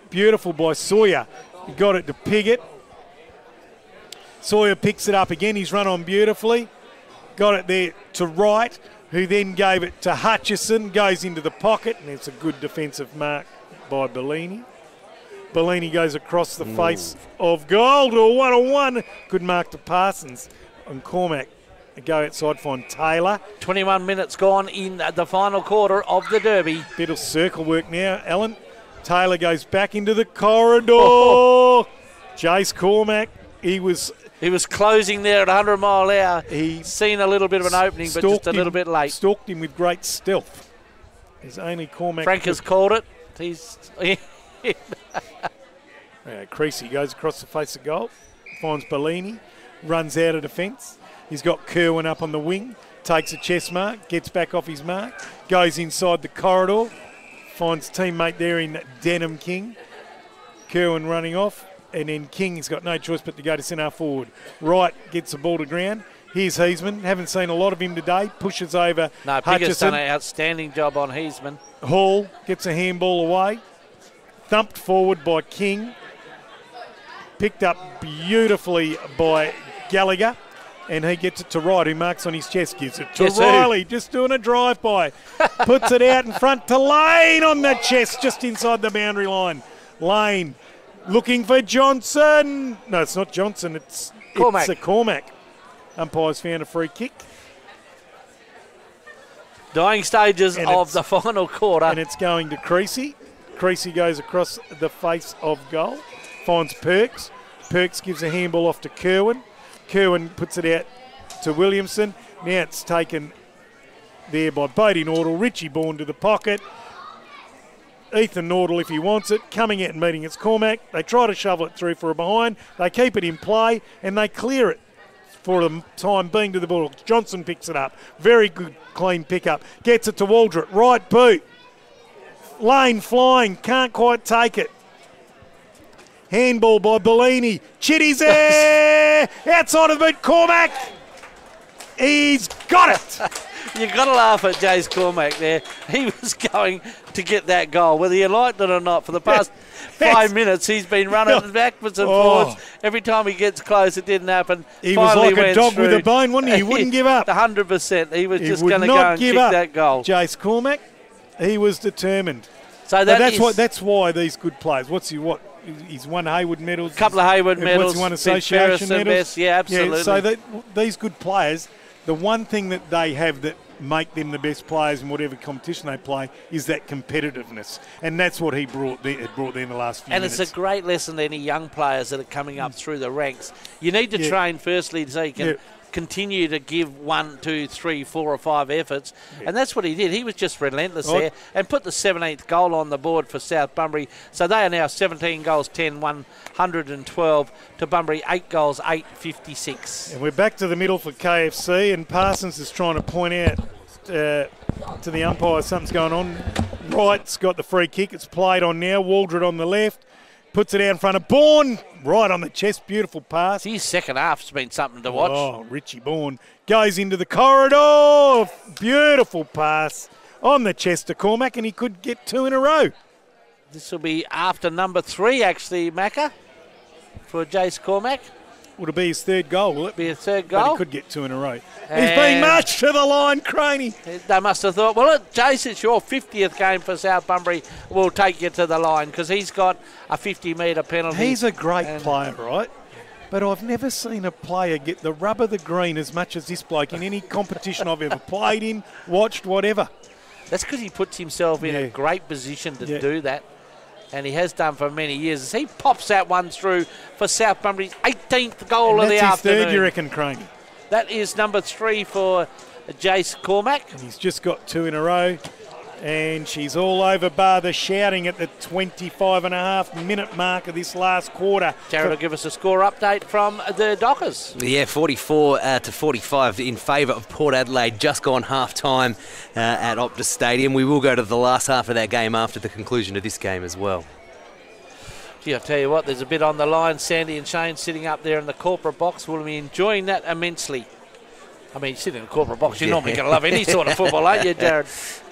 beautiful by Sawyer. He got it to Piggott. Sawyer picks it up again. He's run on beautifully. Got it there to Wright, who then gave it to Hutchison. Goes into the pocket, and it's a good defensive mark by Bellini. Bellini goes across the face of goal to a 1-on-1. Good mark to Parsons. And Cormac go outside, find Taylor. 21 minutes gone in the final quarter of the Derby. Bit of circle work now, Alan. Taylor goes back into the corridor. Jace Cormac, he was closing there at 100 mile an hour. He seen a little bit of an opening, but just a little bit late. Stalked him with great stealth. There's only Cormac. Frank has called it. He's Creasy goes across the face of goal, finds Bellini, runs out of defence. He's got Kerwin up on the wing, takes a chest mark, gets back off his mark, goes inside the corridor, finds teammate there in Denham King. Kerwin running off, and then King's got no choice but to go to centre forward. Wright gets the ball to ground. Here's Heisman. Haven't seen a lot of him today. Pushes over no, Piggott's Hutchison. done an outstanding job on Heisman. Hall gets a handball away. Thumped forward by King. Picked up beautifully by Gallagher. And he gets it to Wright, who marks on his chest. Gives it to Riley, just doing a drive-by. Puts it out in front to Lane on the chest, just inside the boundary line. Lane looking for Johnson. No, it's not Johnson. It's a Cormac. Umpire's found a free kick. Dying stages of the final quarter. And it's going to Creasy. Creasy goes across the face of goal. Finds Perks. Perks gives a handball off to Kerwin. Kerwin puts it out to Williamson. Now it's taken there by Bodie Nordell. Richie Bourne to the pocket. Ethan Nordell, if he wants it, coming out and meeting its Cormac. They try to shovel it through for a behind. They keep it in play and they clear it for the time being to the Bulldogs. Johnson picks it up. Very good, clean pickup. Gets it to Waldrett. Right boot. Lane flying. Can't quite take it. Handball by Bellini. Chitty's there. Outside of the boot. Cormac. He's got it. You've got to laugh at Jace Cormac there. He was going to get that goal, whether you liked it or not. For the past 5 minutes, he's been running backwards and forwards. Every time he gets close, it didn't happen. He Finally was like a dog through. with a bone, wasn't he? He wouldn't give up. 100%. He was just going to go and kick that goal. Jace Cormac, he was determined. So that's why these good players. He's won Hayward medals. A couple of Hayward medals. Won association medals. Best. Yeah, absolutely. Yeah, so these good players, the one thing that they have that make them the best players in whatever competition they play is that competitiveness. And that's what he brought there in the last few minutes. And it's a great lesson to any young players that are coming up through the ranks. You need to train firstly so you can continue to give 1, 2, 3, 4 or 5 efforts. And that's what he did. He was just relentless there and put the 17th goal on the board for South Bunbury. So they are now 17 goals, 10, 112 to Bunbury, 8 goals, 8, 56. And we're back to the middle for KFC, and Parsons is trying to point out to the umpire something's going on. Wright's got the free kick. It's played on now. Waldrett on the left. Puts it out in front of Bourne. Right on the chest. Beautiful pass. His second half's been something to watch. Oh, Richie Bourne goes into the corridor. Beautiful pass on the chest to Cormac, and he could get 2 in a row. This will be after number 3, actually, Macca, for Jace Cormac. Would it be his 3rd goal, will it? Be a 3rd goal. But he could get 2 in a row. He's being marched to the line, Craney. They must have thought, well, Jace, it's your 50th game for South Bunbury. We'll take you to the line because he's got a 50-metre penalty. He's a great player, right? But I've never seen a player get the rub of the green as much as this bloke in any competition I've ever played in, watched, whatever. That's because he puts himself in a great position to do that. And he has done for many years. As he pops that one through for South Bunbury's 18th goal of the afternoon. That's his 3rd, you reckon, Craney? That is number 3 for Jace Cormac. And he's just got 2 in a row. And she's all over bar the shouting at the 25.5-minute mark of this last quarter. Jared will give us a score update from the Dockers. Yeah, 44 to 45 in favour of Port Adelaide. Just gone half-time at Optus Stadium. We will go to the last half of that game after the conclusion of this game as well. Gee, I'll tell you what, there's a bit on the line. Sandy and Shane sitting up there in the corporate box will be enjoying that immensely. I mean, sitting in the corporate box, you're normally going to love any sort of football, aren't you, Jared?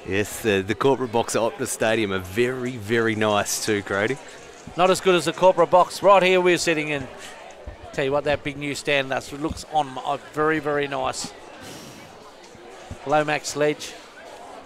Yes, the corporate box at Optus Stadium are very, very nice too, Grody. Not as good as the corporate box right here we're sitting in. Tell you what, that big new stand looks on very, very nice. Lomax Sledge.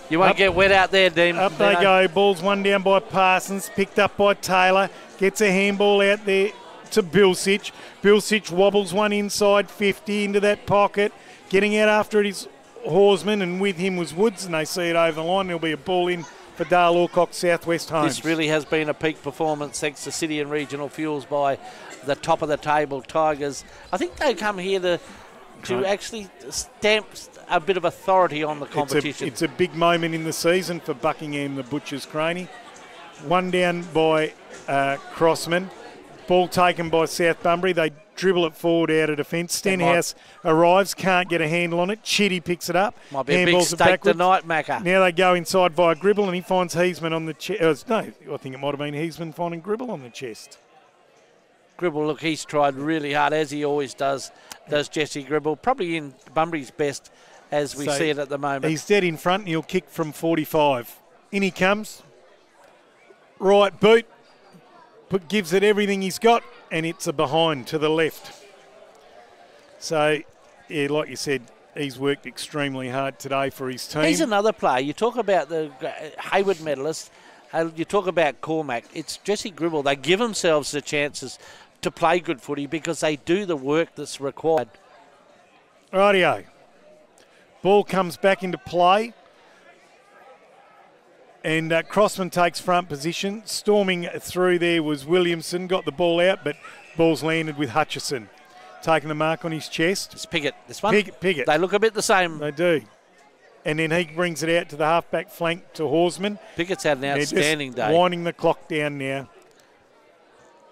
You won't get wet out there, Dean. Up they go. Ball's one down by Parsons, picked up by Taylor. Gets a handball out there to Bilsich. Bilsich wobbles one inside 50 into that pocket. Getting out after it is Horsman, and with him was Woods, and they see it over the line. There'll be a ball in for Dale Alcock, Southwest Homes. This really has been a peak performance thanks to City and Regional Fuels by the top of the table Tigers. I think they come here to actually stamp a bit of authority on the competition. It's a big moment in the season for Buckingham, the Butchers, Craney. One down by Crossman. Ball taken by South Bunbury. They dribble it forward out of defence. Stenhouse arrives, can't get a handle on it. Chitty picks it up. Might be a big stake tonight, Macca. Now they go inside via Gribble, and he finds Heisman on the chest. No, I think it might have been Heisman finding Gribble on the chest. Gribble, look, he's tried really hard, as he always does Jesse Gribble. Probably in Bunbury's best as we see it at the moment. He's dead in front, and he'll kick from 45. In he comes. Right boot. Gives it everything he's got, and it's a behind to the left. So, yeah, like you said, he's worked extremely hard today for his team. He's another player. You talk about the Hayward medalist. You talk about Cormac. It's Jesse Gribble. They give themselves the chances to play good footy because they do the work that's required. Rightio. Ball comes back into play. And Crossman takes front position. Storming through there was Williamson. Got the ball out, but ball's landed with Hutchison. Taking the mark on his chest. It's Piggott, this one. Piggott. They look a bit the same. They do. and then he brings it out to the half-back flank to Horsman. Pickett's had an They're just outstanding day. winding the clock down now.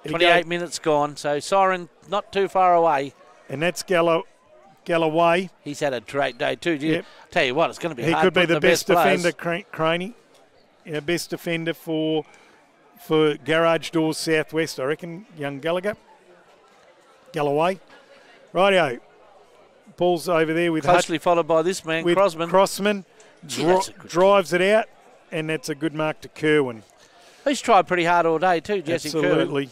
28 minutes gone, so Siren not too far away. And that's Galloway. He's had a great day too. Yep. Tell you what, it's going to be He hard could be putting the best players. defender, Craney. Yeah, best defender for Garage Doors Southwest, I reckon, young Galloway. Rightio. Ball's over there with Closely followed by this man, with Crossman. Crossman. Gee, that's a good Drives it out, and that's a good mark to Kerwin. He's tried pretty hard all day too, Jesse Kerwin. Absolutely.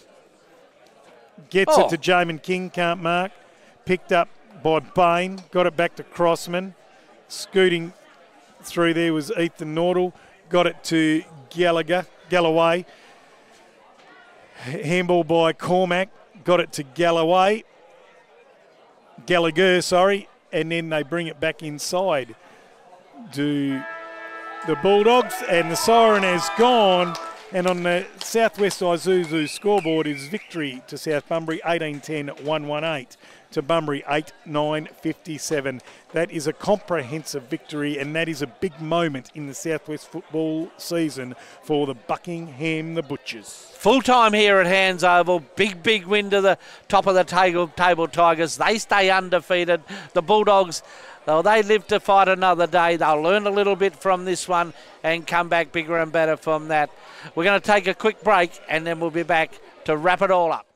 Gets it to Jamin King, can't mark. Picked up by Bain, got it back to Crossman. Scooting through there was Ethan Nordell. Got it to Galloway. Handball by Cormac. Got it to Gallagher, and then they bring it back inside to the Bulldogs, and the siren has gone. And on the Southwest Isuzu scoreboard is victory to South Bunbury 18-10, 118 to Bunbury 8-9-57. That is a comprehensive victory, and that is a big moment in the Southwest football season for the Buckingham the Butchers. Full time here at Hands Oval. Big win to the top of the table Tigers. They stay undefeated. The Bulldogs, though they live to fight another day. They'll learn a little bit from this one and come back bigger and better from that. We're going to take a quick break, and then we'll be back to wrap it all up.